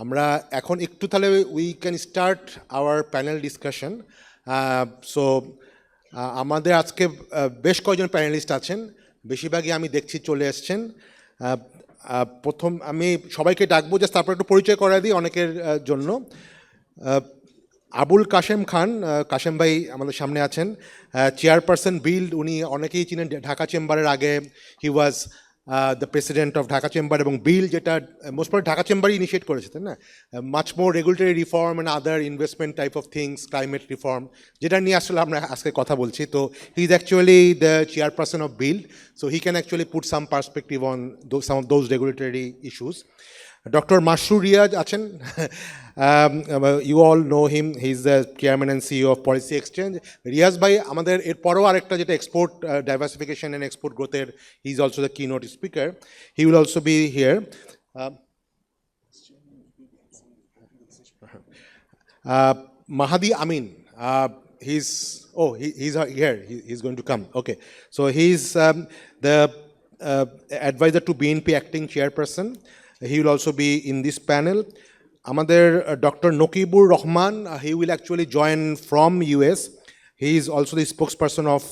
আমরা এখন একটু তাহলে we can start our panel discussion. So আমাদের আজকে বেশ কয়েকজন প্যানেলিস্ট আছেন, বেশিরভাগই আমি দেখছি চলে এসছেন। প্রথম আমি সবাইকে ডাকবো, জাস্ট তারপর একটু পরিচয় করা দিই অনেকের জন্য। আবুল কাশেম খান, কাশেম ভাই আমাদের সামনে আছেন, চেয়ারপারসন বিল্ড, উনি অনেকেই চিনেন ঢাকা চেম্বারের আগে he was the president of Dhaka chamber, এবং বিল যেটা মোস্ট প্রবলি ঢাকা চেম্বারই ইনিশিয়েট করেছে, তাই না? Much more regulatory reform and other investment type of things, climate reform, যেটা নিয়ে আসলে আমরা আজকে কথা বলছি। তো he is actually the chairperson of BUILD, so he can actually put some perspective on some of those regulatory issues. Dr. Mashrur Riaz আছেন, you all know him, he is the chairman and CEO of Policy Exchange. Riaz ভাই আমাদের এরপরও আরেকটা যেটা export diversification and export গ্রোথের, he is also the keynote speaker, he will also B here. Mahadi Amin, he's here, he's going to come. Okay, so he's the advisor to BNP acting chairperson. He will also be in this panel. Amader Dr. Nokibur Rahman, he will actually join from US. He is also the spokesperson of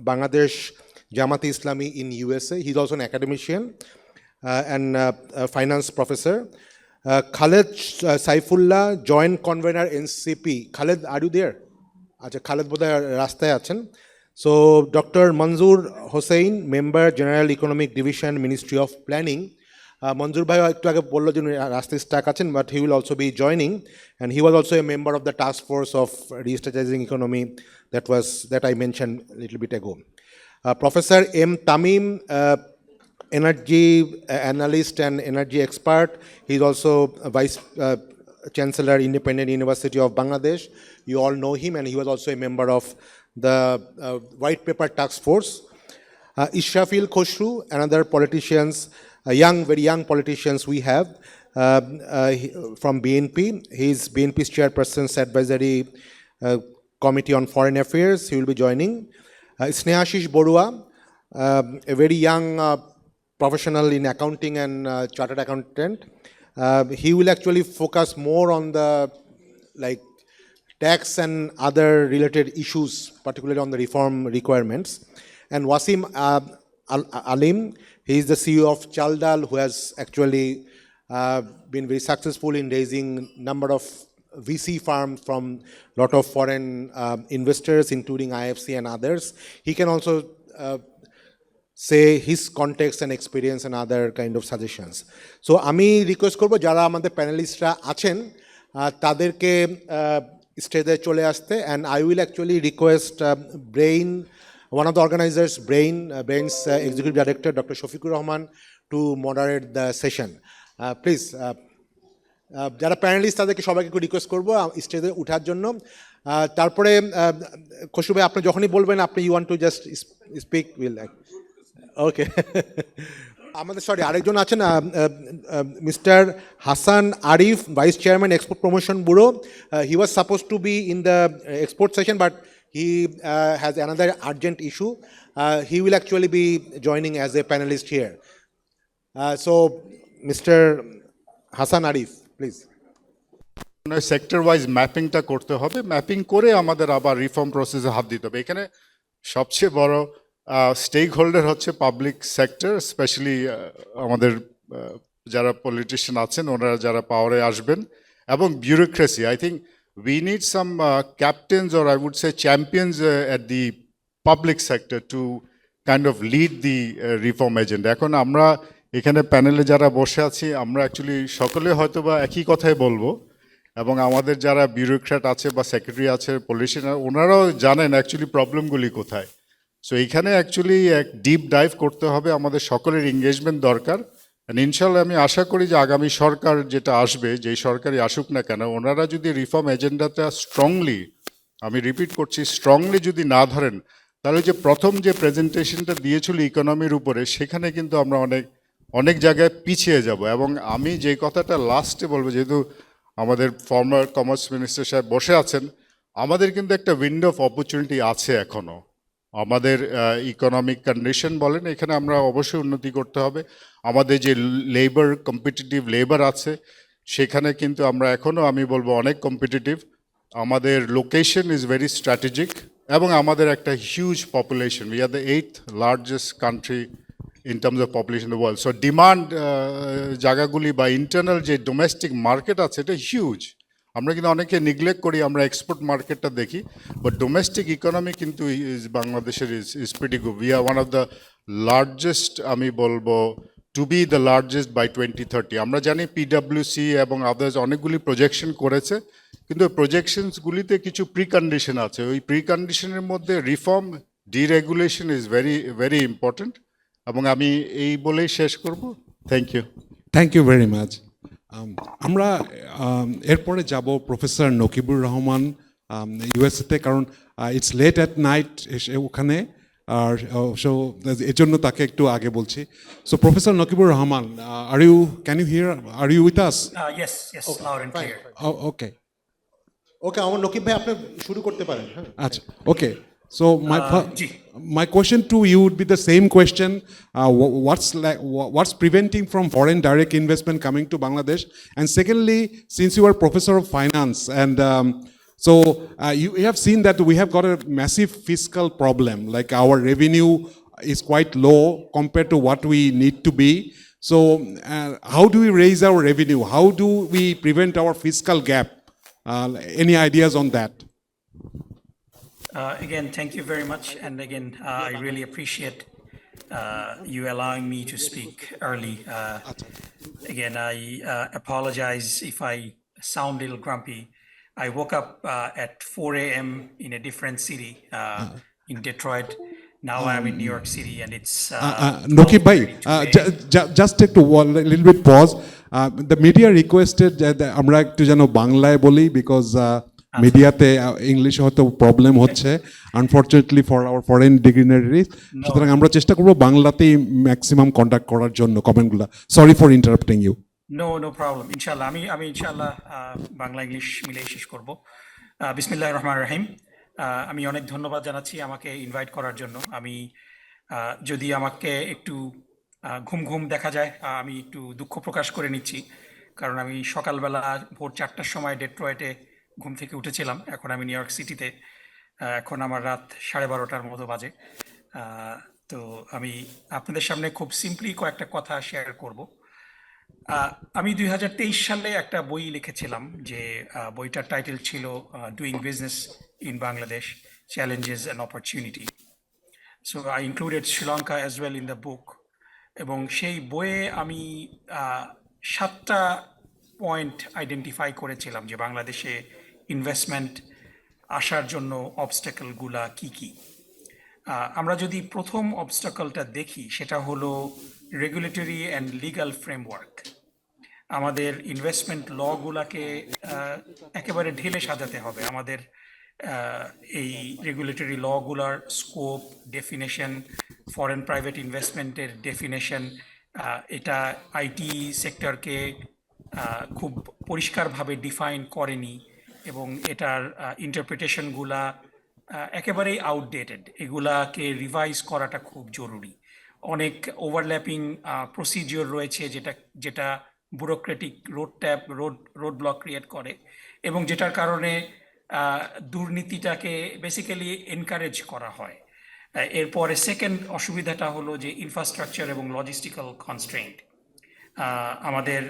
Bangladesh Jamaat-e Islami in USA. He's also an academician and finance professor. Khaled Saifullah, joint convener NCP. Khaled, are you there? আচ্ছা, খালেদ বোধহয় রাস্তায় আছেন। So doctor Monjur Hossain, member general economic division, ministry of planning. Monjur ভাই একটু আগে বললো যে রাস্তায় স্টাক আছেন, but he will also be joining, and he was also a member of the task force of restrategizing economy that I mention little bit ago. Professor M Tamim, energy analyst and energy expert. He is also vice chancellor, Independent University of Bangladesh. You all know him, and he was also a member of the white paper task force. Ishrafil Khoshru, another politicians, very young politicians we have from BNP. He is BNP's chairperson's advisory committee on foreign affairs. He will be joining. Snehashish Borua, a very young professional in accounting and chartered accountant. He will actually focus more on the tax and other related issues, particularly on the reform requirements. And Wasim Alim, he is the CEO of Chaldal, who has actually been very successful in raising number of VC firms from lot of foreign investors, including IFC and others. He can also say his context and experience and other kind of suggestions. So আমি request করবো যারা আমাদের প্যানেলিস্টরা আছেন তাদেরকে স্টেজে চলে আসতে, and I will actually request Brain, one of the organizers, Brain's executive director, Dr. Shafiqur Rahman, to moderate the session. Please, যারা প্যানেলিস্ট তাদেরকে সবাইকে একটু রিকোয়েস্ট করবো স্টেজে ওঠার জন্য। তারপরে খসরু ভাই আপনি যখনই বলবেন আপনি you want to just speak, will okay. আমাদের সরি আরেকজন আছেন, mister Hasan Arif, vice chairman export promotion bureau. He was suppose to be in the export session, but he has another urgent issue. He will actually be joining as a panelist here. So mister Hasan Arif, please. Sector wise ম্যাপিংটা করতে হবে, mapping করে আমাদের আবার reform প্রসেসে হাত দিতে হবে। এখানে সবচেয়ে বড় স্টেক হোল্ডার হচ্ছে পাবলিক সেক্টর, স্পেশালি আমাদের যারা পলিটিশিয়ান আছেন ওনারা যারা পাওয়ারে আসবেন, এবং bureaucracy. I think we need some captains or I would say champions at the public sector to kind of lead the reform agenda. এখন আমরা এখানে প্যানেলে যারা বসে আছি আমরা অ্যাকচুয়ালি সকলে হয়তো বা একই কথাই বলবো, এবং আমাদের যারা বিউরোক্র্যাট আছে বা সেক্রেটারি আছে, পলিটিশিয়ান, ওনারাও জানেন অ্যাকচুয়ালি প্রবলেমগুলি কোথায়। সো এইখানে অ্যাকচুয়ালি এক ডিপ ডাইভ করতে হবে, আমাদের সকলের এঙ্গেজমেন্ট দরকার। অ্যান্ড ইনশাল্লাহ আমি আশা করি যে আগামী সরকার যেটা আসবে, যেই সরকারই আসুক না কেন, ওনারা যদি রিফর্ম এজেন্ডাটা স্ট্রংলি, আমি রিপিট করছি, স্ট্রংলি যদি না ধরেন, তাহলে যে প্রথম যে প্রেজেন্টেশনটা দিয়েছিল ইকোনমির উপরে, সেখানে কিন্তু আমরা অনেক জায়গায় পিছিয়ে যাব। এবং আমি যে কথাটা লাস্টে বলবো, যেহেতু আমাদের ফর্মার কমার্স মিনিস্টার সাহেব বসে আছেন, আমাদের কিন্তু একটা উইন্ডো অফ অপরচুনিটি আছে এখনও। আমাদের ইকোনমিক কন্ডিশন বলেন, এখানে আমরা অবশ্যই উন্নতি করতে হবে। আমাদের যে লেবার, কম্পিটিটিভ লেবার আছে, সেখানে কিন্তু আমরা এখনো আমি বলবো অনেক কম্পিটিটিভ। আমাদের লোকেশন ইজ ভেরি স্ট্র্যাটেজিক এবং আমাদের একটা huge population. We are the 8th largest country in terms of population the world. So demand জায়গাগুলি বা ইন্টারনাল যে ডোমেস্টিক মার্কেট আছে এটা হিউজ। আমরা কিন্তু অনেকে নিগলেক্ট করি, আমরা এক্সপোর্ট মার্কেটটা দেখি, বাট ডোমেস্টিক ইকোনমি কিন্তু বাংলাদেশের is pretty good. We are one of the largest, আমি বলবো to be the largest by 2030। আমরা জানি পিডাব্লিউসি এবং আদার্স অনেকগুলি প্রজেকশন করেছে, কিন্তু প্রজেকশনসগুলিতে কিছু প্রিকন্ডিশন আছে। ওই প্রিকন্ডিশনের মধ্যে reform, deregulation is very very important. এবং আমি এই বলেই শেষ করব। Thank you. Thank you very much. আমরা এরপরে যাব প্রফেসর নকিবুর রহমান ইউএসএতে, কারণ ইটস লেট অ্যাট নাইট ওখানে, আর সো এর জন্য তাকে একটু আগে বলছি। So professor Nakibur Rahman, can you hear, are you with us? Yes, loud and clear. Okay okay, আমার নকিব ভাই আপনি শুরু করতে পারেন। হ্যাঁ, আচ্ছা, ওকে. So G. my question to you would be the same question. What's preventing from foreign direct investment coming to Bangladesh? And secondly, since you are professor of finance, and so you have seen that we have got a massive fiscal problem. Like our revenue is quite low compared to what we need to be. So how do we raise our revenue? How do we prevent our fiscal gap? Any ideas on that? Again, thank you very much. And again, I really appreciate you allowing me to speak early. Again, I apologize if I sound a little grumpy. I woke up at 4 a.m. in a different city, in Detroit. Now I'm in New York City, and it's Nokib bhai, 12:32 a.m. just take a little bit pause. The media requested that আমরা একটু যেন বাংলায় বলি, because মিডিয়াতে ইংলিশে হয়তো problem হচ্ছে, unfortunately for our foreign dignitaries. সুতরাং আমরা চেষ্টা করবো বাংলাতেই ম্যাক্সিমাম কন্ট্যাক্ট করার জন্য কমেন্টগুলো। Sorry for interrupting you. No problem. ইনশাল্লাহ আমি ইনশাল্লাহ বাংলা ইংলিশ মিলেই শেষ করব। বিসমিল্লাহির রহমানির রহিম। আমি অনেক ধন্যবাদ জানাচ্ছি আমাকে ইনভাইট করার জন্য। আমি যদি আমাকে একটু ঘুম ঘুম দেখা যায়, আমি একটু দুঃখ প্রকাশ করে নিচ্ছি, কারণ আমি সকালবেলা ভোর 4টার সময় ডেট্রয়েটে ঘুম থেকে উঠেছিলাম। এখন আমি নিউ ইয়র্ক সিটিতে, এখন আমার রাত 12:30টার মতো বাজে। তো আমি আপনাদের সামনে খুব সিম্পলি কয়েকটা কথা শেয়ার করব। আমি 2023 সালে একটা বই লিখেছিলাম, যে বইটার টাইটেল ছিল doing business in Bangladesh, challenges and opportunity. So I included Sri Lanka as well in the book. এবং সেই বইয়ে আমি 7টা পয়েন্ট আইডেন্টিফাই করেছিলাম যে বাংলাদেশে ইনভেস্টমেন্ট আসার জন্য অবস্টাকলগুলা কি কি। আমরা যদি প্রথম অবস্টাকলটা দেখি, সেটা হলো রেগুলেটরি অ্যান্ড লিগ্যাল ফ্রেমওয়ার্ক। আমাদের ইনভেস্টমেন্ট লগুলাকে একেবারে ঢেলে সাজাতে হবে। আমাদের এই রেগুলেটরি লগুলার স্কোপ, ডেফিনেশন, ফরেন প্রাইভেট ইনভেস্টমেন্টের ডেফিনেশন, এটা আইটি সেক্টরকে খুব পরিষ্কারভাবে ডিফাইন করেনি, এবং এটার ইন্টারপ্রিটেশনগুলা একেবারেই আউটডেটেড। এগুলাকে রিভাইজ করাটা খুব জরুরি। অনেক ওভারল্যাপিং প্রসিজিওর রয়েছে, যেটা ব্যুরোক্রেটিক রোড ব্লক ক্রিয়েট করে, এবং যেটার কারণে দুর্নীতিটাকে বেসিক্যালি এনকারেজ করা হয়। এরপরে সেকেন্ড অসুবিধাটা হলো যে ইনফ্রাস্ট্রাকচার এবং লজিস্টিক্যাল কনস্ট্রেইন্ট। আমাদের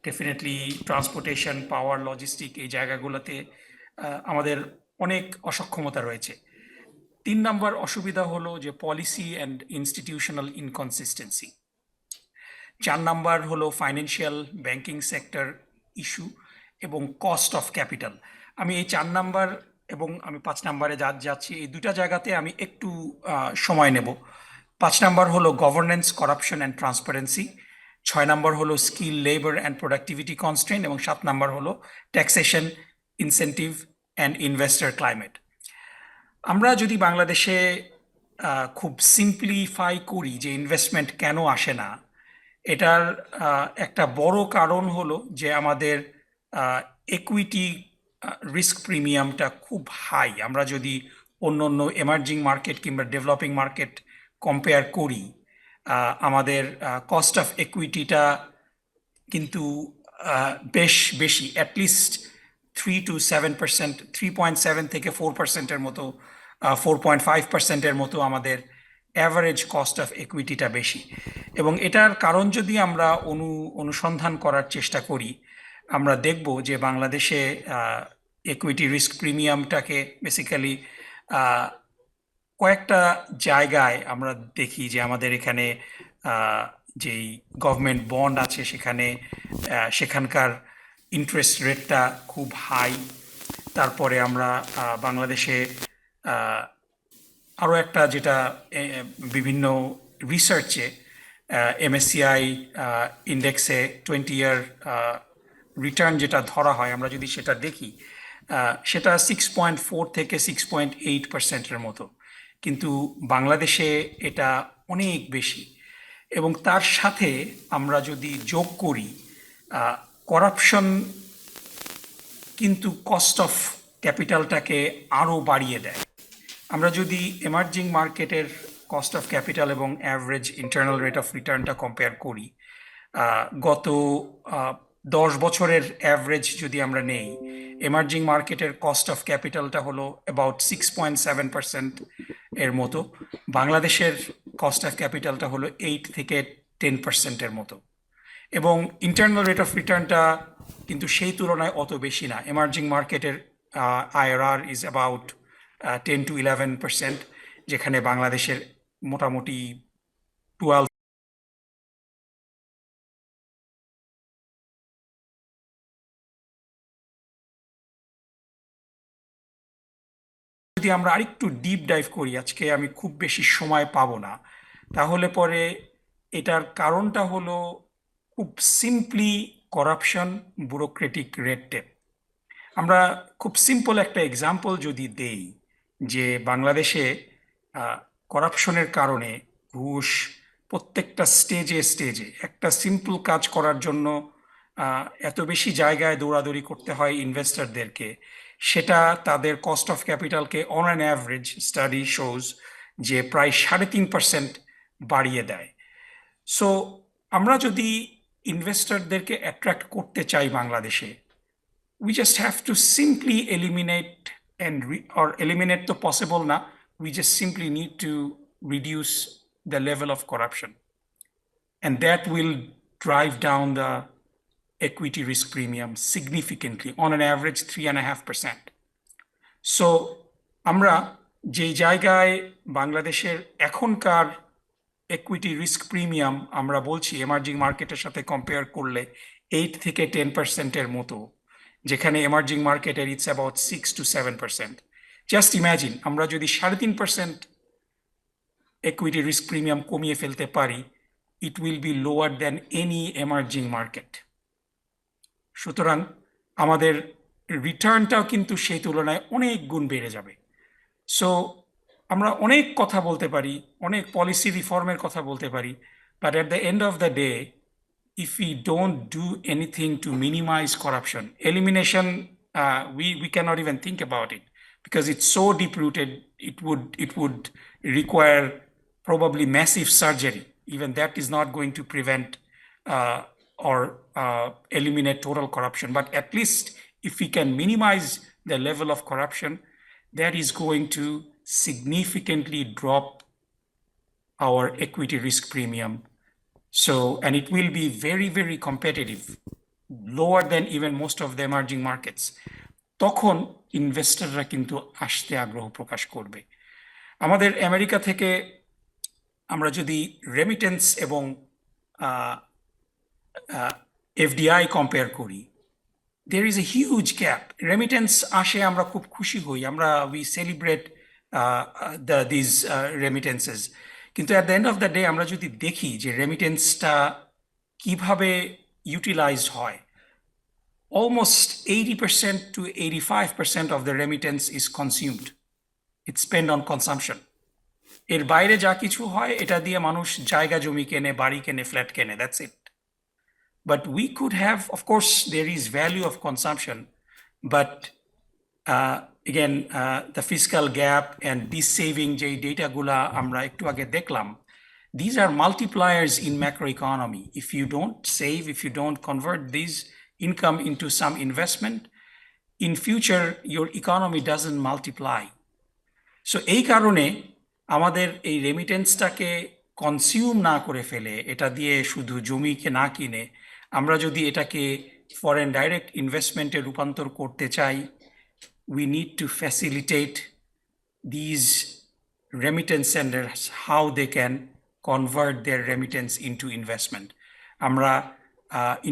ডেফিনেটলি ট্রান্সপোর্টেশন, পাওয়ার, লজিস্টিক, এই জায়গাগুলোতে আমাদের অনেক অসক্ষমতা রয়েছে। 3 নম্বর অসুবিধা হলো যে পলিসি অ্যান্ড ইনস্টিটিউশনাল ইনকনসিস্টেন্সি। 4 নম্বর হলো ফাইন্যান্সিয়াল ব্যাংকিং সেক্টর ইস্যু এবং কস্ট অফ ক্যাপিটাল। আমি এই 4 নম্বর এবং আমি 5 নম্বরে যাচ্ছি, এই দুটা জায়গাতে আমি একটু সময় নেব। 5 নম্বর হলো গভর্নেন্স, করাপশন অ্যান্ড ট্রান্সপারেন্সি। 6 নম্বর হলো skill, labour and productivity constraint, এবং 7 নম্বর হলো taxation, incentive and investor climate. আমরা যদি বাংলাদেশে খুব সিম্পলিফাই করি যে ইনভেস্টমেন্ট কেন আসে না, এটার একটা বড় কারণ হলো যে আমাদের একুইটি রিস্ক প্রিমিয়ামটা খুব হাই। আমরা যদি অন্য এমার্জিং মার্কেট কিংবা ডেভেলপিং মার্কেট কম্পেয়ার করি, আমাদের কস্ট অফ একুইটিটা কিন্তু বেশ বেশি, অ্যাটলিস্ট 3 to 7%, 3.7 থেকে 4%-এর মতো, 4.5%-এর মতো আমাদের অ্যাভারেজ কস্ট অফ ইকুইটিটা বেশি। এবং এটার কারণ যদি আমরা অনুসন্ধান করার চেষ্টা করি, আমরা দেখব যে বাংলাদেশে ইকুইটি রিস্ক প্রিমিয়ামটাকে বেসিক্যালি কয়েকটা জায়গায় আমরা দেখি যে আমাদের এখানে যেই গভর্নমেন্ট বন্ড আছে সেখানকার ইন্টারেস্ট রেটটা খুব হাই। তারপরে আমরা বাংলাদেশে আরও একটা যেটা বিভিন্ন রিসার্চে MSCI ইন্ডেক্সে 20-year রিটার্ন যেটা ধরা হয়, আমরা যদি সেটা দেখি সেটা 6.4 থেকে 6.8%-এর মতো, কিন্তু বাংলাদেশে এটা অনেক বেশি। এবং তার সাথে আমরা যদি যোগ করি করাপশন, কিন্তু কস্ট অফ ক্যাপিটালটাকে আরও বাড়িয়ে দেয়। আমরা যদি এমার্জিং মার্কেটের কস্ট অফ ক্যাপিটাল এবং অ্যাভারেজ ইন্টারনাল রেট অফ রিটার্নটা কম্পেয়ার করি, গত 10 বছরের অ্যাভারেজ যদি আমরা নেই, এমার্জিং মার্কেটের কস্ট অফ ক্যাপিটালটা হলো অ্যাবাউট 6.7% এর মতো, বাংলাদেশের কস্ট অফ ক্যাপিটালটা হলো 8 থেকে 10%-এর মতো। এবং ইন্টারনাল রেট অফ রিটার্নটা কিন্তু সেই তুলনায় অত বেশি না। এমার্জিং মার্কেটের IRR ইজ অ্যাবাউট 10 to 11%, যেখানে বাংলাদেশের মোটামুটি 12। যদি আমরা আরেকটু ডিপ ডাইভ করি, আজকে আমি খুব বেশি সময় পাবো না, তাহলে পরে এটার কারণটা হলো খুব simply corruption, bureaucratic red tape. আমরা খুব সিম্পল একটা এক্সাম্পল যদি দেই, যে বাংলাদেশে করাপশনের কারণে ঘুষ প্রত্যেকটা স্টেজে একটা সিম্পল কাজ করার জন্য এত বেশি জায়গায় দৌড়াদৌড়ি করতে হয় ইনভেস্টরদেরকে, সেটা তাদের কস্ট অফ ক্যাপিটালকে on an average study shows যে প্রায় 3.5% বাড়িয়ে দেয়। সো আমরা যদি ইনভেস্টরদেরকে অ্যাট্রাক্ট করতে চাই বাংলাদেশে, we just have to simply eliminate or eliminate the possible na, we just simply need to reduce the level of corruption, and that will drive down the equity risk premium significantly, on an average 3.5%. So আমরা যেই জায়গায় বাংলাদেশের এখনকার equity risk premium আমরা বলছি emerging মার্কেটের সাথে compare করলে 8 থেকে 10%-এর মতো, যেখানে এমার্জিং মার্কেটের it's about 6 to 7%। Just imagine আমরা যদি 3.5% equity risk premium কমিয়ে ফেলতে পারি, it will be lower than any emerging market. সুতরাং আমাদের রিটার্নটাও কিন্তু সেই তুলনায় অনেক গুণ বেড়ে যাবে। সো আমরা অনেক কথা বলতে পারি, অনেক পলিসি রিফর্মের কথা বলতে পারি, but at the end of the day, if we don't do anything to minimize corruption, elimination, we cannot even think about it, because it's so deep rooted. It would require probably massive surgery. Even that is not going to prevent or eliminate total corruption. But at least if we can minimize the level of corruption, that is going to significantly drop our equity risk premium. So, and it will be very, very competitive, lower than even most of the emerging markets. তখন ইনভেস্টররা কিন্তু আসতে আগ্রহ প্রকাশ করবে। আমাদের America থেকে আমরা যদি রেমিটেন্স এবং FDI কম্পেয়ার করি, there is a huge gap. Remittance আসে, আমরা খুব খুশি হই, we celebrate these remittances. কিন্তু at the end of the day আমরা যদি দেখি যে রেমিটেন্সটা কিভাবে ইউটিলাইজড হয়, almost 80% to 85% of the remittance is consumed. It's spent on consumption. এর বাইরে যা কিছু হয় এটা দিয়ে মানুষ জায়গা জমি কেনে, বাড়ি কেনে, ফ্ল্যাট কেনে, that's it. But we could have, of course, there is value of consumption, but again, the fiscal gap and this saving যে ডেটাগুলা আমরা একটু আগে দেখলাম, these are multipliers in macroeconomy. If you don't save, if you don't convert these income into some investment, in future your economy doesn't multiply. So এই কারণে আমাদের এই রেমিটেন্সটাকে consume না করে ফেলে, এটা দিয়ে শুধু জমিকে না কিনে আমরা যদি এটাকে ফরেন ডাইরেক্ট ইনভেস্টমেন্টে রূপান্তর করতে চাই, we need to facilitate these remittance senders how they can convert their remittance into investment. আমরা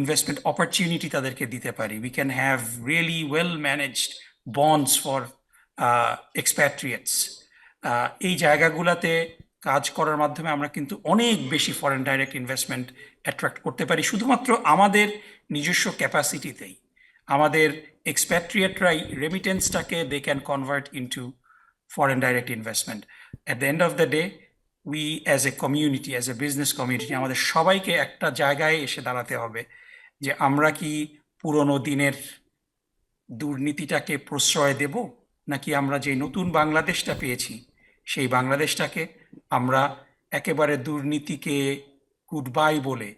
investment opportunity তাদেরকে দিতে পারি. We can have really well managed bonds for expatriates. এই জায়গাগুলোতে কাজ করার মাধ্যমে আমরা কিন্তু অনেক বেশি ফরেন ডাইরেক্ট ইনভেস্টমেন্ট অ্যাট্রাক্ট করতে পারি শুধুমাত্র আমাদের নিজস্ব ক্যাপাসিটিতেই। আমাদের এক্সপ্যাট্রিয়েটরাই রেমিটেন্সটাকে they can convert into foreign direct investment. At the end of the day we as a community, as a business community, আমাদের সবাইকে একটা জায়গায় এসে দাঁড়াতে হবে যে আমরা কি পুরনো দিনের দুর্নীতিটাকে প্রশ্রয় দেব, নাকি আমরা যে নতুন বাংলাদেশটা পেয়েছি সেই বাংলাদেশটাকে আমরা একেবারে দুর্নীতিকে গুড বাই বলে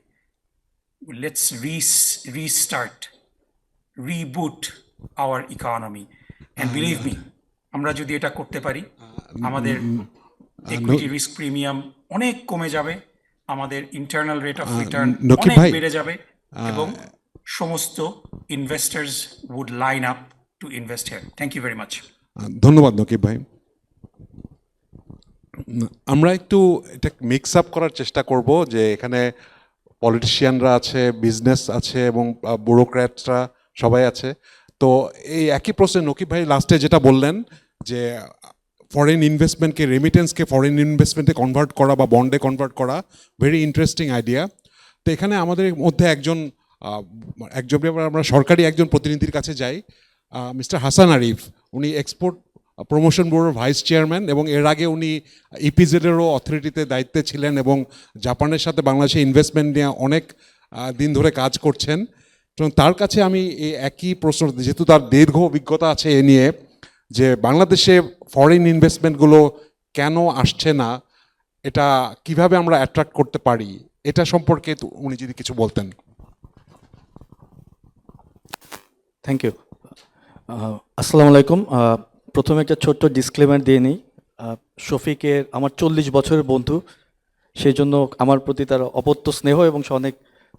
let's restart, reboot hour economy. And believe me, আমরা যদি এটা করতে পারি আমাদের ইকুইটি রিস্ক প্রিমিয়াম অনেক কমে যাবে, আমাদের internal rate of return Nakib অনেক ভাই, বেড়ে যাবে এবং সমস্ত investors would line up to invest here. Thank you very much. ধন্যবাদ নকিব ভাই। আমরা একটু এটা মিক্স আপ করার চেষ্টা করব যে এখানে পলিটিশিয়ানরা আছে, বিজনেস আছে এবং ব্যুরোক্র্যাটসরা সবাই আছে। তো এই একই প্রশ্নে নকিব ভাই লাস্টে যেটা বললেন যে ফরেন ইনভেস্টমেন্টকে, রেমিটেন্সকে ফরেন ইনভেস্টমেন্টে কনভার্ট করা বা বন্ডে কনভার্ট করা, ভেরি ইন্টারেস্টিং আইডিয়া। তো এখানে আমাদের মধ্যে একজন আমরা সরকারি একজন প্রতিনিধির কাছে যাই, মিস্টার হাসান আরিফ। উনি এক্সপোর্ট প্রমোশন ব্যুরোর ভাইস চেয়ারম্যান এবং এর আগে উনি ইপিজেডেরও অথরিটিতে দায়িত্বে ছিলেন এবং জাপানের সাথে বাংলাদেশে ইনভেস্টমেন্ট নিয়ে অনেক দিন ধরে কাজ করছেন। এবং তার কাছে আমি এই একই প্রশ্ন, যেহেতু তার দীর্ঘ অভিজ্ঞতা আছে এ নিয়ে, যে বাংলাদেশে ফরেন ইনভেস্টমেন্টগুলো কেন আসছে না, এটা কিভাবে আমরা অ্যাট্রাক্ট করতে পারি, এটা সম্পর্কে উনি যদি কিছু বলতেন। Thank you. আসসালামু আলাইকুম। প্রথমে একটা ছোট্ট ডিসক্লেমার দিয়ে নিই। শফিকের আমার 40 বছরের বন্ধু, সেই জন্য আমার প্রতি তার অপত্য স্নেহ এবং সে অনেক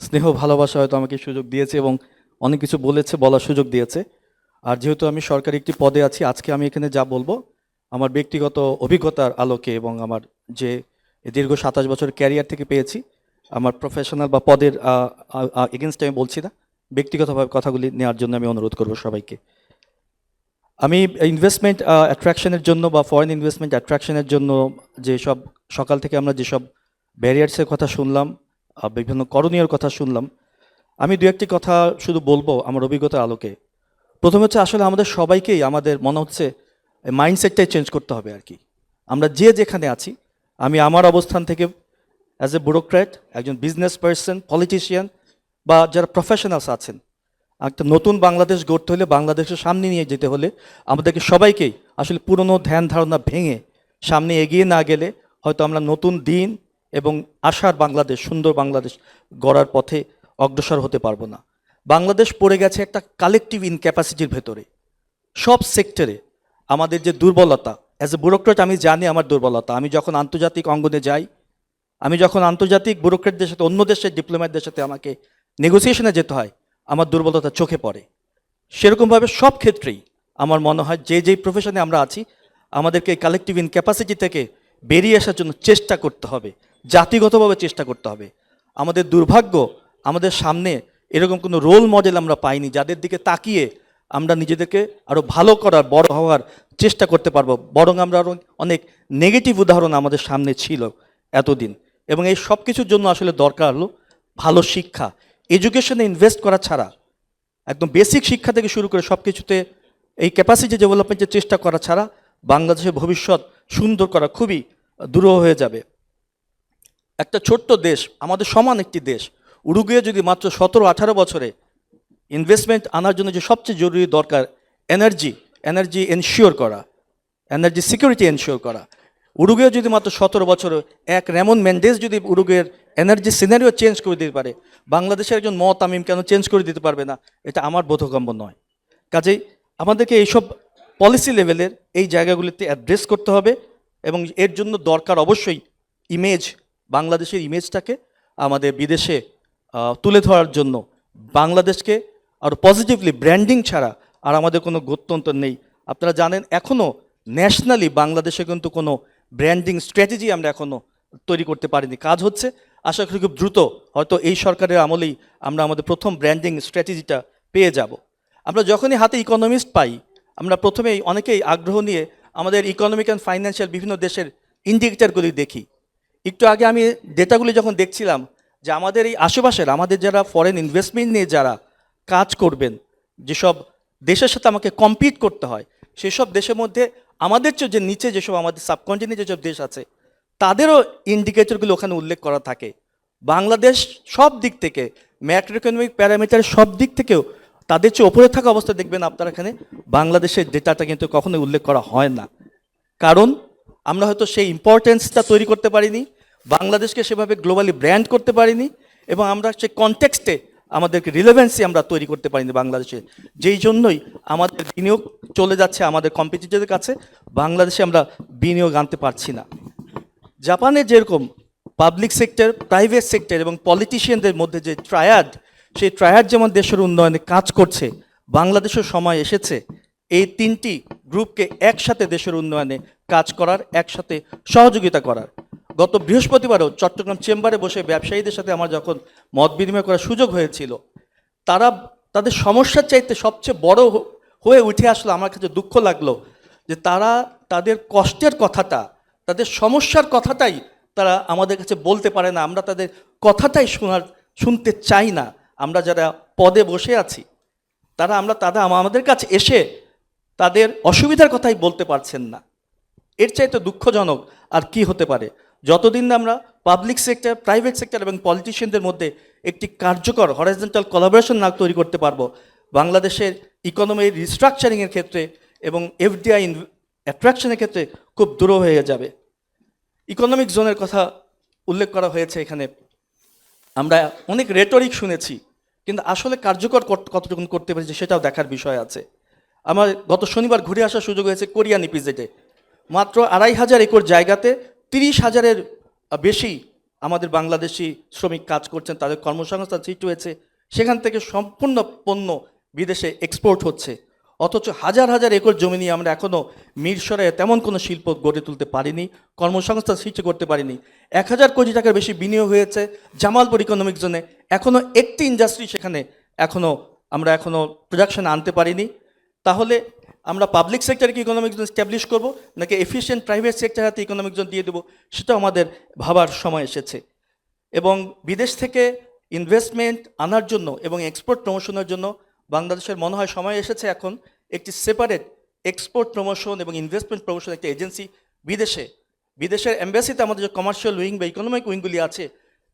স্নেহ ভালোবাসা হয়তো আমাকে সুযোগ দিয়েছে এবং অনেক কিছু বলার সুযোগ দিয়েছে। আর যেহেতু আমি সরকারি একটি পদে আছি, আজকে আমি এখানে যা বলবো আমার ব্যক্তিগত অভিজ্ঞতার আলোকে এবং আমার যে দীর্ঘ 27 বছরের ক্যারিয়ার থেকে পেয়েছি, আমার প্রফেশনাল বা পদের এগেনস্টে আমি বলছি না, ব্যক্তিগতভাবে কথাগুলি নেওয়ার জন্য আমি অনুরোধ করব সবাইকে। আমি ইনভেস্টমেন্ট অ্যাট্রাকশনের জন্য বা ফরেন ইনভেস্টমেন্ট অ্যাট্রাকশনের জন্য যেসব সকাল থেকে আমরা যেসব ব্যারিয়ার্সের কথা শুনলাম, বিভিন্ন করণীয় কথা শুনলাম, আমি দু একটি কথা শুধু বলবো আমার অভিজ্ঞতার আলোকে। প্রথম হচ্ছে, আসলে আমাদের সবাইকেই আমাদের মনে হচ্ছে মাইন্ডসেটটাই চেঞ্জ করতে হবে আর কি। আমরা যে যেখানে আছি, আমি আমার অবস্থান থেকে অ্যাজ এ ব্যুরোক্র্যাট, একজন বিজনেস পার্সন, পলিটিশিয়ান বা যারা প্রফেশনালস আছেন, একটা নতুন বাংলাদেশ গড়তে হলে, বাংলাদেশের সামনে নিয়ে যেতে হলে আমাদেরকে সবাইকেই আসলে পুরনো ধ্যান ধারণা ভেঙে সামনে এগিয়ে না গেলে হয়তো আমরা নতুন দিন এবং আশার বাংলাদেশ, সুন্দর বাংলাদেশ গড়ার পথে অগ্রসর হতে পারবো না। বাংলাদেশ পড়ে গেছে একটা কালেকটিভ ইনক্যাপাসিটির ভেতরে। সব সেক্টরে আমাদের যে দুর্বলতা, অ্যাজ এ ব্যুরোক্রেট আমি জানি আমার দুর্বলতা। আমি যখন আন্তর্জাতিক অঙ্গনে যাই, আমি যখন আন্তর্জাতিক ব্যুরোক্রেটদের সাথে, অন্য দেশের ডিপ্লোম্যাটদের সাথে আমাকে নেগোসিয়েশনে যেতে হয়, আমার দুর্বলতা চোখে পড়ে। সেরকমভাবে সব ক্ষেত্রেই আমার মনে হয় যেই প্রফেশনে আমরা আছি, আমাদেরকে এই কালেকটিভ ইনক্যাপাসিটি থেকে বেরিয়ে আসার জন্য চেষ্টা করতে হবে, জাতিগতভাবে চেষ্টা করতে হবে। আমাদের দুর্ভাগ্য, আমাদের সামনে এরকম কোনো রোল মডেল আমরা পাইনি যাদের দিকে তাকিয়ে আমরা নিজেদেরকে আরও ভালো করার, বড় হওয়ার চেষ্টা করতে পারবো। বরং আমরা আরও অনেক নেগেটিভ উদাহরণ আমাদের সামনে ছিল এতদিন। এবং এই সব কিছুর জন্য আসলে দরকার হলো ভালো শিক্ষা, এডুকেশনে ইনভেস্ট করা ছাড়া, একদম বেসিক শিক্ষা থেকে শুরু করে সব কিছুতে এই ক্যাপাসিটি ডেভেলপমেন্টের চেষ্টা করা ছাড়া বাংলাদেশের ভবিষ্যৎ সুন্দর করা খুবই দুরূহ হয়ে যাবে। একটা ছোট্ট দেশ, আমাদের সমান একটি দেশ, উরুগুয়ে যদি মাত্র 17-18 বছরে ইনভেস্টমেন্ট আনার জন্য যে সবচেয়ে জরুরি দরকার এনার্জি এনশিওর করা, এনার্জি সিকিউরিটি এনশিওর করা, উরুগুয়ে যদি মাত্র 17 বছরে এক রেমন মেন্ডেস যদি উরুগুয়ের এনার্জি সিনারিও চেঞ্জ করে দিতে পারে, বাংলাদেশের একজন তামিম কেন চেঞ্জ করে দিতে পারবে না? এটা আমার বোধগম্য নয়। কাজেই আমাদেরকে এইসব পলিসি লেভেলের এই জায়গাগুলিতে অ্যাড্রেস করতে হবে, এবং এর জন্য দরকার অবশ্যই ইমেজ, বাংলাদেশের ইমেজটাকে আমাদের বিদেশে তুলে ধরার জন্য বাংলাদেশকে আর পজিটিভলি ব্র্যান্ডিং ছাড়া আর আমাদের কোনো গত্যন্তর নেই। আপনারা জানেন এখনও ন্যাশনালি বাংলাদেশে কিন্তু কোনো ব্র্যান্ডিং স্ট্র্যাটেজি আমরা এখনও তৈরি করতে পারিনি। কাজ হচ্ছে, আশা করি খুব দ্রুত হয়তো এই সরকারের আমলেই আমরা আমাদের প্রথম ব্র্যান্ডিং স্ট্র্যাটেজিটা পেয়ে যাব। আমরা যখনই হাতে ইকোনমিস্ট পাই, আমরা প্রথমেই অনেকেই আগ্রহ নিয়ে আমাদের ইকোনমিক অ্যান্ড ফাইন্যান্সিয়াল বিভিন্ন দেশের ইন্ডিকেটরগুলি দেখি। একটু আগে আমি ডেটাগুলি যখন দেখছিলাম যে আমাদের এই আশেপাশের আমাদের যারা ফরেন ইনভেস্টমেন্ট নিয়ে যারা কাজ করবেন, যেসব দেশের সাথে আমাকে কম্পিট করতে হয়, সেসব দেশের মধ্যে আমাদের চেয়ে যে নিচে যেসব আমাদের সাবকন্টিনেন্টে যেসব দেশ আছে তাদেরও ইন্ডিকেটরগুলো ওখানে উল্লেখ করা থাকে। বাংলাদেশ সব দিক থেকে, ম্যাক্রো ইকোনমিক প্যারামিটার সব দিক থেকেও তাদের চেয়ে ওপরে থাকা অবস্থা দেখবেন আপনারা এখানে বাংলাদেশের ডেটাটা কিন্তু কখনোই উল্লেখ করা হয় না। কারণ আমরা হয়তো সেই ইম্পর্টেন্সটা তৈরি করতে পারিনি, বাংলাদেশকে সেভাবে গ্লোবালি ব্র্যান্ড করতে পারিনি, এবং আমরা সেই কনটেক্সটে আমাদেরকে রিলেভেন্সি আমরা তৈরি করতে পারিনি বাংলাদেশে। যেই জন্যই আমাদের বিনিয়োগ চলে যাচ্ছে আমাদের কম্পিটিটরদের কাছে, বাংলাদেশে আমরা বিনিয়োগ আনতে পারছি না। জাপানে যেরকম পাবলিক সেক্টর, প্রাইভেট সেক্টর এবং পলিটিশিয়ানদের মধ্যে যে ট্রায়াড, সেই ট্রায়াড যেমন দেশের উন্নয়নে কাজ করছে, বাংলাদেশের সময় এসেছে এই তিনটি গ্রুপকে একসাথে দেশের উন্নয়নে কাজ করার, একসাথে সহযোগিতা করার। গত বৃহস্পতিবারও চট্টগ্রাম চেম্বারে বসে ব্যবসায়ীদের সাথে আমার যখন মত বিনিময় করার সুযোগ হয়েছিল, তারা তাদের সমস্যার চাইতে সবচেয়ে বড় হয়ে উঠে আসলো। আমার কাছে দুঃখ লাগলো যে তারা তাদের কষ্টের কথাটা, তাদের সমস্যার কথাটাই তারা আমাদের কাছে বলতে পারে না। আমরা তাদের কথাটাই শুনতে চাই না। আমরা যারা পদে বসে আছি তারা আমাদের কাছে এসে তাদের অসুবিধার কথাই বলতে পারছেন না। এর চাইতে দুঃখজনক আর কি হতে পারে? যতদিন না আমরা পাবলিক সেক্টর, প্রাইভেট সেক্টর এবং পলিটিশিয়ানদের মধ্যে একটি কার্যকর হরাইজন্টাল কোলাবোরেশন না তৈরি করতে পারবো, বাংলাদেশের ইকোনমির রিস্ট্রাকচারিংয়ের ক্ষেত্রে এবং এফডিআই অ্যাট্রাকশনের ক্ষেত্রে খুব দূর হয়ে যাবে। ইকোনমিক জোনের কথা উল্লেখ করা হয়েছে এখানে। আমরা অনেক রেটরিক শুনেছি, কিন্তু আসলে কার্যকর কতটুকু করতে পেরেছি সেটাও দেখার বিষয় আছে। আমার গত শনিবার ঘুরে আসার সুযোগ হয়েছে কোরিয়ান ইপিজেডে। মাত্র 2,500 একর জায়গাতে 30,000-এর বেশি আমাদের বাংলাদেশি শ্রমিক কাজ করছেন, তাদের কর্মসংস্থান সৃষ্টি হয়েছে, সেখান থেকে সম্পূর্ণ পণ্য বিদেশে এক্সপোর্ট হচ্ছে। অথচ হাজার হাজার একর জমি নিয়ে আমরা এখনও মিরসরাইয়ে তেমন কোনো শিল্প গড়ে তুলতে পারিনি, কর্মসংস্থান সৃষ্টি করতে পারিনি। 1,000 কোটি টাকার বেশি বিনিয়োগ হয়েছে জামালপুর ইকোনমিক জোনে, এখনও একটি ইন্ডাস্ট্রি সেখানে আমরা এখনও প্রোডাকশন আনতে পারিনি। তাহলে আমরা পাবলিক সেক্টরকে ইকোনমিক জোন স্ট্যাবলিশ করব, নাকি এফিশিয়েন্ট প্রাইভেট সেক্টর হাতে ইকোনমিক জোন দিয়ে দেবো, সেটাও আমাদের ভাবার সময় এসেছে। এবং বিদেশ থেকে ইনভেস্টমেন্ট আনার জন্য এবং এক্সপোর্ট প্রমোশনের জন্য বাংলাদেশের মনে হয় সময় এসেছে এখন একটি সেপারেট এক্সপোর্ট প্রমোশন এবং ইনভেস্টমেন্ট প্রমোশন একটা এজেন্সি বিদেশের এম্বাসিতে আমাদের যে কমার্শিয়াল উইং বা ইকোনমিক উইংগুলি আছে,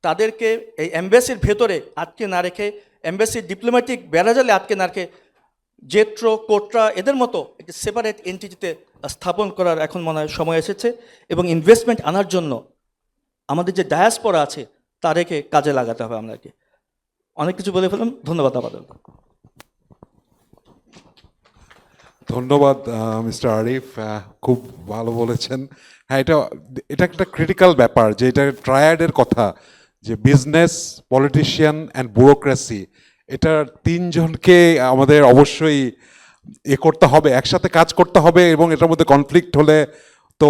তাদেরকে এই এম্বাসির ভেতরে আটকে না রেখে, এম্বাসির ডিপ্লোম্যাটিক ব্যারাজালে আটকে না রেখে, জেট্রো, কোট্রা এদের মতো একটি সেপারেট এন্টিটিতে স্থাপন করার এখন মনে হয় সময় এসেছে। এবং ইনভেস্টমেন্ট আনার জন্য আমাদের যে ডায়াসপোরা আছে তাদেরকে কাজে লাগাতে হবে। আমাদেরকে অনেক কিছু বলে ফেললাম, ধন্যবাদ আপাতত। ধন্যবাদ মিস্টার আরিফ, খুব ভালো বলেছেন। হ্যাঁ, এটা একটা ক্রিটিক্যাল ব্যাপার, যে এটা ট্রায়াডের কথা, যে বিজনেস, পলিটিশিয়ান অ্যান্ড ব্যুরোক্রেসি, এটা তিনজনকে আমাদের অবশ্যই করতে হবে, একসাথে কাজ করতে হবে, এবং এটার মধ্যে কনফ্লিক্ট হলে তো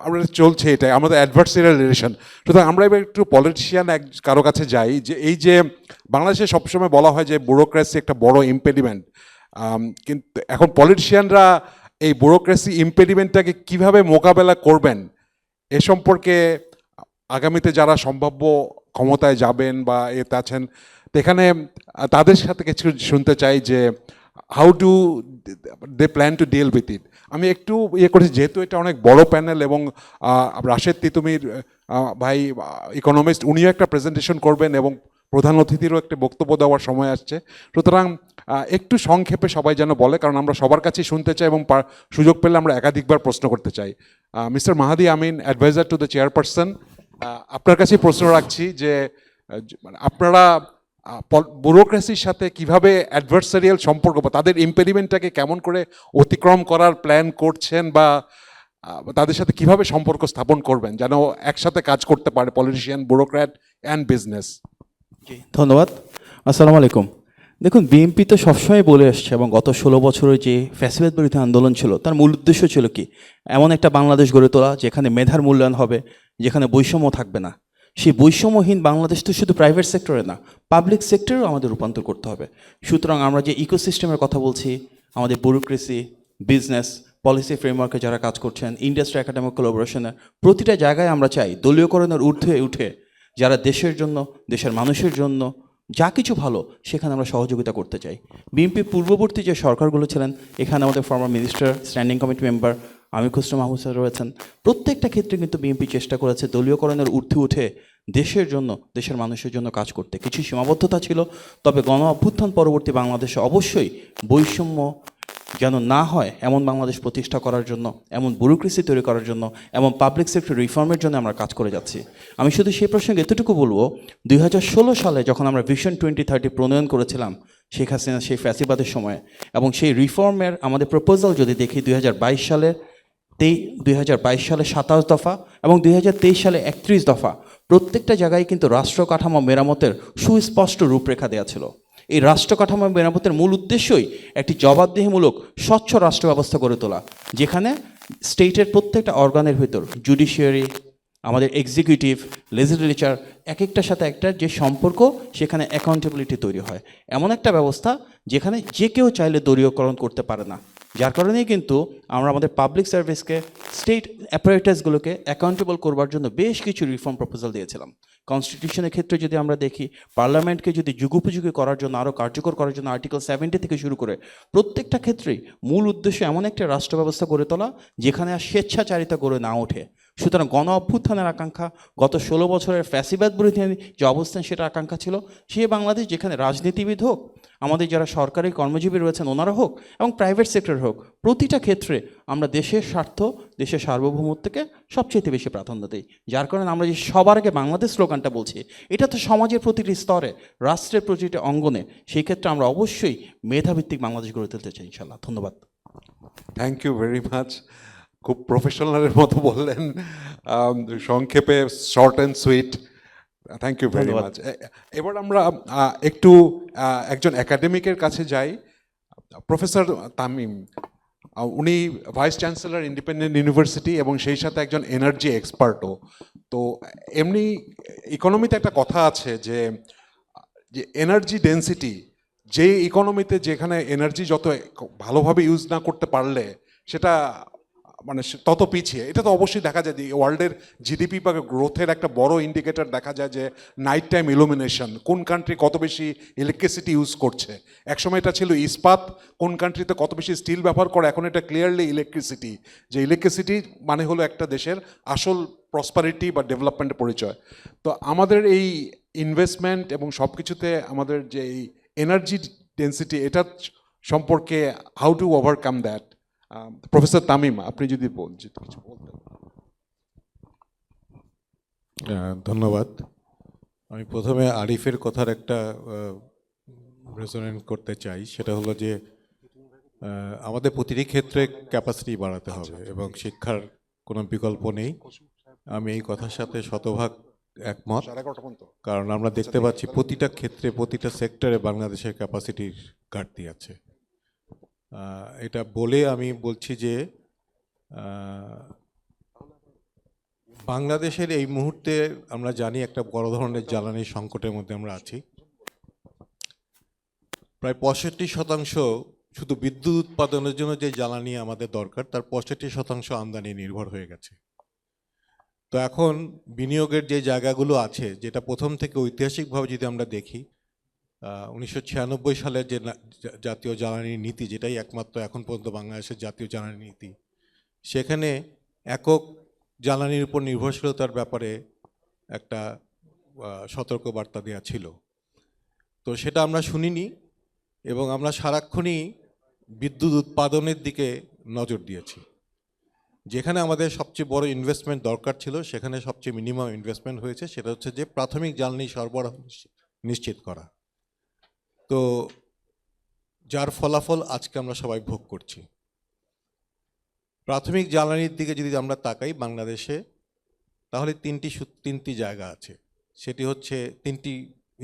আমরা চলছে, এটাই আমাদের অ্যাডভার্সারিয়াল রিলেশন। সুতরাং আমরা এবার একটু পলিটিশিয়ান কারো কাছে যাই, যে এই যে বাংলাদেশে সবসময় বলা হয় যে ব্যুরোক্রেসি একটা বড় ইম্পেডিমেন্ট, কিন্তু এখন পলিটিশিয়ানরা এই ব্যুরোক্রেসি ইম্পেডিমেন্টটাকে কিভাবে মোকাবেলা করবেন এ সম্পর্কে আগামীতে যারা সম্ভাব্য ক্ষমতায় যাবেন বা এতে আছেন, এখানে তাদের সাথে কিছু শুনতে চাই যে how do they plan to deal with it. আমি একটু করেছি, যেহেতু এটা অনেক বড় প্যানেল, এবং রাশেদ তিতুমির ভাই ইকোনমিস্ট, উনিও একটা প্রেজেন্টেশন করবেন এবং প্রধান অতিথিরও একটা বক্তব্য দেওয়ার সময় আসছে। সুতরাং একটু সংক্ষেপে সবাই যেন বলে, কারণ আমরা সবার কাছেই শুনতে চাই এবং সুযোগ পেলে আমরা একাধিকবার প্রশ্ন করতে চাই। Mister Mahadi Amin, adviser to the chairperson, আপনার কাছে প্রশ্ন রাখছি যে মানে আপনারা ব্যুরোক্রেসির সাথে কিভাবে অ্যাডভার্সারিয়াল সম্পর্ক বা তাদের ইম্পেডিমেন্টটাকে কেমন করে অতিক্রম করার প্ল্যান করছেন, বা তাদের সাথে কিভাবে সম্পর্ক স্থাপন করবেন যেন একসাথে কাজ করতে পারে পলিটিশিয়ান, ব্যুরোক্র্যাট অ্যান্ড বিজনেস? জি, ধন্যবাদ। আসসালামু আলাইকুম। দেখুন, বিএনপি তো সবসময় বলে আসছে এবং গত 16 বছরের যে ফ্যাসিবাদ বিরোধী আন্দোলন ছিল তার মূল উদ্দেশ্য ছিল কি, এমন একটা বাংলাদেশ গড়ে তোলা যেখানে মেধার মূল্যায়ন হবে, যেখানে বৈষম্য থাকবে না। সেই বৈষম্যহীন বাংলাদেশ তো শুধু প্রাইভেট সেক্টরে না, পাবলিক সেক্টরেও আমাদের রূপান্তর করতে হবে। সুতরাং আমরা যে ইকোসিস্টেমের কথা বলছি, আমাদের ব্যুরোক্রেসি, বিজনেস, পলিসি ফ্রেমওয়ার্কে যারা কাজ করছেন, ইন্ডাস্ট্রি একাডেমিক কোলাবোরেশনের প্রতিটা জায়গায় আমরা চাই দলীয়করণের ঊর্ধ্বে উঠে যারা দেশের জন্য, দেশের মানুষের জন্য যা কিছু ভালো সেখানে আমরা সহযোগিতা করতে চাই। বিএনপির পূর্ববর্তী যে সরকারগুলো ছিলেন, এখানে আমাদের former minister, standing committee member Amir Khasru Mahmud sir রয়েছেন, প্রত্যেকটা ক্ষেত্রে কিন্তু বিএনপি চেষ্টা করেছে দলীয়করণের ঊর্ধ্বে উঠে দেশের জন্য, দেশের মানুষের জন্য কাজ করতে। কিছু সীমাবদ্ধতা ছিল, তবে গণ অভ্যুত্থান পরবর্তী বাংলাদেশে অবশ্যই বৈষম্য যেন না হয় এমন বাংলাদেশ প্রতিষ্ঠা করার জন্য, এমন ব্যুরোক্রেসি তৈরি করার জন্য, এমন পাবলিক সেক্টর রিফর্মের জন্য আমরা কাজ করে যাচ্ছি। আমি শুধু সেই প্রসঙ্গে এতটুকু বলবো, 2016 সালে যখন আমরা ভিশন 2030 প্রণয়ন করেছিলাম শেখ হাসিনা সেই ফ্যাসিবাদের সময়ে, এবং সেই রিফর্মের আমাদের প্রপোজাল যদি দেখি 2022 সালে 27 দফা এবং 2023 সালে 31 দফা, প্রত্যেকটা জায়গায় কিন্তু রাষ্ট্র কাঠামো মেরামতের সুস্পষ্ট রূপরেখা দেওয়া ছিল। এই রাষ্ট্র কাঠামো মেরামতের মূল উদ্দেশ্যই একটি জবাবদিহিমূলক স্বচ্ছ রাষ্ট্র ব্যবস্থা গড়ে তোলা, যেখানে স্টেটের প্রত্যেকটা অর্গানের ভিতর জুডিশিয়ারি, আমাদের এক্সিকিউটিভ, লেজিসলেচার, এক একটার সাথে একটা যে সম্পর্ক, সেখানে অ্যাকাউন্টেবিলিটি তৈরি হয়। এমন একটা ব্যবস্থা যেখানে যে কেউ চাইলে দলীয়করণ করতে পারে না। যার কারণেই কিন্তু আমরা আমাদের পাবলিক সার্ভিসকে, স্টেট অ্যাপারেটাসগুলোকে অ্যাকাউন্টেবল করবার জন্য বেশ কিছু রিফর্ম প্রপোজাল দিয়েছিলাম। কনস্টিটিউশনের ক্ষেত্রে যদি আমরা দেখি, পার্লামেন্টকে যদি যুগোপযোগী করার জন্য, আরও কার্যকর করার জন্য আর্টিকেল 70 থেকে শুরু করে প্রত্যেকটা ক্ষেত্রেই মূল উদ্দেশ্য এমন একটা রাষ্ট্র ব্যবস্থা গড়ে তোলা যেখানে আর স্বেচ্ছাচারিতা গড়ে না ওঠে। সুতরাং গণ অভ্যুত্থানের আকাঙ্ক্ষা, গত 16 বছরের ফ্যাসিবাদ বিরোধী যে অবস্থান, সেটা আকাঙ্ক্ষা ছিল সে বাংলাদেশ যেখানে রাজনীতিবিদ হোক, আমাদের যারা সরকারি কর্মজীবী রয়েছেন ওনারা হোক, এবং প্রাইভেট সেক্টর হোক, প্রতিটা ক্ষেত্রে আমরা দেশের স্বার্থ, দেশের সার্বভৌমত্বকে সবচেয়ে বেশি প্রাধান্য দিই। যার কারণে আমরা যে সবার আগে বাংলাদেশ স্লোগানটা বলছি, এটা তো সমাজের প্রতিটি স্তরে, রাষ্ট্রের প্রতিটি অঙ্গনে, সেই ক্ষেত্রে আমরা অবশ্যই মেধাভিত্তিক বাংলাদেশ গড়ে তুলতে চাই ইনশাল্লাহ। ধন্যবাদ। Thank you very much. খুব প্রফেশনালের মতো বললেন, সংক্ষেপে, short and sweet. Thank you very much. এবার আমরা একটু একজন একাডেমিকের কাছে যাই। প্রফেসর তামিম, উনি ভাইস চ্যান্সেলর ইন্ডিপেন্ডেন্ট ইউনিভার্সিটি এবং সেই সাথে একজন এনার্জি এক্সপার্টও। তো এমনি ইকোনমিতে একটা কথা আছে যে এনার্জি ডেন্সিটি, যে ইকোনমিতে যেখানে এনার্জি যত ভালোভাবে ইউজ না করতে পারলে সেটা মানে তত পিছিয়ে। এটা তো অবশ্যই দেখা যায় যে ওয়ার্ল্ডের জিডিপি বা গ্রোথের একটা বড় ইন্ডিকেটর দেখা যায় যে নাইট টাইম ইলুমিনেশন, কোন কান্ট্রি কত বেশি ইলেকট্রিসিটি ইউজ করছে। একসময় এটা ছিল ইস্পাত, কোন কান্ট্রিতে কত বেশি স্টিল ব্যবহার করে, এখন এটা ক্লিয়ারলি ইলেকট্রিসিটি। যে ইলেকট্রিসিটি মানে হলো একটা দেশের আসল প্রসপারিটি বা ডেভেলপমেন্টের পরিচয়। তো আমাদের এই ইনভেস্টমেন্ট এবং সব কিছুতে আমাদের যে এই এনার্জি ডেন্সিটি, এটা সম্পর্কে how to overcome that? Professor Tamim, আপনি যদি কিছু বলতেন। ধন্যবাদ। আমি প্রথমে আরিফের কথার একটা রেজোনেন্স করতে চাই। সেটা হলো যে আমাদের প্রতিটি ক্ষেত্রে ক্যাপাসিটি বাড়াতে হবে এবং শিক্ষার কোনো বিকল্প নেই। আমি এই কথার সাথে শতভাগ একমত, কারণ আমরা দেখতে পাচ্ছি প্রতিটা ক্ষেত্রে, প্রতিটা সেক্টরে বাংলাদেশের ক্যাপাসিটির ঘাটতি আছে। এটা বলে আমি বলছি যে বাংলাদেশের এই মুহূর্তে আমরা জানি একটা বড় ধরনের জ্বালানি সংকটের মধ্যে আমরা আছি। প্রায় 65% শুধু বিদ্যুৎ উৎপাদনের জন্য যে জ্বালানি আমাদের দরকার, তার 65% আমদানি নির্ভর হয়ে গেছে। তো এখন বিনিয়োগের যে জায়গাগুলো আছে, যেটা প্রথম থেকে ঐতিহাসিকভাবে যদি আমরা দেখি, 1996 সালের যে জাতীয় জ্বালানি নীতি, যেটাই একমাত্র এখন পর্যন্ত বাংলাদেশের জাতীয় জ্বালানি নীতি, সেখানে একক জ্বালানির উপর নির্ভরশীলতার ব্যাপারে একটা সতর্কবার্তা দেওয়া ছিল। তো সেটা আমরা শুনিনি এবং আমরা সারাক্ষণই বিদ্যুৎ উৎপাদনের দিকে নজর দিয়েছি। যেখানে আমাদের সবচেয়ে বড় ইনভেস্টমেন্ট দরকার ছিল সেখানে সবচেয়ে মিনিমাম ইনভেস্টমেন্ট হয়েছে, সেটা হচ্ছে যে প্রাথমিক জ্বালানি সরবরাহ নিশ্চিত করা। তো যার ফলাফল আজকে আমরা সবাই ভোগ করছি। প্রাথমিক জ্বালানির দিকে যদি আমরা তাকাই বাংলাদেশে, তাহলে তিনটি জায়গা আছে। সেটি হচ্ছে তিনটি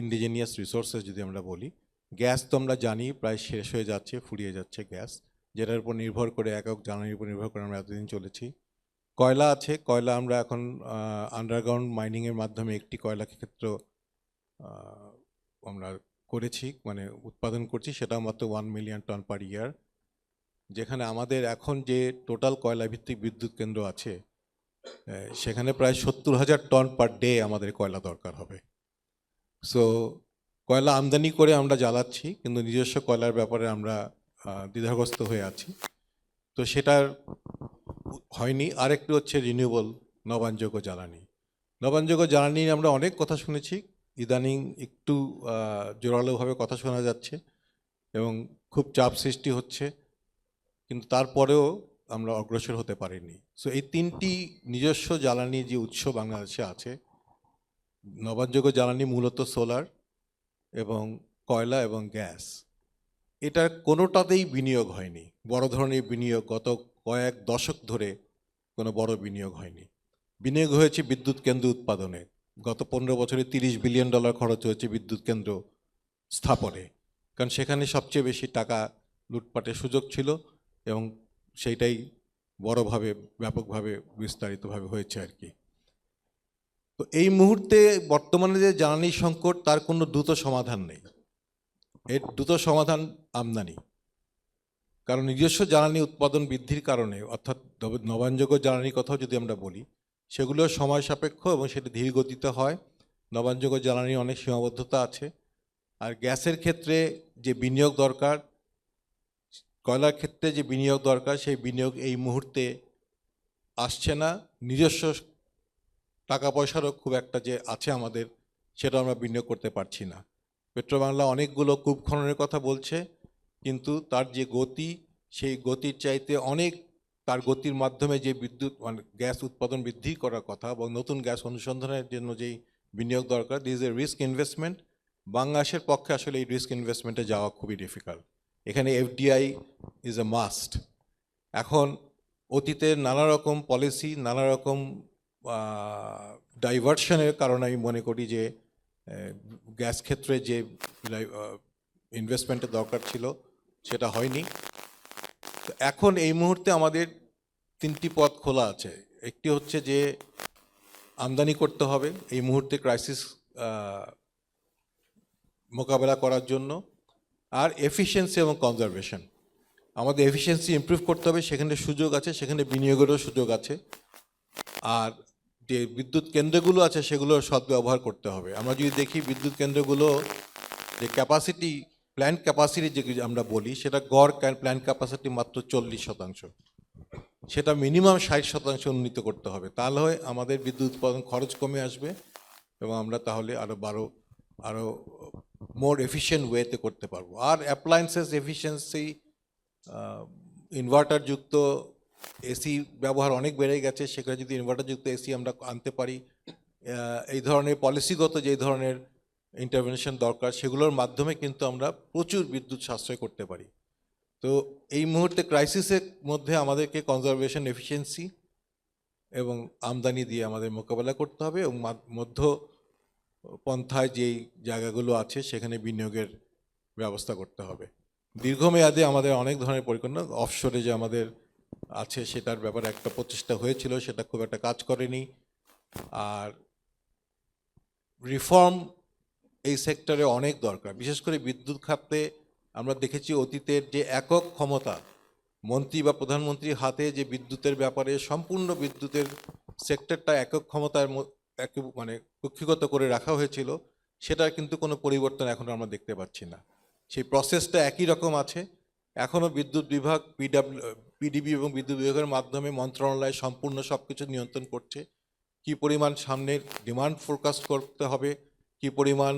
ইন্ডিজেনিয়াস রিসোর্সেস যদি আমরা বলি। গ্যাস তো আমরা জানি প্রায় শেষ হয়ে যাচ্ছে, ফুরিয়ে যাচ্ছে গ্যাস, যেটার উপর নির্ভর করে একক জ্বালানির উপর নির্ভর করে আমরা এতদিন চলেছি। কয়লা আছে, কয়লা আমরা এখন আন্ডারগ্রাউন্ড মাইনিংয়ের মাধ্যমে একটি কয়লা ক্ষেত্র আমরা করেছি, মানে উৎপাদন করছি, সেটা মাত্র 1 মিলিয়ন টন পার ইয়ার। যেখানে আমাদের এখন যে টোটাল কয়লা ভিত্তিক বিদ্যুৎ কেন্দ্র আছে সেখানে প্রায় 70,000 টন পার ডে আমাদের কয়লা দরকার হবে। সো কয়লা আমদানি করে আমরা জ্বালাচ্ছি, কিন্তু নিজস্ব কয়লার ব্যাপারে আমরা দ্বিধাগ্রস্ত হয়ে আছি। তো সেটার হয়নি। আরেকটি হচ্ছে রিনিউয়েবল নবায়নযোগ্য জ্বালানি। নবায়নযোগ্য জ্বালানি আমরা অনেক কথা শুনেছি, ইদানিং একটু জোরালোভাবে কথা শোনা যাচ্ছে এবং খুব চাপ সৃষ্টি হচ্ছে, কিন্তু তারপরেও আমরা অগ্রসর হতে পারিনি। সো এই তিনটি নিজস্ব জ্বালানি যে উৎস বাংলাদেশে আছে, নবায়নযোগ্য জ্বালানি মূলত সোলার এবং কয়লা এবং গ্যাস, এটার কোনোটাতেই বিনিয়োগ হয়নি। বড় ধরনের বিনিয়োগ গত কয়েক দশক ধরে কোনো বড় বিনিয়োগ হয়নি। বিনিয়োগ হয়েছে বিদ্যুৎ কেন্দ্র উৎপাদনে। গত 15 বছরে $30 বিলিয়ন খরচ হয়েছে বিদ্যুৎ কেন্দ্র স্থাপনে, কারণ সেখানে সবচেয়ে বেশি টাকা লুটপাটের সুযোগ ছিল এবং সেইটাই বড়ভাবে ব্যাপকভাবে বিস্তারিতভাবে হয়েছে আর কি। তো এই মুহূর্তে বর্তমানে যে জ্বালানি সংকট, তার কোনো দ্রুত সমাধান নেই। এর দ্রুত সমাধান আমদানি। কারণ নিজস্ব জ্বালানি উৎপাদন বৃদ্ধির কারণে, অর্থাৎ নবায়নযোগ্য জ্বালানির কথাও যদি আমরা বলি, সেগুলো সময় সাপেক্ষ এবং সেটা ধীর গতিতে হয়। নবায়নযোগ্য জ্বালানির অনেক সীমাবদ্ধতা আছে। আর গ্যাসের ক্ষেত্রে যে বিনিয়োগ দরকার, কয়লার ক্ষেত্রে যে বিনিয়োগ দরকার, সেই বিনিয়োগ এই মুহূর্তে আসছে না। নিজস্ব টাকা পয়সারও খুব একটা যে আছে আমাদের, সেটা আমরা বিনিয়োগ করতে পারছি না। পেট্রোবাংলা অনেকগুলো কূপ খননের কথা বলছে, কিন্তু তার যে গতি, সেই গতির চাইতে অনেক, তার গতির মাধ্যমে যে বিদ্যুৎ মানে গ্যাস উৎপাদন বৃদ্ধি করার কথা এবং নতুন গ্যাস অনুসন্ধানের জন্য যেই বিনিয়োগ দরকার, this is a risk investment. বাংলাদেশের পক্ষে আসলে এই রিস্ক ইনভেস্টমেন্টে যাওয়া খুবই ডিফিকাল্ট। এখানে এফডিআই ইজ এ মাস্ট। এখন অতীতের নানা রকম পলিসি, নানা রকম ডাইভার্সনের কারণে আমি মনে করি যে গ্যাস ক্ষেত্রে যে ইনভেস্টমেন্টের দরকার ছিল সেটা হয়নি। তো এখন এই মুহূর্তে আমাদের তিনটি পথ খোলা আছে। একটি হচ্ছে যে আমদানি করতে হবে এই মুহূর্তে ক্রাইসিস মোকাবেলা করার জন্য, আর এফিসিয়েন্সি এবং কনজারভেশন। আমাদের এফিসিয়েন্সি ইমপ্রুভ করতে হবে, সেখানে সুযোগ আছে, সেখানে বিনিয়োগেরও সুযোগ আছে। আর যে বিদ্যুৎ কেন্দ্রগুলো আছে সেগুলোর সদ্ব্যবহার করতে হবে। আমরা যদি দেখি বিদ্যুৎ কেন্দ্রগুলো যে ক্যাপাসিটি, প্ল্যান্ট ক্যাপাসিটি যে আমরা বলি, সেটা গড় প্ল্যান্ট ক্যাপাসিটি মাত্র 40%। সেটা মিনিমাম 60% উন্নীত করতে হবে, তাহলে হয় আমাদের বিদ্যুৎ উৎপাদন খরচ কমে আসবে এবং আমরা তাহলে আরও মোর এফিশিয়েন্ট ওয়েতে করতে পারবো। আর অ্যাপ্লায়েন্সেস এফিসিয়েন্সি, ইনভার্টারযুক্ত এসি ব্যবহার অনেক বেড়ে গেছে, সেখানে যদি ইনভার্টারযুক্ত এসি আমরা আনতে পারি, এই ধরনের পলিসিগত যে ধরনের ইন্টারভেনশন দরকার, সেগুলোর মাধ্যমে কিন্তু আমরা প্রচুর বিদ্যুৎ সাশ্রয় করতে পারি। তো এই মুহূর্তে ক্রাইসিসের মধ্যে আমাদেরকে কনজারভেশন, এফিসিয়েন্সি এবং আমদানি দিয়ে আমাদের মোকাবেলা করতে হবে এবং মধ্য পন্থায় যেই জায়গাগুলো আছে সেখানে বিনিয়োগের ব্যবস্থা করতে হবে। দীর্ঘমেয়াদে আমাদের অনেক ধরনের পরিকল্পনা, অফশোরে যে আমাদের আছে সেটার ব্যাপারে একটা প্রচেষ্টা হয়েছিল, সেটা খুব একটা কাজ করেনি। আর রিফর্ম এই সেক্টরে অনেক দরকার, বিশেষ করে বিদ্যুৎ খাতে। আমরা দেখেছি অতীতের যে একক ক্ষমতা, মন্ত্রী বা প্রধানমন্ত্রীর হাতে যে বিদ্যুতের ব্যাপারে সম্পূর্ণ বিদ্যুতের সেক্টরটা একক ক্ষমতার মানে কক্ষিগত করে রাখা হয়েছিল, সেটার কিন্তু কোনো পরিবর্তন এখন আমরা দেখতে পাচ্ছি না। সেই প্রসেসটা একই রকম আছে। এখনও বিদ্যুৎ বিভাগ, পিডিবি এবং বিদ্যুৎ বিভাগের মাধ্যমে মন্ত্রণালয় সম্পূর্ণ সব কিছু নিয়ন্ত্রণ করছে। কি পরিমাণ সামনের ডিমান্ড ফোরকাস্ট করতে হবে, কি পরিমাণ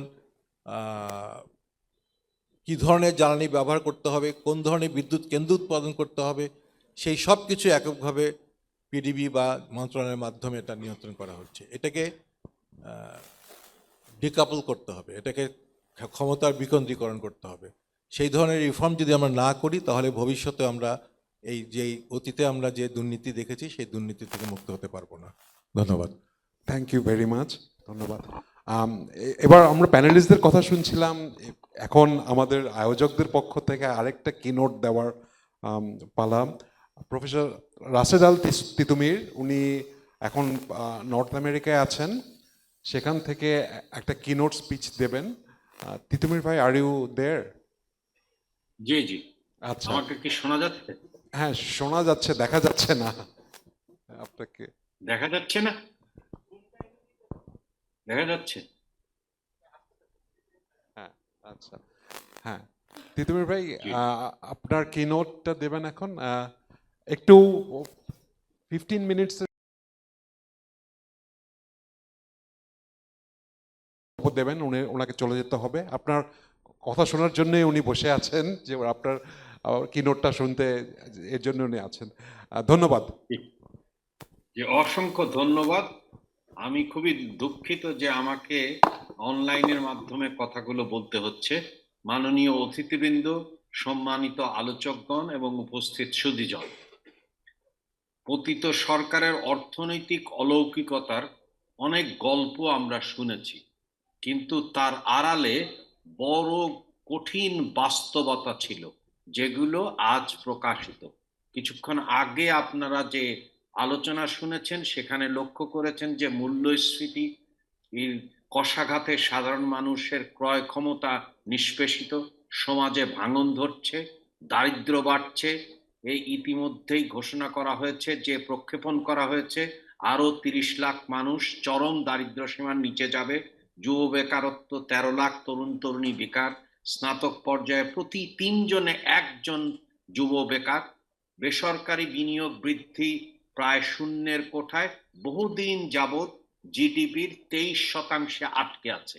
কি ধরনের জ্বালানি ব্যবহার করতে হবে, কোন ধরনের বিদ্যুৎ কেন্দ্র উৎপাদন করতে হবে, সেই সব কিছু এককভাবে পিডিবি বা মন্ত্রণালয়ের মাধ্যমে এটা নিয়ন্ত্রণ করা হচ্ছে। এটাকে ডিকাপল করতে হবে, এটাকে ক্ষমতার বিকেন্দ্রীকরণ করতে হবে। সেই ধরনের রিফর্ম যদি আমরা না করি তাহলে ভবিষ্যতে আমরা এই যে অতীতে আমরা যে দুর্নীতি দেখেছি সেই দুর্নীতি থেকে মুক্ত হতে পারবো না। ধন্যবাদ। থ্যাংক ইউ ভেরি মাচ, ধন্যবাদ। এবার আমরা প্যানেলিস্টদের কথা শুনছিলাম, এখন আমাদের আয়োজকদের পক্ষ থেকে আরেকটা কিনোট দেওয়ার পালা। প্রফেসর রাশেদ আল তিতুমির, উনি এখন নর্থ আমেরিকায় আছেন, সেখান থেকে একটা কিনোট স্পিচ দেবেন। তিতুমির ভাই, আর ইউ দেয়ার? জি জি, আচ্ছা, আমাকে কি শোনা যাচ্ছে? হ্যাঁ শোনা যাচ্ছে, দেখা যাচ্ছে না আপনাকে। দেখা যাচ্ছে না? দেখা যাচ্ছে? হ্যাঁ, আচ্ছা, হ্যাঁ তিতুমির ভাই, আপনার কিনোটটা দেবেন এখন। একটু 15 মিনিটস দেবেন, ওনাকে চলে যেতে হবে। আপনার কথা শোনার জন্যই উনি বসে আছেন, যে আপনার কিনোটটা শুনতে, এর জন্য উনি আছেন। ধন্যবাদ। যে অসংখ্য ধন্যবাদ। আমি খুবই দুঃখিত যে আমাকে অনলাইনের মাধ্যমে কথাগুলো বলতে হচ্ছে। মাননীয় অতিথিবৃন্দ, সম্মানিত আলোচকগণ এবং উপস্থিত সুধীজন, পতিত সরকারের অর্থনৈতিক অলৌকিকতার অনেক গল্প আমরা শুনেছি, কিন্তু তার আড়ালে বড় কঠিন বাস্তবতা ছিল, যেগুলো আজ প্রকাশিত। কিছুক্ষণ আগে আপনারা যে আলোচনা শুনেছেন সেখানে লক্ষ্য করেছেন যে মূল্যস্ফীতি কষাঘাতে সাধারণ মানুষের ক্রয় ক্ষমতা নিষ্পেষিত, সমাজে ভাঙন ধরছে, দারিদ্র বাড়ছে। এই ইতিমধ্যেই ঘোষণা করা হয়েছে যে প্রক্ষেপণ করা হয়েছে, আরো 30 লাখ মানুষ চরম দারিদ্র সীমার নিচে যাবে। যুব বেকারত্ব 13 লাখ তরুণ তরুণী বেকার, স্নাতক পর্যায়ে প্রতি 3 জনে 1 জন যুব বেকার। বেসরকারি বিনিয়োগ বৃদ্ধি প্রায় শূন্যের কোঠায়, বহুদিন যাবৎ জিডিপির 23% আটকে আছে,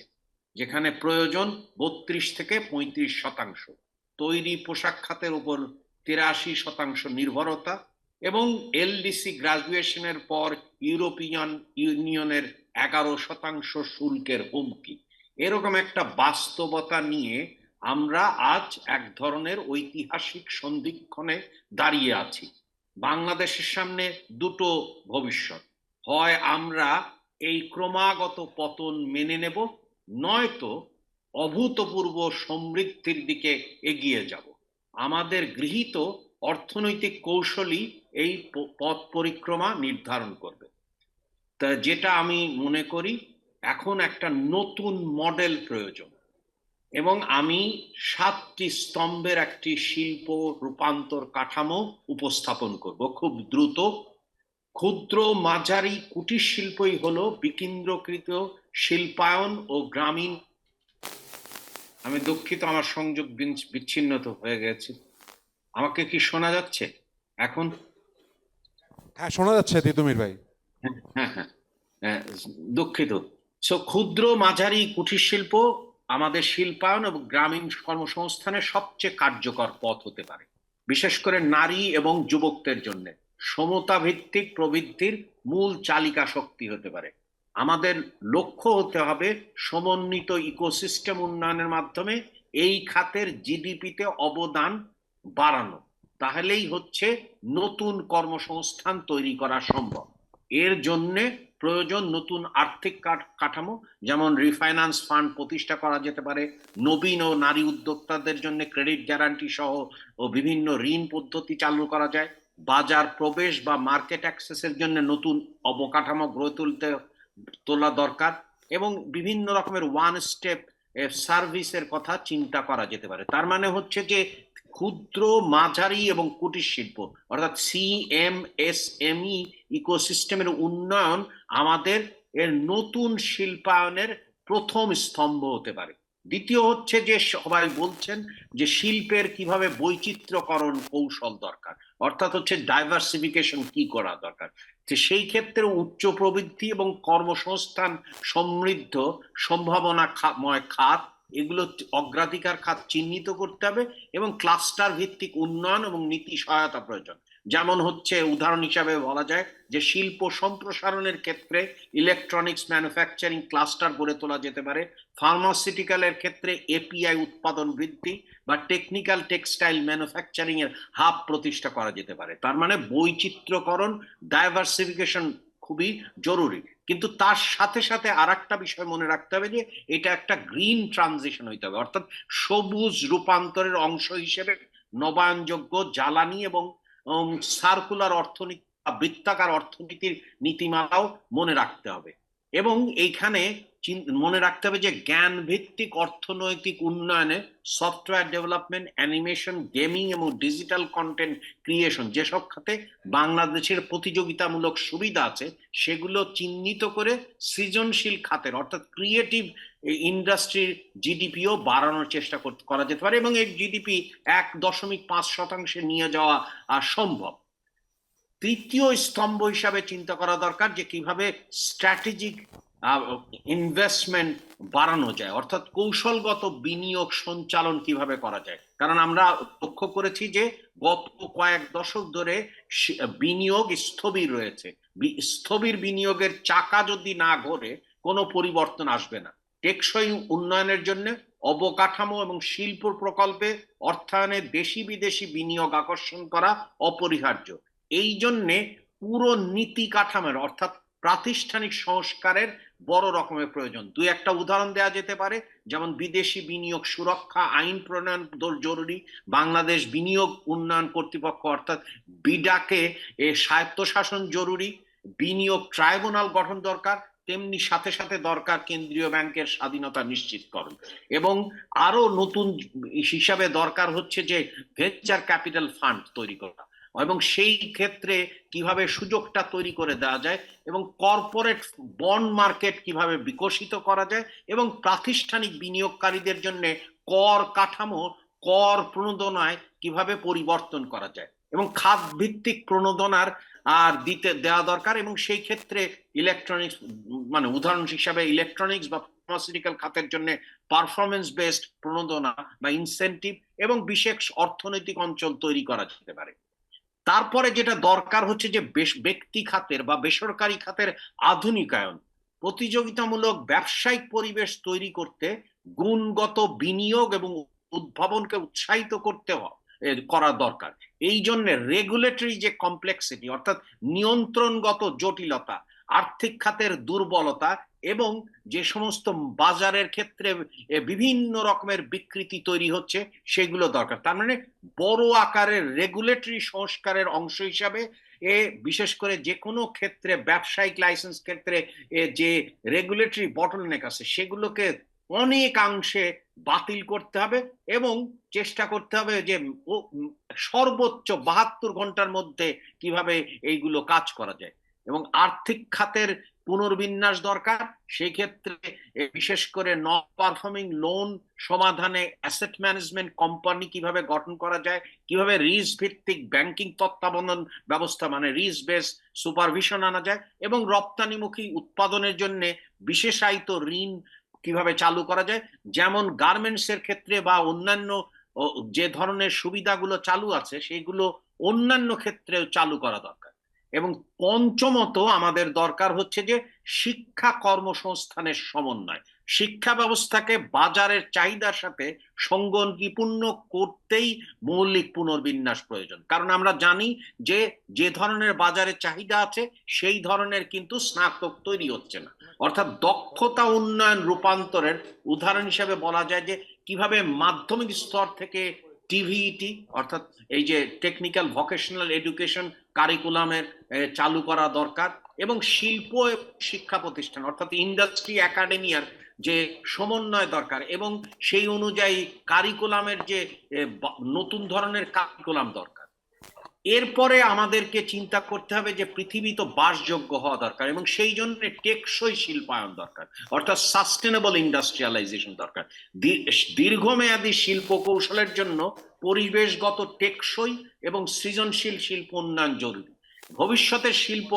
যেখানে প্রয়োজন 32 থেকে 35%। তৈরি পোশাক খাতের উপর 83% নির্ভরতা, এবং এলডিসি গ্রাজুয়েশনের পর ইউরোপিয়ান ইউনিয়নের 11% শুল্কের হুমকি। এরকম একটা বাস্তবতা নিয়ে আমরা আজ এক ধরনের ঐতিহাসিক সন্ধিক্ষণে দাঁড়িয়ে আছি। বাংলাদেশের সামনে দুটো ভবিষ্যৎ: হয় আমরা এই ক্রমাগত পতন মেনে নেব, নয়তো অভূতপূর্ব সমৃদ্ধির দিকে এগিয়ে যাব। আমাদের গৃহীত অর্থনৈতিক কৌশলই এই পথ পরিক্রমা নির্ধারণ করবে। তা যেটা আমি মনে করি, এখন একটা নতুন মডেল প্রয়োজন, এবং আমি 7টি স্তম্ভের একটি শিল্প রূপান্তর কাঠামো উপস্থাপন করব খুব দ্রুত। ক্ষুদ্র মাঝারি কুটির শিল্পই হলো বিকেন্দ্রীকৃত শিল্পায়ন ও গ্রামীণ। আমি দুঃখিত, আমার সংযোগ বিচ্ছিন্ন হয়ে গেছে। আমাকে কি শোনা যাচ্ছে এখন? হ্যাঁ শোনা যাচ্ছে তিতুমির ভাই। হ্যাঁ হ্যাঁ হ্যাঁ, দুঃখিত। ক্ষুদ্র মাঝারি কুটির শিল্প আমাদের শিল্পায়ন এবং গ্রামীণ কর্মসংস্থানের সবচেয়ে কার্যকর পথ হতে পারে, বিশেষ করে নারী এবং যুবকদের জন্য সমতা ভিত্তিক প্রবৃদ্ধির মূল চালিকা শক্তি হতে পারে। আমাদের লক্ষ্য হতে হবে সমন্বিত ইকোসিস্টেম উন্নয়নের মাধ্যমে এই খাতের জিডিপিতে অবদান বাড়ানো। তাহলেই হচ্ছে নতুন কর্মসংস্থান তৈরি করা সম্ভব। এর জন্যে প্রয়োজন নতুন আর্থিক কাঠামো, যেমন রিফাইন্যান্স ফান্ড প্রতিষ্ঠা করা যেতে পারে, নবীন ও নারী উদ্যোক্তাদের জন্য ক্রেডিট গ্যারান্টি সহ ও বিভিন্ন ঋণ পদ্ধতি চালু করা যায়। বাজার প্রবেশ বা মার্কেট অ্যাক্সেসের জন্য নতুন অবকাঠামো গড়ে তোলা দরকার, এবং বিভিন্ন রকমের ওয়ান স্টেপ সার্ভিসের কথা চিন্তা করা যেতে পারে। তার মানে হচ্ছে যে ক্ষুদ্র মাঝারি এবং কুটির শিল্প অর্থাৎ সিএমএসএমই ইকোসিস্টেমের উন্নয়ন আমাদের এর নতুন শিল্পায়নের প্রথম স্তম্ভ হতে পারে। দ্বিতীয় হচ্ছে যে সবাই বলছেন যে শিল্পের কিভাবে বৈচিত্র্যকরণ কৌশল দরকার, অর্থাৎ হচ্ছে ডাইভার্সিফিকেশন কি করা দরকার। যে সেই ক্ষেত্রে উচ্চ প্রবৃদ্ধি এবং কর্মসংস্থান সমৃদ্ধ সম্ভাবনাময় খাত, এগুলো অগ্রাধিকার খাত চিহ্নিত করতে হবে, এবং ক্লাস্টার ভিত্তিক উন্নয়ন এবং নীতি সহায়তা প্রয়োজন। যেমন হচ্ছে উদাহরণ হিসাবে বলা যায় যে শিল্প সম্প্রসারণের ক্ষেত্রে ইলেকট্রনিক্স ম্যানুফ্যাকচারিং ক্লাস্টার গড়ে তোলা যেতে পারে, ফার্মাসিউটিক্যালের ক্ষেত্রে এপিআই উৎপাদন বৃদ্ধি বা টেকনিক্যাল টেক্সটাইল ম্যানুফ্যাকচারিং এর হাব প্রতিষ্ঠা করা যেতে পারে। তার মানে বৈচিত্র্যকরণ, ডাইভার্সিফিকেশন খুবই জরুরি। কিন্তু তার সাথে সাথে আর একটা বিষয় মনে রাখতে হবে যে এটা একটা গ্রিন ট্রানজিশন হইতে হবে, অর্থাৎ সবুজ রূপান্তরের অংশ হিসেবে নবায়নযোগ্য জ্বালানি এবং সার্কুলার অর্থনীতি বা বৃত্তাকার অর্থনীতির নীতিমালাও মনে রাখতে হবে। এবং এইখানে মনে রাখতে হবে যে জ্ঞান ভিত্তিক অর্থনৈতিক উন্নয়নে সফটওয়্যার ডেভেলপমেন্ট, অ্যানিমেশন, গেমিং এবং ডিজিটাল কন্টেন্ট ক্রিয়েশন যেসব খাতে বাংলাদেশের প্রতিযোগিতামূলক সুবিধা আছে সেগুলো চিহ্নিত করে সৃজনশীল খাতের অর্থাৎ ক্রিয়েটিভ ইন্ডাস্ট্রির জিডিপিও বাড়ানোর চেষ্টা করা যেতে পারে এবং এই জিডিপি 1.5% নিয়ে যাওয়া সম্ভব। তৃতীয় স্তম্ভ হিসাবে চিন্তা করা দরকার যে কিভাবে স্ট্র্যাটেজিক ইনভেস্টমেন্ট বাড়ানো যায়, অর্থাৎ কৌশলগত বিনিয়োগ সঞ্চালন কিভাবে করা যায়। কারণ আমরা লক্ষ্য করেছি যে গত কয়েক দশক ধরে বিনিয়োগ স্থবির রয়েছে। স্থবির বিনিয়োগের চাকা যদি না ঘোরে কোনো পরিবর্তন আসবে না। টেকসই উন্নয়নের জন্য অবকাঠামো এবং শিল্প প্রকল্পে অর্থায়নে দেশি বিদেশি বিনিয়োগ আকর্ষণ করা অপরিহার্য। এই জন্যে পুরো নীতি কাঠামোর অর্থাৎ প্রাতিষ্ঠানিক সংস্কারের বড় রকমের প্রয়োজন। দুই একটা উদাহরণ দেওয়া যেতে পারে, যেমন বিদেশি বিনিয়োগ সুরক্ষা আইন প্রণয়ন জরুরি, বাংলাদেশ বিনিয়োগ উন্নয়ন কর্তৃপক্ষ অর্থাৎ বিডাকে স্বায়ত্তশাসন জরুরি, বিনিয়োগ ট্রাইব্যুনাল গঠন দরকার, তেমনি সাথে সাথে দরকার কেন্দ্রীয় ব্যাংকের স্বাধীনতা নিশ্চিতকরণ। এবং আরো নতুন হিসাবে দরকার হচ্ছে যে ভেঞ্চার ক্যাপিটাল ফান্ড তৈরি করা এবং সেই ক্ষেত্রে কিভাবে সুযোগটা তৈরি করে দেওয়া যায় এবং কর্পোরেট বন্ড মার্কেট কিভাবে বিকশিত করা যায় এবং প্রাতিষ্ঠানিক বিনিয়োগকারীদের জন্য কর কাঠামো, কর প্রণোদনায় কিভাবে পরিবর্তন করা যায় এবং খাত ভিত্তিক প্রণোদনার আর দেওয়া দরকার। এবং সেই ক্ষেত্রে ইলেকট্রনিক্স মানে উদাহরণ হিসাবে ইলেকট্রনিক্স বা ফার্মাসিউটিক্যাল খাতের জন্য পারফরমেন্স বেসড প্রণোদনা বা ইনসেন্টিভ এবং বিশেষ অর্থনৈতিক অঞ্চল তৈরি করা যেতে পারে। তারপরে যেটা দরকার হচ্ছে যে ব্যক্তি খাতের বা বেসরকারি খাতের আধুনিকায়ন, প্রতিযোগিতামূলক ব্যবসায়িক পরিবেশ তৈরি করতে গুণগত বিনিয়োগ এবং উদ্ভাবনকে উৎসাহিত করা দরকার। এই জন্য রেগুলেটরি যে কমপ্লেক্সিটি অর্থাৎ নিয়ন্ত্রণগত জটিলতা, আর্থিক খাতের দুর্বলতা এবং যে সমস্ত বাজারের ক্ষেত্রে বিভিন্ন রকমের বিকৃতি তৈরি হচ্ছে সেগুলো দরকার। তার মানে বড় আকারের রেগুলেটরি সংস্কারের অংশ হিসাবে বিশেষ করে যে কোনো ক্ষেত্রে ব্যবসায়িক লাইসেন্স ক্ষেত্রে যে রেগুলেটরি বটলনেক আছে সেগুলোকে অনেকাংশে বাতিল করতে হবে এবং চেষ্টা করতে হবে যে সর্বোচ্চ 72 ঘন্টার মধ্যে কিভাবে এইগুলো কাজ করা যায়। এবং আর্থিক খাতের পুনর্বিন্যাস দরকার, সেই ক্ষেত্রে বিশেষ করে নন পারফর্মিং লোন সমাধানে অ্যাসেট ম্যানেজমেন্ট কোম্পানি কিভাবে গঠন করা যায়, কিভাবে রিস্ক ভিত্তিক ব্যাংকিং তত্ত্বাবধান ব্যবস্থা মানে রিস্ক বেস সুপারভিশন আনা যায় এবং রপ্তানিমুখী উৎপাদনের জন্য বিশেষায়িত ঋণ কিভাবে চালু করা যায়, যেমন গার্মেন্টস এর ক্ষেত্রে বা অন্যান্য যে ধরনের সুবিধাগুলো চালু আছে সেগুলো অন্যান্য ক্ষেত্রেও চালু করা দরকার। এবং পঞ্চমত আমাদের দরকার হচ্ছে যে শিক্ষা কর্মসংস্থানের সমন্বয়। শিক্ষা ব্যবস্থাকে বাজারের চাহিদার সাথে সঙ্গতিপূর্ণ করতেই মৌলিক পুনর্বিন্যাস প্রয়োজন। কারণ আমরা জানি যে যে ধরনের বাজারে চাহিদা আছে সেই ধরনের কিন্তু স্নাতক তৈরি হচ্ছে না। অর্থাৎ দক্ষতা উন্নয়ন রূপান্তরের উদাহরণ হিসেবে বলা যায় যে কিভাবে মাধ্যমিক স্তর থেকে টিভিইটি অর্থাৎ এই যে টেকনিক্যাল ভোকেশনাল এডুকেশন কারিকুলামের চালু করা দরকার এবং শিল্প শিক্ষা প্রতিষ্ঠান অর্থাৎ ইন্ডাস্ট্রি একাডেমিয়ার যে সমন্বয় দরকার এবং সেই অনুযায়ী কারিকুলামের যে নতুন ধরনের কারিকুলাম দরকার। এরপরে আমাদেরকে চিন্তা করতে হবে যে পৃথিবী তো বাসযোগ্য হওয়া দরকার এবং সেই জন্য টেকসই শিল্পায়ন দরকার অর্থাৎ সাস্টেনেবল ইন্ডাস্ট্রিয়ালাইজেশন দরকার। দীর্ঘমেয়াদী শিল্প কৌশলের জন্য পরিবেশগত টেকসই এবং সৃজনশীল শিল্প উন্নয়ন জরুরি ভবিষ্যতের শিল্প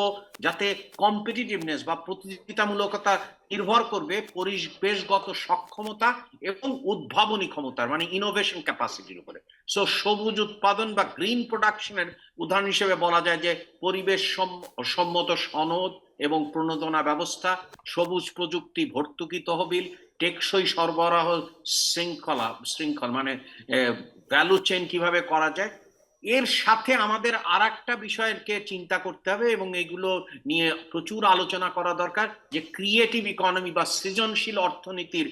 যাতে কম্পিটিটিভনেস বা প্রতিযোগিতামূলকতা নির্ভর করবে পরিবেশগত সক্ষমতা এবং উদ্ভাবনী ক্ষমতার মানে ইনোভেশন ক্যাপাসিটির উপরে। সো সবুজ উৎপাদন বা গ্রিন প্রোডাকশনের উদাহরণ হিসেবে বলা যায় যে পরিবেশ সম্মত সনদ এবং প্রণোদনা ব্যবস্থা, সবুজ প্রযুক্তি ভর্তুকি তহবিল, টেকসই সরবরাহ শৃঙ্খল মানে ভ্যালু চেইন কিভাবে করা যায়। এর সাথে আমাদের আর একটা বিষয়কে চিন্তা করতে হবে এবং এগুলো নিয়ে প্রচুর আলোচনা করা দরকার যে ক্রিয়েটিভ ইকোনমি বা সৃজনশীল অর্থনীতির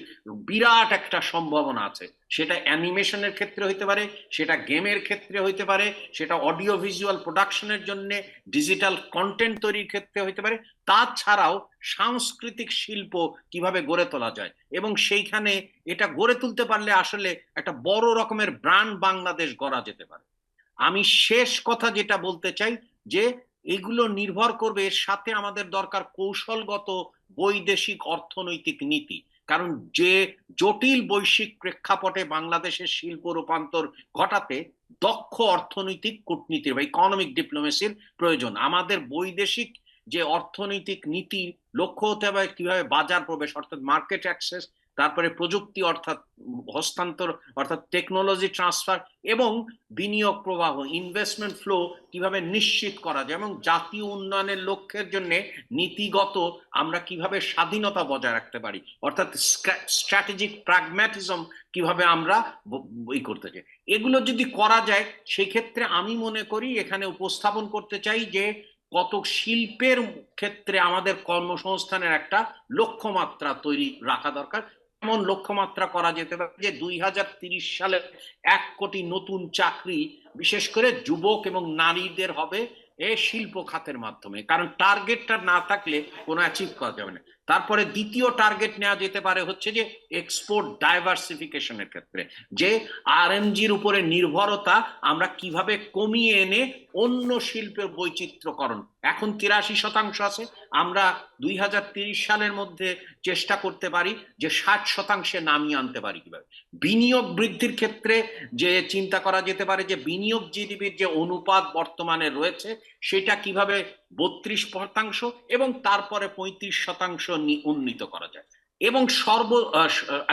বিরাট একটা সম্ভাবনা আছে। সেটা অ্যানিমেশনের ক্ষেত্রে হইতে পারে, সেটা গেমের ক্ষেত্রে হইতে পারে, সেটা অডিও ভিজুয়াল প্রোডাকশনের জন্য ডিজিটাল কন্টেন্ট তৈরির ক্ষেত্রে হইতে পারে। তাছাড়াও সাংস্কৃতিক শিল্প কিভাবে গড়ে তোলা যায় এবং সেইখানে এটা গড়ে তুলতে পারলে আসলে একটা বড় রকমের ব্র্যান্ড বাংলাদেশ গড়া যেতে পারে। আমি শেষ কথা যেটা বলতে চাই যে এগুলো নির্ভর করবে, এর সাথে আমাদের দরকার কৌশলগত বৈদেশিক অর্থনৈতিক নীতি। কারণ যে জটিল বৈশ্বিক প্রেক্ষাপটে বাংলাদেশের শিল্প রূপান্তর ঘটাতে দক্ষ অর্থনৈতিক কূটনীতির বা ইকোনমিক ডিপ্লোমেসির প্রয়োজন। আমাদের বৈদেশিক যে অর্থনৈতিক নীতি লক্ষ্য হতে হবে কিভাবে বাজার প্রবেশ অর্থাৎ মার্কেট অ্যাক্সেস, তারপরে প্রযুক্তি অর্থাৎ হস্তান্তর অর্থাৎ টেকনোলজি ট্রান্সফার এবং বিনিয়োগ প্রবাহ ইনভেস্টমেন্ট ফ্লো কিভাবে নিশ্চিত করা যায় এবং জাতীয় উন্নয়নের লক্ষ্যের জন্য নীতিগত আমরা কিভাবে স্বাধীনতা বজায় রাখতে পারি অর্থাৎ স্ট্র্যাটেজিক প্র্যাগম্যাটিজম কিভাবে আমরা করতে চাই। এগুলো যদি করা যায় সেই ক্ষেত্রে আমি মনে করি এখানে উপস্থাপন করতে চাই যে কত শিল্পের ক্ষেত্রে আমাদের কর্মসংস্থানের একটা লক্ষ্যমাত্রা তৈরি রাখা দরকার। এমন লক্ষ্যমাত্রা করা যেতে পারে যে 2030 সালে 1 কোটি নতুন চাকরি বিশেষ করে যুবক এবং নারীদের হবে এই শিল্প খাতের মাধ্যমে। কারণ টার্গেটটা না থাকলে কোনো অ্যাচিভ করা যাবে না। তারপরে দ্বিতীয় টার্গেট নেওয়া যেতে পারে হচ্ছে যে এক্সপোর্ট ডাইভার্সিফিকেশনের ক্ষেত্রে যে আরএমজির উপরে নির্ভরতা আমরা কিভাবে কমিয়ে এনে অন্য শিল্পের বৈচিত্র্যকরণ। এখন 83% আছে, আমরা 2030 সালের মধ্যে চেষ্টা করতে পারি যে 60% নামিয়ে আনতে পারি। কিভাবে বিনিয়োগ বৃদ্ধির ক্ষেত্রে যে চিন্তা করা যেতে পারে যে বিনিয়োগ জিডিপির যে অনুপাত বর্তমানে রয়েছে সেটা কিভাবে 32% এবং তারপরে 35% উন্নীত করা যায়। এবং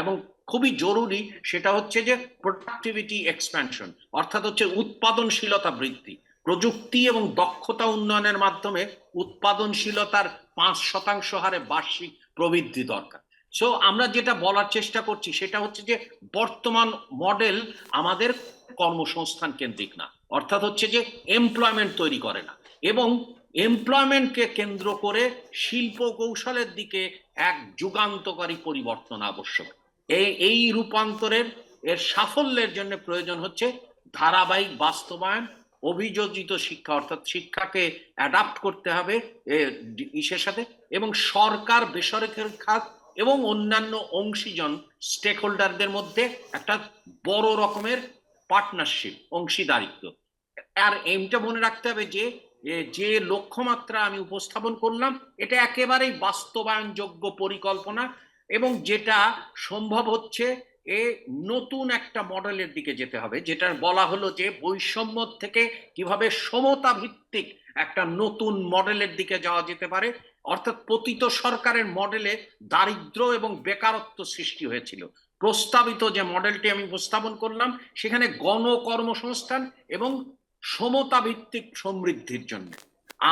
এবং খুবই জরুরি সেটা হচ্ছে যে প্রোডাক্টিভিটি এক্সপ্যানশন অর্থাৎ হচ্ছে উৎপাদনশীলতা বৃদ্ধি। প্রযুক্তি এবং দক্ষতা উন্নয়নের মাধ্যমে উৎপাদনশীলতার 5% হারে বার্ষিক প্রবৃদ্ধি দরকার। সো আমরা যেটা বলার চেষ্টা করছি সেটা হচ্ছে যে বর্তমান মডেল আমাদের কর্মসংস্থান কেন্দ্রিক না, অর্থাৎ হচ্ছে যে এমপ্লয়মেন্ট তৈরি করে না এবং এমপ্লয়মেন্টকে কেন্দ্র করে শিল্প কৌশলের দিকে এক যুগান্তকারী পরিবর্তন আবশ্যক। এই রূপান্তরের এর সাফল্যের জন্য প্রয়োজন হচ্ছে ধারাবাহিক বাস্তবায়ন, অভিযোজিত শিক্ষা অর্থাৎ শিক্ষাকে অ্যাডাপ্ট করতে হবে ইসের সাথে এবং সরকার বেসরকারি খাত এবং অন্যান্য অংশীজন স্টেক হোল্ডারদের মধ্যে একটা বড় রকমের পার্টনারশিপ অংশীদারিত্ব। আর এইটা মনে রাখতে হবে যে যে লক্ষ্যমাত্রা আমি উপস্থাপন করলাম এটা একেবারেই বাস্তবায়নযোগ্য পরিকল্পনা এবং যেটা সম্ভব হচ্ছে নতুন একটা মডেলের দিকে যেতে হবে, যেটা বলা হলো যে বৈষম্য থেকে কিভাবে সমতা ভিত্তিক একটা নতুন মডেলের দিকে যাওয়া যেতে পারে। অর্থাৎ পতিত সরকারের মডেলে দারিদ্র এবং বেকারত্ব সৃষ্টি হয়েছিল। প্রস্তাবিত যে মডেলটি আমি উপস্থাপন করলাম সেখানে গণকর্মসংস্থান এবং সমতা ভিত্তিক সমৃদ্ধির জন্য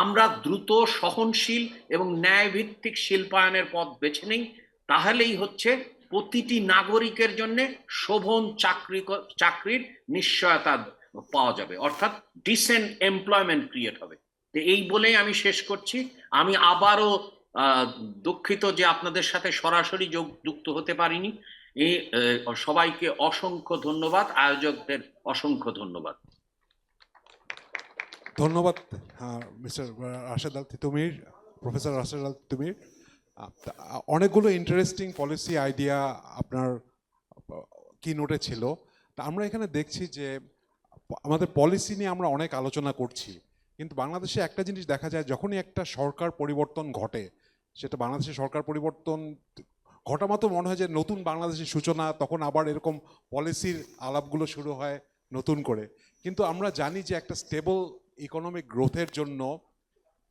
আমরা দ্রুত সহনশীল এবং ন্যায় ভিত্তিক শিল্পায়নের পথ বেছে নেই। তাহলেই হচ্ছে প্রতিটি নাগরিকের জন্য শোভন চাকরির নিশ্চয়তা পাওয়া যাবে, অর্থাৎ ডিসেন্ট এমপ্লয়মেন্ট ক্রিয়েট হবে। এই বলেই আমি শেষ করছি। আমি আবারও দুঃখিত যে আপনাদের সাথে সরাসরি যুক্ত হতে পারিনি। সবাইকে অসংখ্য ধন্যবাদ, আয়োজকদের অসংখ্য ধন্যবাদ। ধন্যবাদ মিস্টার রাশেদ আল তিতুমির, প্রফেসর রাশেদ আল তিতুমির। অনেকগুলো ইন্টারেস্টিং পলিসি আইডিয়া আপনার কি নোটে ছিল। তা আমরা এখানে দেখছি যে আমাদের পলিসি নিয়ে আমরা অনেক আলোচনা করছি, কিন্তু বাংলাদেশে একটা জিনিস দেখা যায়, যখনই একটা সরকার পরিবর্তন ঘটে, সেটা বাংলাদেশের সরকার পরিবর্তন ঘটা মাত্র মনে হয় যে নতুন বাংলাদেশের সূচনা, তখন আবার এরকম পলিসির আলাপগুলো শুরু হয় নতুন করে। কিন্তু আমরা জানি যে একটা স্টেবল ইকোনমিক গ্রোথের জন্য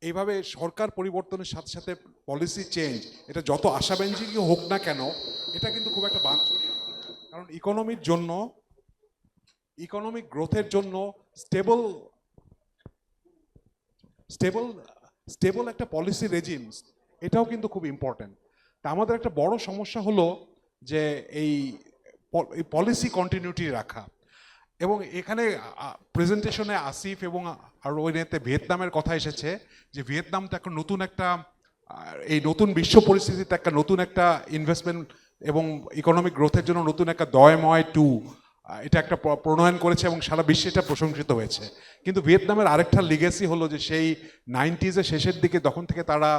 এইভাবে সরকার পরিবর্তনের সাথে সাথে পলিসি চেঞ্জ এটা যত আশাব্যঞ্জকই হোক না কেন এটা কিন্তু খুব একটা বাঞ্ছনীয় না। কারণ ইকোনমিক গ্রোথের জন্য স্টেবল স্টেবল স্টেবল একটা পলিসি রেজিমস এটাও কিন্তু খুব ইম্পর্ট্যান্ট। তা আমাদের একটা বড় সমস্যা হলো যে এই পলিসি কন্টিনিউটি রাখা। এবং এখানে প্রেজেন্টেশনে আসিফ এবং আর ওই নেতে ভিয়েতনামের কথা এসেছে যে ভিয়েতনাম তো একটা নতুন একটা এই নতুন বিশ্ব পরিস্থিতিতে একটা নতুন একটা ইনভেস্টমেন্ট এবং ইকোনমিক গ্রোথের জন্য নতুন একটা দয়ময় টু এটা একটা প্রণয়ন করেছে এবং সারা বিশ্বে এটা প্রশংসিত হয়েছে। কিন্তু ভিয়েতনামের আরেকটা লিগেসি হলো যে সেই 90s-এর শেষের দিকে তখন থেকে তারা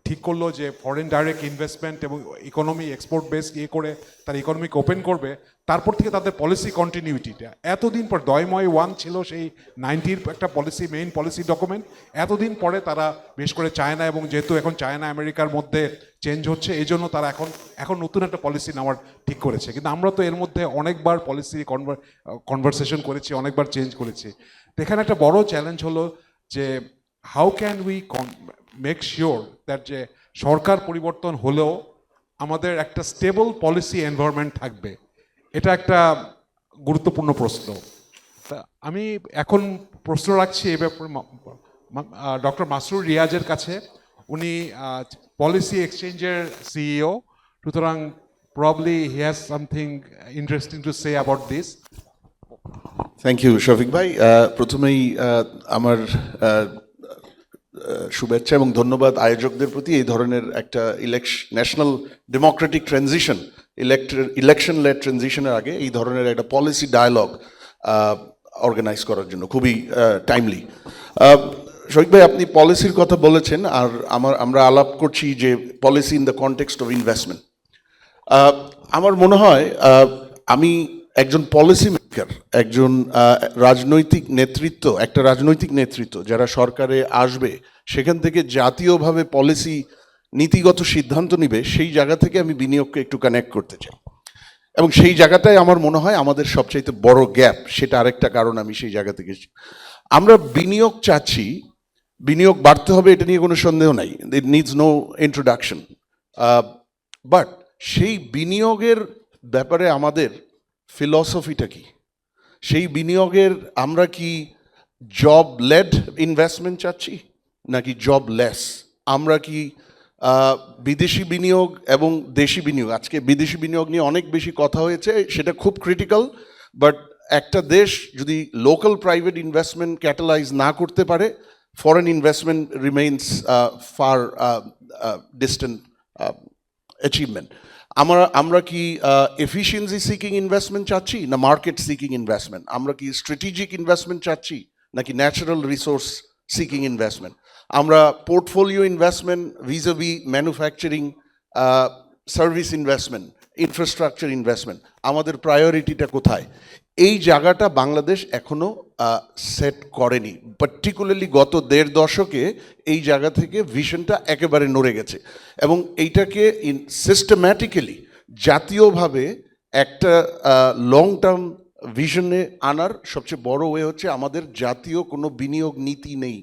ঠিক করলো যে ফরেন ডাইরেক্ট ইনভেস্টমেন্ট এবং ইকোনমি এক্সপোর্ট বেস করে তার ইকোনমিক ওপেন করবে। তারপর থেকে তাদের পলিসি কন্টিনিউটিটা এতদিন পর দয়ময় 1 ছিল সেই 90-র একটা পলিসি মেইন পলিসি ডকুমেন্ট। এতদিন পরে তারা বেশ করে চায়না এবং যেহেতু এখন চায়না আমেরিকার মধ্যে চেঞ্জ হচ্ছে এই জন্য তারা এখন নতুন একটা পলিসি নেওয়ার ঠিক করেছে। কিন্তু আমরা তো এর মধ্যে অনেকবার পলিসি কনভারসেশন করেছি, অনেকবার চেঞ্জ করেছি। তো এখানে একটা বড় চ্যালেঞ্জ হলো যে how can we make sure that যে সরকার পরিবর্তন হলেও আমাদের একটা স্টেবল পলিসি এনভায়রনমেন্ট থাকবে। এটা একটা গুরুত্বপূর্ণ প্রশ্ন। তা আমি এখন প্রশ্ন রাখছি এ ব্যাপারে ডক্টর মাসরুর রিয়াজের কাছে। উনি পলিসি এক্সচেঞ্জের সিইও, সুতরাং probably he has something interesting to say about this. Thank you Shafiq ভাই। প্রথমেই আমার শুভেচ্ছা এবং ধন্যবাদ আয়োজকদের প্রতি এই ধরনের একটা national democratic transition election led ট্রানজিশনের আগে এই ধরনের একটা পলিসি ডায়ালগ অর্গানাইজ করার জন্য খুবই টাইমলি। শফিক ভাই আপনি পলিসির কথা বলেছেন আর আমরা আলাপ করছি যে policy in the context of investment. আমার মনে হয় আমি একজন পলিসি মেকার, একজন একটা রাজনৈতিক নেতৃত্ব যারা সরকারে আসবে সেখান থেকে জাতীয়ভাবে পলিসি নীতিগত সিদ্ধান্ত নিবে, সেই জায়গা থেকে আমি বিনিয়োগকে একটু কানেক্ট করতে চাই। এবং সেই জায়গাটায় আমার মনে হয় আমাদের সবচাইতে বড় গ্যাপ, সেটা আরেকটা কারণ আমি সেই জায়গা থেকে আমরা বিনিয়োগ চাচ্ছি, বিনিয়োগ বাড়তে হবে এটা নিয়ে কোনো সন্দেহ নাই, it needs no introduction. But সেই বিনিয়োগের ব্যাপারে আমাদের ফিলসফিটা কি? সেই বিনিয়োগের আমরা কি জব লেড ইনভেস্টমেন্ট চাচ্ছি নাকি জব লেস? আমরা কি বিদেশি বিনিয়োগ এবং দেশি বিনিয়োগ, আজকে বিদেশি বিনিয়োগ নিয়ে অনেক বেশি কথা হয়েছে, সেটা খুব ক্রিটিক্যাল, বাট একটা দেশ যদি লোকাল প্রাইভেট ইনভেস্টমেন্ট ক্যাটালাইজ না করতে পারে, foreign investment remains far distant achievement. আমরা কি এফিসিয়েন্সি সিকিং ইনভেস্টমেন্ট চাচ্ছি না মার্কেট সিকিং ইনভেস্টমেন্ট? আমরা কি স্ট্র্যাটেজিক ইনভেস্টমেন্ট চাচ্ছি নাকি ন্যাচারাল রিসোর্স সিকিং ইনভেস্টমেন্ট? আমরা portfolio investment vis-a-vis manufacturing service investment, infrastructure investment, আমাদের প্রায়োরিটিটা কোথায়? এই জায়গাটা বাংলাদেশ এখনো সেট করেনি। পার্টিকুলারলি গত 1.5 দশকে এই জায়গা থেকে ভিশনটা একেবারে নড়ে গেছে এবং এইটাকে সিস্টেম্যাটিক্যালি জাতীয়ভাবে একটা লং টার্ম ভিশনে আনার সবচেয়ে বড় ওয়ে হচ্ছে আমাদের জাতীয় কোনো বিনিয়োগ নীতি নেই।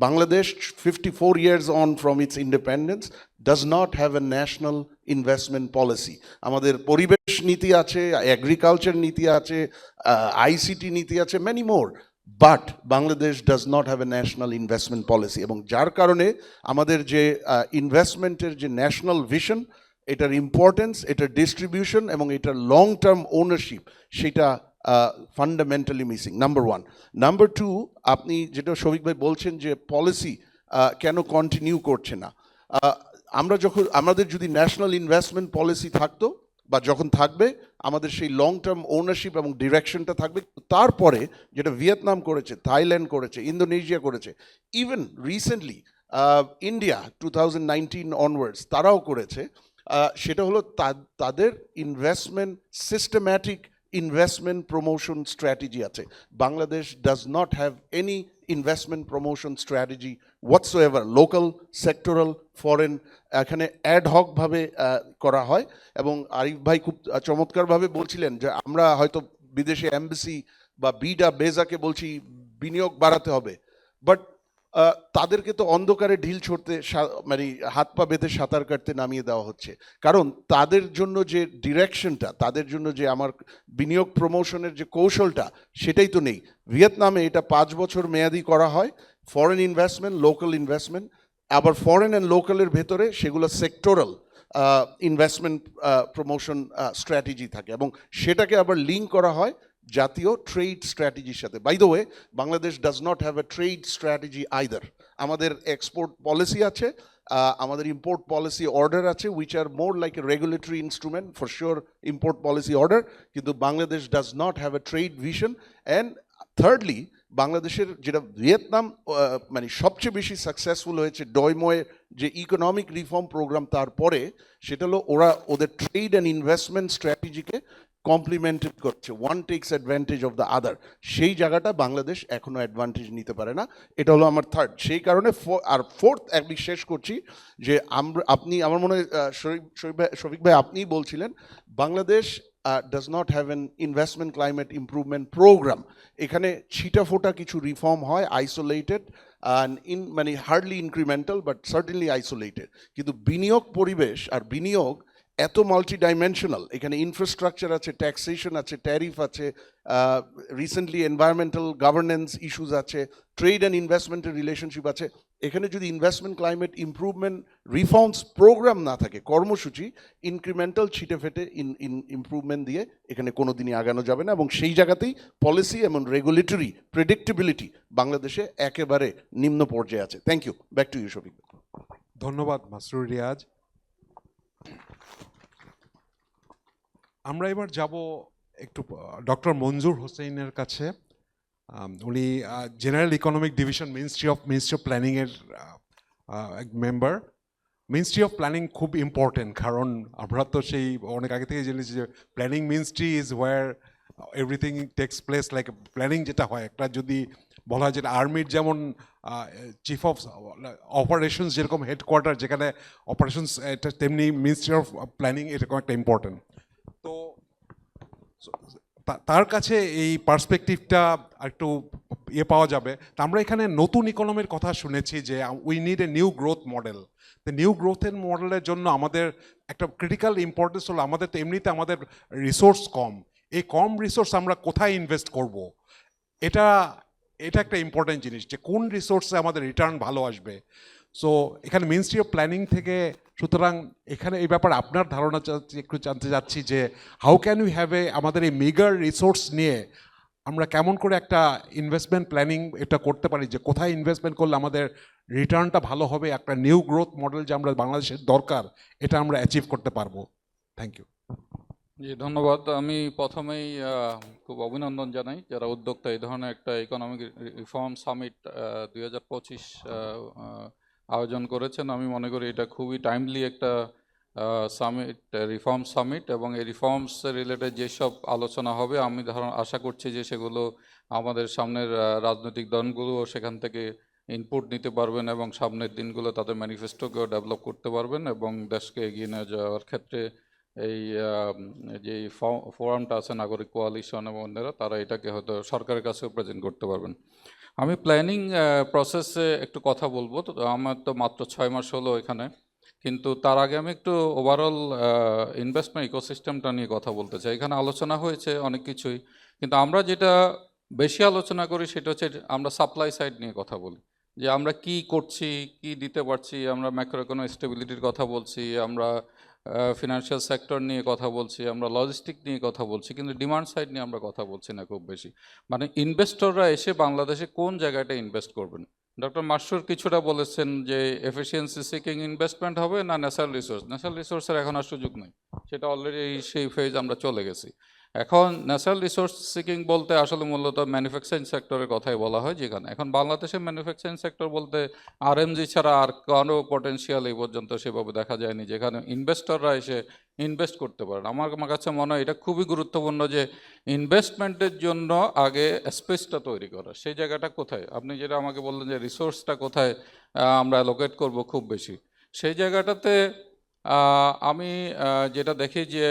Bangladesh, 54 years on from its independence, does not have a national investment policy. আমাদের পরিবেশ নীতি আছে, এগ্রিকালচার নীতি আছে, আইসিটি নীতি আছে, many more. But Bangladesh does not have a national investment policy. এবং যার কারণে আমাদের যে ইনভেস্টমেন্টের যে ন্যাশনাল ভিশন, এটার ইম্পর্টেন্স, এটার ডিস্ট্রিবিউশন এবং এটার লং টার্ম ওনারশিপ, সেটা ফান্ডামেন্টালি মিসিং, নাম্বার 1। নাম্বার 2, আপনি যেটা শফিক ভাই বলছেন যে পলিসি কেন কন্টিনিউ করছে না, আমাদের যদি ন্যাশনাল ইনভেস্টমেন্ট পলিসি থাকতো বা যখন থাকবে আমাদের সেই লং টার্ম ওনারশিপ এবং ডিরেকশনটা থাকবে। তারপরে যেটা ভিয়েতনাম করেছে, থাইল্যান্ড করেছে, ইন্দোনেশিয়া করেছে, ইভেন রিসেন্টলি ইন্ডিয়া 2019 অনওয়ার্ডস তারাও করেছে, সেটা হলো তাদের investment systematic investment promotion strategy আছে। Bangladesh does not have any investment promotion strategy whatsoever, local, sectoral, foreign, এখানে অ্যাড হক ভাবে করা হয়। এবং আরিফ ভাই খুব চমৎকারভাবে বলছিলেন যে আমরা হয়তো বিদেশে এমবাসি বা বিডা বেজাকে বলছি বিনিয়োগ বাড়াতে হবে, বাট তাদেরকে তো অন্ধকারে ঢিল ছড়তে মানে হাত পা বেঁধে সাঁতার কাটতে নামিয়ে দেওয়া হচ্ছে, কারণ তাদের জন্য যে ডিরেকশনটা, তাদের জন্য যে আমার বিনিয়োগ প্রমোশনের যে কৌশলটা, সেটাই তো নেই। ভিয়েতনামে এটা 5 বছর মেয়াদি করা হয়, ফরেন ইনভেস্টমেন্ট, লোকাল ইনভেস্টমেন্ট, আবার ফরেন অ্যান্ড লোকালের ভেতরে সেগুলো সেক্টরাল ইনভেস্টমেন্ট প্রমোশন স্ট্র্যাটেজি থাকে, এবং সেটাকে আবার লিঙ্ক করা হয় জাতীয় ট্রেড স্ট্র্যাটেজির সাথে। By the way, Bangladesh does not have a trade strategy either. আমাদের এক্সপোর্ট পলিসি আছে, আমাদের ইম্পোর্ট পলিসি অর্ডার আছে, which are more like a regulatory instrument for sure, import policy order, কিন্তু Bangladesh does not have a trade vision. And thirdly, বাংলাদেশের যেটা Vietnam মানে সবচেয়ে বেশি সাকসেসফুল হয়েছে ডয়ময়ের যে ইকোনমিক রিফর্ম প্রোগ্রাম, তারপরে সেটা হলো ওরা ওদের ট্রেড অ্যান্ড ইনভেস্টমেন্ট স্ট্র্যাটেজিকে কমপ্লিমেন্টেড করছে, one takes advantage of the other. সেই জায়গাটা বাংলাদেশ এখনো অ্যাডভান্টেজ নিতে পারে না, এটা হলো আমার থার্ড। সেই কারণে আর ফোর্থ একদিক শেষ করছি যে আপনি, আমার মনে হয় শফিক ভাই আপনিই বলছিলেন, Bangladesh does not have an investment climate improvement program. এখানে ছিটাফোটা কিছু রিফর্ম হয়, আইসোলেটেড মানে hardly incremental, but certainly isolated. কিন্তু বিনিয়োগ পরিবেশ আর বিনিয়োগ এত মাল্টি ডাইমেনশনাল, এখানে ইনফ্রাস্ট্রাকচার আছে, ট্যাক্সেশন আছে, ট্যারিফ আছে, রিসেন্টলি এনভায়রনমেন্টাল গভর্নেন্স ইস্যুস আছে, ট্রেড অ্যান্ড ইনভেস্টমেন্টের রিলেশনশিপ আছে। এখানে যদি investment climate improvement reforms programme না থাকে, কর্মসূচি, ইনক্রিমেন্টাল ছিটে ফেটে ইমপ্রুভমেন্ট দিয়ে এখানে কোনো দিনই আগানো যাবে না, এবং সেই জায়গাতেই পলিসি এবং রেগুলেটরি প্রেডিক্টেবিলিটি বাংলাদেশে একেবারে নিম্ন পর্যায়ে আছে। Thank you, back to you Shafiq. ধন্যবাদ মাসরুর রিয়াজ। আমরা এবার যাব একটু ডক্টর মঞ্জুর হোসেনের কাছে। উনি general economic division ministry of প্ল্যানিংয়ের মেম্বার। মিনিস্ট্রি অফ প্ল্যানিং খুব ইম্পর্টেন্ট, কারণ আমরা তো সেই অনেক আগে থেকে জেনেছি যে planning ministry is where everything takes place. Like planning যেটা হয়, একটা যদি বলা হয় যেটা আর্মির যেমন চিফ অফ অপারেশনস যেরকম হেডকোয়ার্টার, যেখানে অপারেশনস, এটা তেমনি মিনিস্ট্রি অফ প্ল্যানিং এরকম একটা ইম্পর্টেন্ট। তো তার কাছে এই পার্সপেক্টিভটা একটু পাওয়া যাবে। তা আমরা এখানে নতুন ইকোনমির কথা শুনেছি যে we need a new growth model. তো নিউ গ্রোথের মডেলের জন্য আমাদের একটা ক্রিটিক্যাল ইম্পর্টেন্স হলো, আমাদের তো এমনিতে আমাদের রিসোর্স কম, এই কম রিসোর্স আমরা কোথায় ইনভেস্ট করব, এটা একটা ইম্পর্টেন্ট জিনিস, যে কোন রিসোর্সে আমাদের রিটার্ন ভালো আসবে। সো এখানে মিনিস্ট্রি অফ প্ল্যানিং থেকে, সুতরাং এখানে এই ব্যাপারে আপনার ধারণা একটু জানতে চাচ্ছি যে হাউ ক্যান উই হ্যাভ আমাদের এই মেগার রিসোর্স নিয়ে আমরা কেমন করে একটা ইনভেস্টমেন্ট প্ল্যানিং এটা করতে পারি, যে কোথায় ইনভেস্টমেন্ট করলে আমাদের রিটার্নটা ভালো হবে, একটা নিউ গ্রোথ মডেল যে আমরা বাংলাদেশের দরকার এটা আমরা অ্যাচিভ করতে পারবো। Thank you. জি ধন্যবাদ। আমি প্রথমেই খুব অভিনন্দন জানাই যারা উদ্যোক্তা এই ধরনের একটা ইকোনমিক রিফর্ম সামিট 2025 আয়োজন করেছেন। আমি মনে করি এটা খুবই টাইমলি একটা সামিট, রিফর্ম সামিট, এবং এই রিফর্মস রিলেটেড যেসব আলোচনা হবে আমি আশা করছি যে সেগুলো আমাদের সামনের রাজনৈতিক দলগুলো সেখান থেকে ইনপুট নিতে পারবেন এবং সামনের দিনগুলো তাদের ম্যানিফেস্টোকেও ডেভেলপ করতে পারবেন এবং দেশকে এগিয়ে নিয়ে যাওয়ার ক্ষেত্রে এই যে ফোরামটা আছে নাগরিক কোয়ালিশন এবং অন্যরা, তারা এটাকে হয়তো সরকারের কাছেও প্রেজেন্ট করতে পারবেন। আমি প্ল্যানিং প্রসেসে একটু কথা বলবো। তো আমার তো মাত্র 6 মাস হলো এখানে, কিন্তু তার আগে আমি একটু ওভারঅল ইনভেস্টমেন্ট ইকোসিস্টেমটা নিয়ে কথা বলতে চাই। এখানে আলোচনা হয়েছে অনেক কিছুই, কিন্তু আমরা যেটা বেশি আলোচনা করি সেটা হচ্ছে আমরা সাপ্লাই সাইড নিয়ে কথা বলি, যে আমরা কি করছি, কি দিতে পারছি। আমরা ম্যাক্রো ইকোনমিক স্টেবিলিটির কথা বলছি, আমরা ফিনান্সিয়াল সেক্টর নিয়ে কথা বলছি, আমরা লজিস্টিক নিয়ে কথা বলছি, কিন্তু ডিমান্ড সাইড নিয়ে আমরা কথা বলছি না খুব বেশি। মানে ইনভেস্টররা এসে বাংলাদেশে কোন জায়গাটা ইনভেস্ট করবেন। ডক্টর মাসুর কিছুটা বলেছেন যে এফিসিয়েন্সি সিকিং ইনভেস্টমেন্ট হবে না ন্যাচারাল রিসোর্স। ন্যাচারাল রিসোর্সের এখন আর সুযোগ নেই, সেটা অলরেডি সেই ফেজ আমরা চলে গেছি। এখন ন্যাচারাল রিসোর্স সিকিং বলতে আসলে মূলত ম্যানুফ্যাকচারিং সেক্টরের কথাই বলা হয়, যেখানে এখন বাংলাদেশের ম্যানুফ্যাকচারিং সেক্টর বলতে আরএমজি ছাড়া আর কোনো পটেনশিয়াল এই পর্যন্ত সেভাবে দেখা যায়নি যেখানে ইনভেস্টররা এসে ইনভেস্ট করতে পারেন। আমার কাছে মনে হয় এটা খুবই গুরুত্বপূর্ণ যে ইনভেস্টমেন্টের জন্য আগে স্পেসটা তৈরি করা। সেই জায়গাটা কোথায়, আপনি যেটা আমাকে বললেন যে রিসোর্সটা কোথায় আমরা অ্যালোকেট করব খুব বেশি, সেই জায়গাটাতে আমি যেটা দেখি যে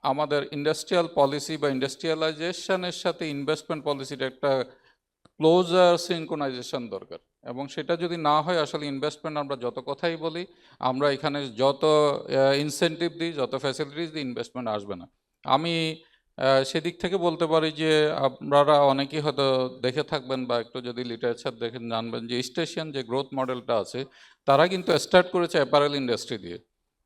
আমাদের ইন্ডাস্ট্রিয়াল পলিসি বা ইন্ডাস্ট্রিয়ালাইজেশনের সাথে ইনভেস্টমেন্ট পলিসির একটা ক্লোজার সিনক্রোনাইজেশন দরকার। এবং সেটা যদি না হয় আসলে ইনভেস্টমেন্ট আমরা যত কথাই বলি, আমরা এখানে যত ইনসেনটিভ দিই, যত ফ্যাসিলিটিস দিই, ইনভেস্টমেন্ট আসবে না। আমি সেদিক থেকে বলতে পারি যে আপনারা অনেকেই হয়তো দেখে থাকবেন বা একটু যদি লিটারেচার দেখেন জানবেন যে ইস্ট এশিয়ান যে গ্রোথ মডেলটা আছে, তারা কিন্তু স্টার্ট করেছে অ্যাপারেল ইন্ডাস্ট্রি দিয়ে।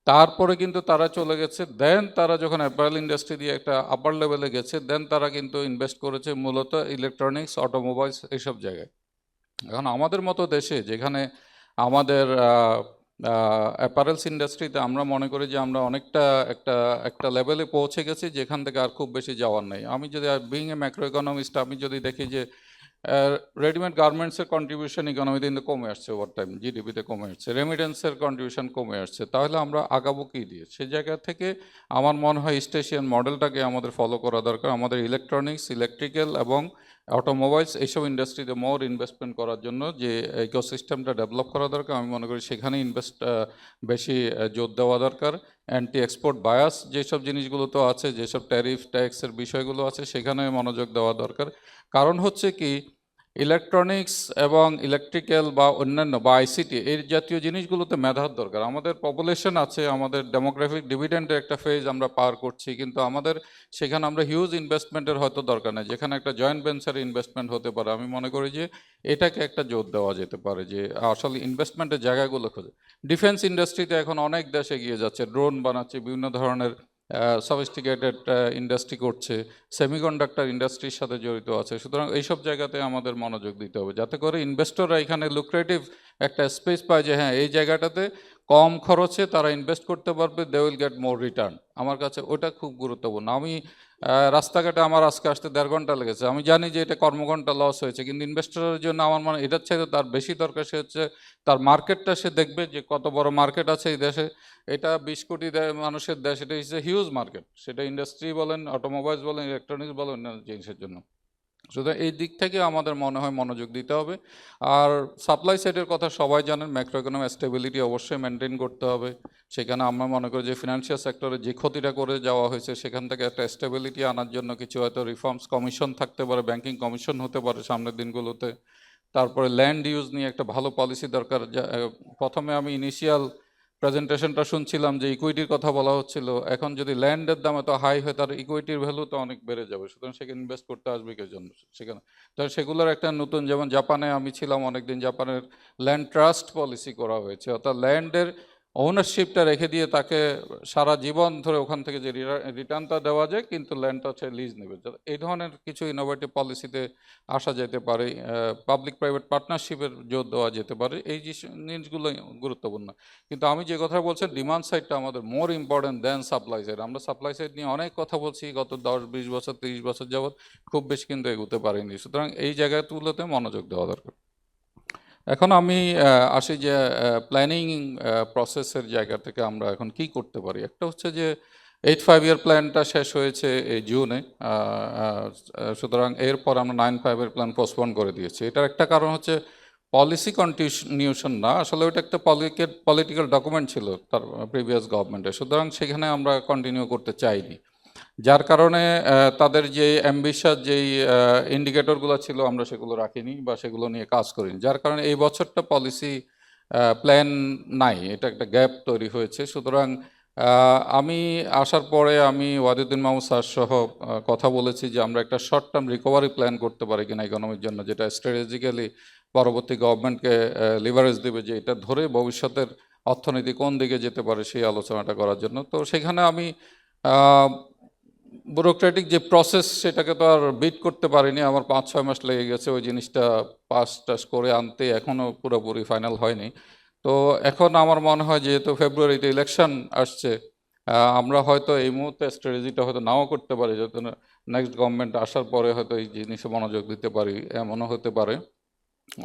তারপরে কিন্তু তারা চলে গেছে, দেন তারা যখন অ্যাপারেল ইন্ডাস্ট্রি দিয়ে একটা আপার লেভেলে গেছে, দেন তারা কিন্তু ইনভেস্ট করেছে মূলত ইলেকট্রনিক্স, অটোমোবাইলস এইসব জায়গায়। এখন আমাদের মতো দেশে যেখানে আমাদের অ্যাপারেলস ইন্ডাস্ট্রিতে আমরা মনে করি যে আমরা অনেকটা একটা একটা লেভেলে পৌঁছে গেছি যেখান থেকে আর খুব বেশি যাওয়ার নেই। আমি যদি বিং এ ম্যাক্রো ইকোনমিস্ট, আমি যদি দেখি যে রেডিমেড গার্মেন্টসের কন্ট্রিবিউশন ইকোনমিতে কিন্তু কমে আসছে, ওভার টাইম জিডিপিতে কমে আসছে, রেমিটেন্সের কন্ট্রিবিউশন কমে আসছে, তাহলে আমরা আগাবো কী দিয়ে? সেই জায়গা থেকে আমার মনে হয় ইস্ট এশিয়ান মডেলটাকে আমাদের ফলো করা দরকার। আমাদের ইলেকট্রনিক্স, ইলেকট্রিক্যাল এবং অটোমোবাইলস এইসব ইন্ডাস্ট্রিতে মোর ইনভেস্টমেন্ট করার জন্য যে ইকোসিস্টেমটা ডেভেলপ করা দরকার, আমি মনে করি সেখানে বেশি জোর দেওয়া দরকার। অ্যান্টি এক্সপোর্ট বায়াস যেসব জিনিসগুলো তো আছে, যেসব ট্যারিফ ট্যাক্সের বিষয়গুলো আছে, সেখানে মনোযোগ দেওয়া দরকার। কারণ হচ্ছে কি, ইলেকট্রনিক্স এবং ইলেকট্রিক্যাল বা অন্যান্য বা আইসিটি এই জাতীয় জিনিসগুলোতে মেধার দরকার। আমাদের পপুলেশন আছে, আমাদের ডেমোগ্রাফিক ডিভিডেন্ডের একটা ফেজ আমরা পার করছি, কিন্তু আমাদের সেখানে আমরা হিউজ ইনভেস্টমেন্টের হয়তো দরকার নেই, যেখানে একটা জয়েন্ট ভেঞ্চারে ইনভেস্টমেন্ট হতে পারে। আমি মনে করি যে এটাকে একটা জোর দেওয়া যেতে পারে যে আসলে ইনভেস্টমেন্টের জায়গাগুলো খোঁজে। ডিফেন্স ইন্ডাস্ট্রিতে এখন অনেক দেশ এগিয়ে যাচ্ছে, ড্রোন বানাচ্ছে, বিভিন্ন ধরনের সফিস্টিকেটেড ইন্ডাস্ট্রি করছে, সেমিকন্ডাক্টর ইন্ডাস্ট্রির সাথে জড়িত আছে। সুতরাং এইসব জায়গাতে আমাদের মনোযোগ দিতে হবে, যাতে করে ইনভেস্টররা এখানে লুক্রেটিভ একটা স্পেস পায় যে হ্যাঁ এই জায়গাটাতে কম খরচে তারা ইনভেস্ট করতে পারবে, they will get more return. আমার কাছে ওটা খুব গুরুত্বপূর্ণ। আমি রাস্তাঘাটে আমার আজকে আসতে 1.5 ঘন্টা লেগেছে, আমি জানি যে এটা কর্মঘণ্টা লস হয়েছে, কিন্তু ইনভেস্টরের জন্য আমার মনে এটার চাইতে তার বেশি দরকার সে হচ্ছে তার মার্কেটটা সে দেখবে যে কত বড় মার্কেট আছে এই দেশে। এটা 20 কোটি মানুষের দেশ, এটা ইজ এ হিউজ মার্কেট, সেটা ইন্ডাস্ট্রি বলেন, অটোমোবাইলস বলেন, ইলেকট্রনিক্স বলেন, অন্যান্য জিনিসের জন্য। সুতরাং এই দিক থেকে আমাদের মনে হয় মনোযোগ দিতে হবে। আর সাপ্লাই সাইডের কথা সবাই জানেন, ম্যাক্রো ইকোনমিক স্টেবিলিটি অবশ্যই মেনটেন করতে হবে। সেখানে আমরা মনে করি যে ফিনান্সিয়াল সেক্টরে যে ক্ষতিটা করে যাওয়া হয়েছে সেখান থেকে একটা স্টেবিলিটি আনার জন্য কিছু হয়তো রিফর্মস কমিশন থাকতে পারে, ব্যাংকিং কমিশন হতে পারে সামনের দিনগুলোতে। তারপরে ল্যান্ড ইউজ নিয়ে একটা ভালো পলিসি দরকার। প্রথমে আমি ইনিশিয়াল প্রেজেন্টেশনটা শুনছিলাম যে ইকুইটির কথা বলা হচ্ছিল, এখন যদি ল্যান্ডের দাম এত হাই হয় তার ইকুইটির ভ্যালু তো অনেক বেড়ে যাবে, সুতরাং সেখানে ইনভেস্ট করতে আসবে কে জন্য সেখানে। তো সেগুলোর একটা নতুন, যেমন জাপানে আমি ছিলাম অনেকদিন, জাপানের ল্যান্ড ট্রাস্ট পলিসি করা হয়েছে, অর্থাৎ ল্যান্ডের ওনারশিপটা রেখে দিয়ে তাকে সারা জীবন ধরে ওখান থেকে যে রিটার্নটা দেওয়া যায়, কিন্তু ল্যান্ডটা হচ্ছে লিজ নেবে। এই ধরনের কিছু ইনোভেটিভ পলিসিতে আসা যেতে পারে, পাবলিক প্রাইভেট পার্টনারশিপের জোর দেওয়া যেতে পারে, এই জিনিসগুলো গুরুত্বপূর্ণ। কিন্তু আমি যে কথা বলছি, ডিমান্ড সাইডটা আমাদের মোর ইম্পর্টেন্ট দেন সাপ্লাই সাইড। আমরা সাপ্লাই সাইড নিয়ে অনেক কথা বলছি গত 10-20 বছর 30 বছর যাবৎ, খুব বেশি কিন্তু এগোতে পারিনি। সুতরাং এই জায়গাগুলোতে মনোযোগ দেওয়া দরকার। এখন আমি আসি যে প্ল্যানিং প্রসেসের জায়গা থেকে আমরা এখন কি করতে পারি। একটা হচ্ছে যে 8-5 year প্ল্যানটা শেষ হয়েছে এই জুনে, সুতরাং এরপর আমরা 9-5 প্ল্যান পোস্টপোন করে দিয়েছি। এটার একটা কারণ হচ্ছে পলিসি কন্টিনিউশন না, আসলে ওইটা একটা পলিটিক্যাল ডকুমেন্ট ছিল তার প্রিভিয়াস গভর্নমেন্টের, সুতরাং সেখানে আমরা কন্টিনিউ করতে চাইনি। যার কারণে তাদের যে অ্যাম্বিশাস যেই ইন্ডিকেটরগুলো ছিল আমরা সেগুলো রাখিনি বা সেগুলো নিয়ে কাজ করিনি, যার কারণে এই বছরটা পলিসি প্ল্যান নাই, এটা একটা গ্যাপ তৈরি হয়েছে। সুতরাং আমি আসার পরে আমি ওয়াহিদুদ্দিন মাহমুদ স্যার সহ কথা বলেছি যে আমরা একটা শর্ট টার্ম রিকভারি প্ল্যান করতে পারি কিনা ইকোনমির জন্য, যেটা স্ট্র্যাটেজিক্যালি পরবর্তী গভর্নমেন্টকে লিভারেজ দেবে, যে এটা ধরে ভবিষ্যতের অর্থনীতি কোন দিকে যেতে পারে সেই আলোচনাটা করার জন্য। তো সেখানে আমি ব্যুরোক্রেটিক যে প্রসেস সেটাকে তো আর বিট করতে পারিনি, আমার 5-6 মাস লেগে গেছে ওই জিনিসটা পাস টাস করে আনতে, এখনও পুরোপুরি ফাইনাল হয়নি। তো এখন আমার মনে হয় যেহেতু ফেব্রুয়ারিতে ইলেকশন আসছে, আমরা হয়তো এই মুহূর্তে স্ট্র্যাটেজিটা হয়তো নাও করতে পারি, যেহেতু নেক্সট গভর্নমেন্ট আসার পরে হয়তো এই জিনিসে মনোযোগ দিতে পারি, এমনও হতে পারে।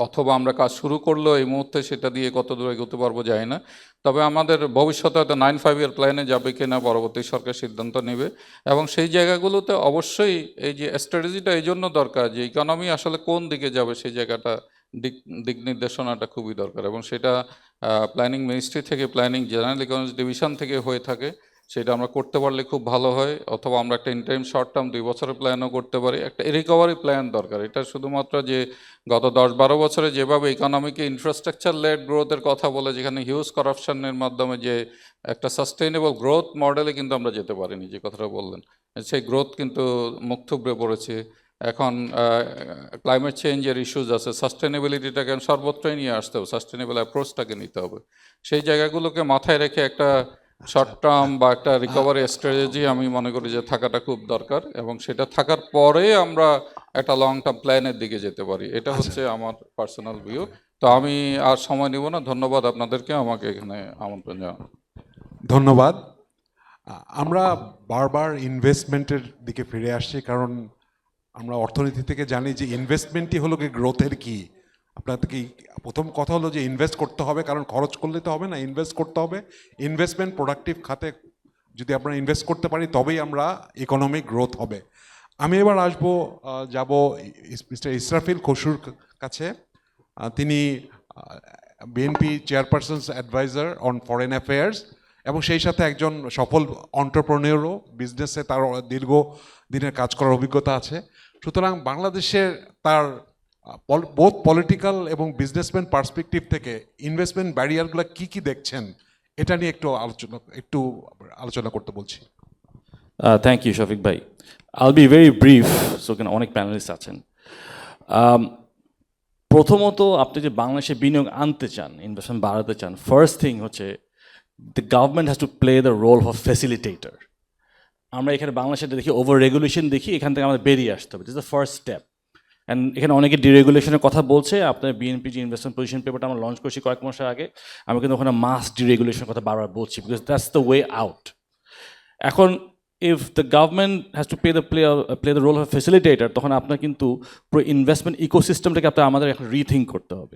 অথবা আমরা কাজ শুরু করলেও এই মুহূর্তে সেটা দিয়ে কত দূর এগোতে পারবো যায় না। তবে আমাদের ভবিষ্যতে হয়তো 9-5 year প্ল্যানে যাবে কিনা পরবর্তী সরকার সিদ্ধান্ত নেবে, এবং সেই জায়গাগুলোতে অবশ্যই এই যে স্ট্র্যাটেজিটা এই জন্য দরকার যে ইকোনমি আসলে কোন দিকে যাবে সেই জায়গাটা দিক নির্দেশনাটা খুবই দরকার, এবং সেটা প্ল্যানিং মিনিস্ট্রি থেকে, প্ল্যানিং জেনারেল ইকোনমিক্স ডিভিশন থেকে হয়ে থাকে। সেটা আমরা করতে পারলে খুব ভালো হয়, অথবা আমরা একটা ইন্টারিম শর্ট টার্ম 2 বছরের প্ল্যানও করতে পারি। একটা রিকভারি প্ল্যান দরকার। এটা শুধুমাত্র যে গত 10-12 বছরে যেভাবে ইকোনমিকে ইনফ্রাস্ট্রাকচার লেড গ্রোথের কথা বলে, যেখানে হিউজ কারাপশনের মাধ্যমে যে একটা সাস্টেইনেবল গ্রোথ মডেলে কিন্তু আমরা যেতে পারিনি, যে কথাটা বললেন, সেই গ্রোথ কিন্তু মুখ থুবড়ে পড়েছে। এখন ক্লাইমেট চেঞ্জের ইস্যুজ আছে, সাস্টেনেবিলিটিটাকে সর্বত্রই নিয়ে আসতে হবে, সাস্টেনেবল অ্যাপ্রোচটাকে নিতে হবে। সেই জায়গাগুলোকে মাথায় রেখে একটা শর্ট টার্ম বা একটা রিকভারি স্ট্র্যাটেজি আমি মনে করি যে থাকাটা খুব দরকার, এবং সেটা থাকার পরে আমরা একটা লং টার্ম প্ল্যানের দিকে যেতে পারি। এটা হচ্ছে আমার পার্সোনাল ভিউ। তো আমি আর সময় নিব না, ধন্যবাদ আপনাদেরকে আমাকে এখানে আমন্ত্রণ জানানো। ধন্যবাদ। আমরা বারবার ইনভেস্টমেন্টের দিকে ফিরে আসছি, কারণ আমরা অর্থনীতি থেকে জানি যে ইনভেস্টমেন্টই হলো কি গ্রোথের কি। আপনাদের কি প্রথম কথা হলো যে ইনভেস্ট করতে হবে, কারণ খরচ করলে তো হবে না, ইনভেস্ট করতে হবে। ইনভেস্টমেন্ট প্রোডাক্টিভ খাতে যদি আমরা ইনভেস্ট করতে পারি তবেই আমরা ইকোনমিক গ্রোথ হবে। আমি এবার যাব মিস্টার ইসরাফিল খসরুর কাছে। তিনি BNP chairperson's adviser on foreign affairs, এবং সেই সাথে একজন সফল অন্টারপ্রেনিয়রও, বিজনেসে তার দীর্ঘ দিনের কাজ করার অভিজ্ঞতা আছে। সুতরাং বাংলাদেশের তার বোথ পলিটিক্যাল এবং বিজনেসম্যান পার্সপেক্টিভ থেকে ইনভেস্টমেন্ট ব্যারিয়ারগুলো কি কি দেখছেন, এটা নিয়ে একটু আলোচনা করতে বলছি। থ্যাংক ইউ শফিক ভাই। আইল বি ভেরি ব্রিফ, সো এখানে অনেক প্যানেলিস্ট আছেন। প্রথমত, আপনি যে বাংলাদেশে বিনিয়োগ আনতে চান, ইনভেস্টমেন্ট বাড়াতে চান, ফার্স্ট থিং হচ্ছে the government has to play the role of facilitator. আমরা এখানে বাংলাদেশে দেখি ওভার রেগুলেশন দেখি, এখান থেকে আমাদের বেরিয়ে আসতে হবে। This is the first step. And এখানে অনেকে ডিরেগুলেশনের কথা বলছে। আপনার বিএনপি যে ইনভেস্টমেন্ট পজিশন পেপারটা আমরা লঞ্চ করছি কয়েক মাস আগে, আমি কিন্তু ওখানে মাস ডিরেগুলেশনের কথা বারবার বলছি, because that's the way out. এখন if the government has to play the role of facilitator, তখন আপনার কিন্তু পুরো ইনভেস্টমেন্ট ইকোসিস্টেমটাকে আমাদের এখন রিথিঙ্ক করতে হবে,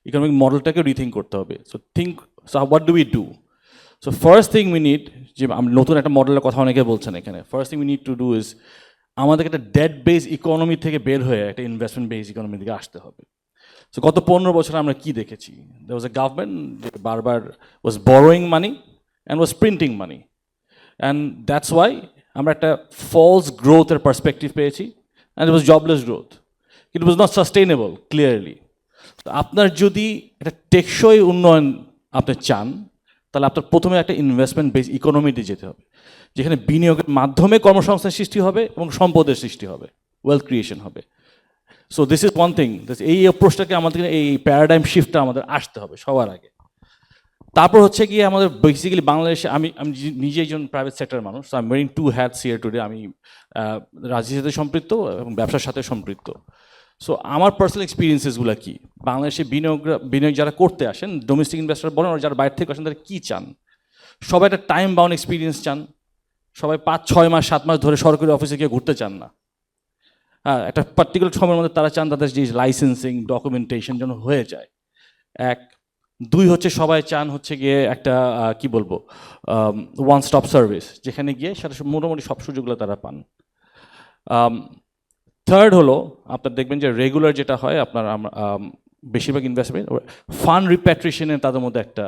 ইকোনমিক মডেলটাকে রিথিঙ্ক করতে হবে। So what do we do? So first thing we need, যে নতুন একটা মডেলের কথা অনেকে বলছেন এখানে, first thing we need to do is আমাদেরকে একটা ডেট বেস ইকোনমি থেকে বের হয়ে একটা ইনভেস্টমেন্ট বেস ইকোনমির দিকে আসতে হবে। সো গত 15 বছরে আমরা কি দেখেছি? দেয়ার ওয়াজ এ গভর্নমেন্ট যে বারবার was borrowing money and was printing money, and that's why আমরা একটা ফলস গ্রোথের পার্সপেক্টিভ পেয়েছি, and it was jobless growth. It was not sustainable clearly. তো আপনার যদি একটা টেকসই উন্নয়ন আপনি চান, তাহলে আপনার প্রথমে একটা ইনভেস্টমেন্ট বেস ইকোনমিতে যেতে হবে, যেখানে বিনিয়োগের মাধ্যমে কর্মসংস্থান সৃষ্টি হবে এবং সম্পদের সৃষ্টি হবে, ওয়েলথ ক্রিয়েশন হবে। So this is one thing. এই অ্যাপ্রোচটাকে আমাদের, এই প্যারাডাইম শিফটটা আমাদের আসতে হবে সবার আগে। তারপর হচ্ছে গিয়ে আমাদের বেসিক্যালি বাংলাদেশে, আমি নিজে একজন প্রাইভেট সেক্টর মানুষ, I am wearing 2 hats here today. আমি রাজনীতির সাথে সম্পৃক্ত এবং ব্যবসার সাথে সম্পৃক্ত। সো আমার পার্সোনাল এক্সপিরিয়েন্সেসগুলো কি, বাংলাদেশে বিনিয়োগ যারা করতে আসেন, ডোমেস্টিক ইনভেস্টর বলেন, আর যারা বাইরে থেকে আসেন, তারা কী চান? সবাই একটা টাইম বাউন্ড এক্সপিরিয়েন্স চান। সবাই 5-6 মাস 7 মাস ধরে সরকারি অফিসে গিয়ে ঘুরতে চান না। হ্যাঁ, একটা পার্টিকুলার সময়ের মধ্যে তারা চান তাদের যে লাইসেন্সিং ডকুমেন্টেশন যেন হয়ে যায়। 1, 2 হচ্ছে সবাই চান হচ্ছে গিয়ে একটা কি বলবো, ওয়ান স্টপ সার্ভিস, যেখানে গিয়ে সেটা মোটামুটি সব সুযোগগুলো তারা পান। থার্ড হলো আপনার দেখবেন যে রেগুলার যেটা হয় আপনার বেশিরভাগ ইনভেস্টমেন্ট ফান্ড রিপ্যাট্রিয়েশনের তাদের মধ্যে একটা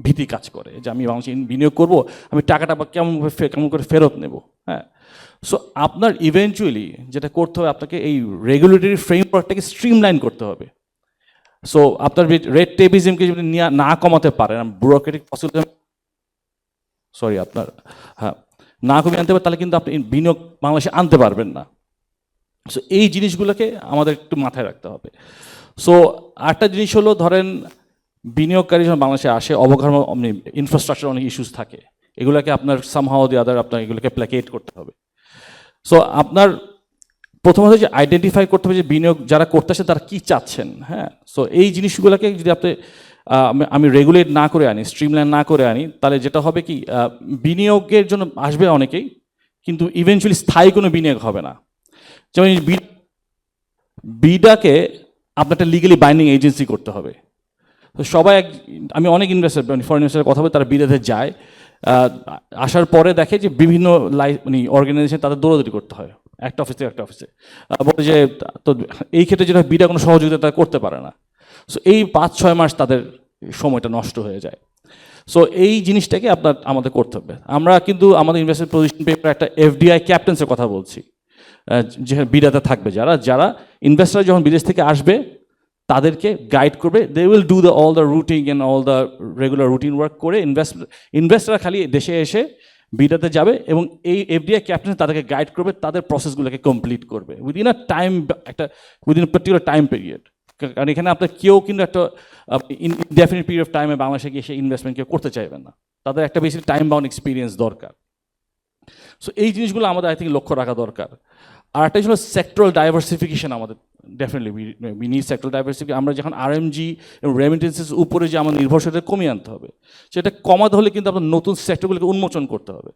ভীতি কাজ করে, যে আমি বাংলাদেশে বিনিয়োগ করব, আমি টাকাটা কেমন করে ফেরত নেব। হ্যাঁ, সো আপনার ইভেনচুয়ালি যেটা করতে হবে, আপনাকে এই রেগুলেটরি ফ্রেমওয়ার্কটাকে স্ট্রিমলাইন করতে হবে। সো আপনার রেড টেপিজমকে যদি না কমাতে পারেন, ব্যুরোক্রেটিক আপনার না কমিয়ে আনতে পারেন, তাহলে কিন্তু আপনি বিনিয়োগ বাংলাদেশে আনতে পারবেন না। সো এই জিনিসগুলোকে আমাদের একটু মাথায় রাখতে হবে। সো আরেকটা জিনিস হলো, ধরেন বিনিয়োগকারী যখন বাংলাদেশে আসে, অবকাঠামো ইনফ্রাস্ট্রাকচার অনেক ইস্যুস থাকে, এগুলোকে আপনার সামহাও দি আদার আপনার এগুলোকে প্ল্যাকেট করতে হবে। সো আপনার প্রথমত যে আইডেন্টিফাই করতে হবে যে বিনিয়োগ যারা করতে আসে তারা কী চাচ্ছেন। হ্যাঁ, সো এই জিনিসগুলোকে যদি আমি রেগুলেট না করে আনি, স্ট্রিমলাইন না করে আনি, তাহলে যেটা হবে কি, বিনিয়োগের জন্য আসবে অনেকেই, কিন্তু ইভেনচুয়ালি স্থায়ী কোনো বিনিয়োগ হবে না। যেমন বিডাকে আপনার একটা লিগালি বাইন্ডিং এজেন্সি করতে হবে। তো সবাই আমি অনেক ইনভেস্টার, ফরেন ইনভেস্টারের কথা বলে, তারা বিদেশে যায়, আসার পরে দেখে যে বিভিন্ন অর্গানাইজেশন তাদের দৌড়াদৌড়ি করতে হয় একটা অফিস থেকে একটা অফিসে, বলে যে তো এই ক্ষেত্রে যেটা বিডা কোনো সহযোগিতা তারা করতে পারে না। সো এই 5-6 মাস তাদের সময়টা নষ্ট হয়ে যায়। সো এই জিনিসটাকে আমাদের করতে হবে। আমরা কিন্তু আমাদের ইনভেস্টমেন্ট পজিশন পেপার একটা এফডিআই ক্যাপ্টেন্সের কথা বলছি, যেখানে বিডাতে থাকবে যারা ইনভেস্টর যখন বিদেশ থেকে আসবে তাদেরকে গাইড করবে। They will do all the routing and all the regular routine work করে ইনভেস্টররা খালি দেশে এসে বিডাতে যাবে এবং এই এফডিআই ক্যাপ্টেন তাদেরকে গাইড করবে, তাদের প্রসেসগুলোকে কমপ্লিট করবে within a particular time period. কারণ এখানে আপনার কেউ কিন্তু একটা ইনডেফিনিট পিরিয়ড অফ টাইমে বাংলাদেশে গিয়ে সেই ইনভেস্টমেন্ট কেউ করতে চাইবেন না, তাদের একটা বেশি টাইম বাউন্ড এক্সপিরিয়েন্স দরকার। সো এই জিনিসগুলো আমাদের আই থিঙ্ক লক্ষ্য রাখা দরকার। আর একটা ছিল সেক্টরাল ডাইভার্সিফিকেশন, আমাদের definitely we need sectoral diversification. আমরা যখন আরএমজি এবং রেমিটেন্সেস উপরে যে আমাদের নির্ভরশীলতা কমিয়ে আনতে হবে, সেটা কমাতে হলে কিন্তু আপনার নতুন সেক্টরগুলোকে উন্মোচন করতে হবে।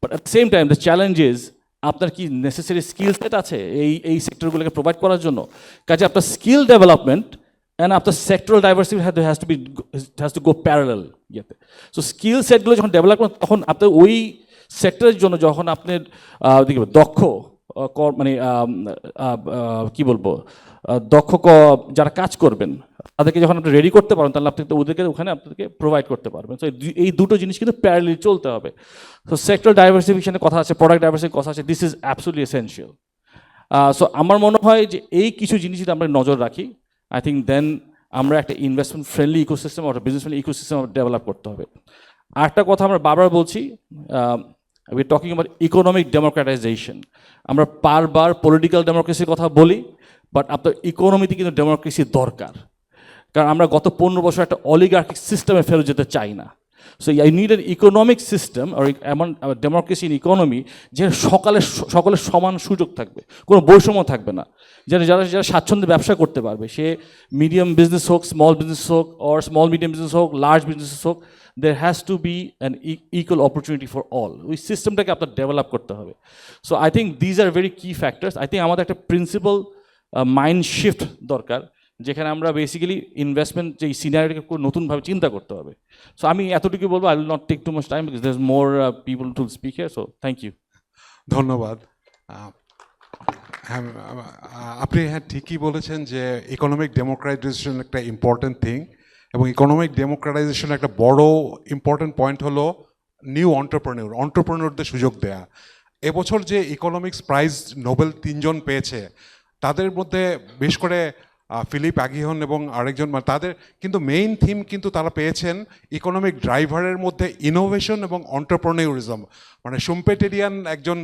But at the same time the challenge is আপনার কি নেসেসারি স্কিল সেট আছে এই সেক্টরগুলোকে প্রোভাইড করার জন্য। কাজে আপনার স্কিল ডেভেলপমেন্ট অ্যান্ড আপনার sectoral diversification has to go parallel ইয়েতে। সো স্কিল সেটগুলো যখন ডেভেলপ করেন তখন আপনার ওই সেক্টরের জন্য যখন আপনার দক্ষ মানে কি বলবো যারা কাজ করবেন তাদেরকে যখন আপনি রেডি করতে পারেন, তাহলে আপনি ওদেরকে ওখানে আপনাদেরকে প্রোভাইড করতে পারবেন। সো এই দুটো জিনিস কিন্তু প্যারালালি চলতে হবে। সো সেক্টরাল ডাইভার্সিফিকেশনের কথা আছে, প্রোডাক্ট ডাইভার্সিফিকেশনের কথা আছে, this is absolutely essential. So আমার মনে হয় যে এই কিছু জিনিস যদি আমরা নজর রাখি, আই থিঙ্ক দেন আমরা একটা investment friendly ecosystem or business friendly ecosystem develop করতে হবে। আরেকটা কথা আমরা বারবার বলছি, we are talking about economic democratisation. আমরা বারবার পলিটিক্যাল ডেমোক্রেসির কথা বলি, বাট আপনার ইকোনমিতে কিন্তু ডেমোক্রেসি দরকার। কারণ আমরা গত 15 বছর একটা অলিগার্কিক সিস্টেমে ফেরত যেতে চাই না। So I need an economic system আর এমন ডেমোক্রেসি ইন ইকোনমি যে সকলের সমান সুযোগ থাকবে, কোনো বৈষম্য থাকবে না, যারা স্বাচ্ছন্দ্যে ব্যবসা করতে পারবে, সে মিডিয়াম বিজনেস হোক, স্মল বিজনেস হোক, অর স্মল মিডিয়াম বিজনেস হোক, লার্জ বিজনেস হোক, there has to be an equal opportunity for all. ওই সিস্টেমটাকে আপনার ডেভেলপ করতে হবে। So I think these are very কি ফ্যাক্টরস। আই থিঙ্ক আমাদের একটা প্রিন্সিপাল মাইন্ড শিফট দরকার, যেখানে আমরা বেসিক্যালি ইনভেস্টমেন্ট যে সিনারিওটাকে নতুনভাবে চিন্তা করতে হবে। সো আমি এতটুকু বলবো, I will not take too much time because there is more people to speak here. So thank you. ধন্যবাদ। হ্যাঁ, আপনি ঠিকই বলেছেন যে ইকোনমিক ডেমোক্রাটাইজেশন একটা ইম্পর্টেন্ট থিং, এবং ইকোনমিক ডেমোক্রেটাইজেশন একটা বড় ইম্পর্টেন্ট পয়েন্ট হলো নিউ অন্টারপ্রেনিয়রদের সুযোগ দেয়া। এবছর যে ইকোনমিক্স প্রাইজ নোবেল 3 জন পেয়েছে, তাদের মধ্যে বিশেষ করে ফিলিপ অ্যাগিহন এবং আরেকজন, তাদের কিন্তু মেইন থিম কিন্তু তারা পেয়েছেন ইকোনমিক ড্রাইভারের মধ্যে ইনোভেশন এবং অন্টারপ্রেনিয়রিজম। মানে শুম্পেটেরিয়ান একজন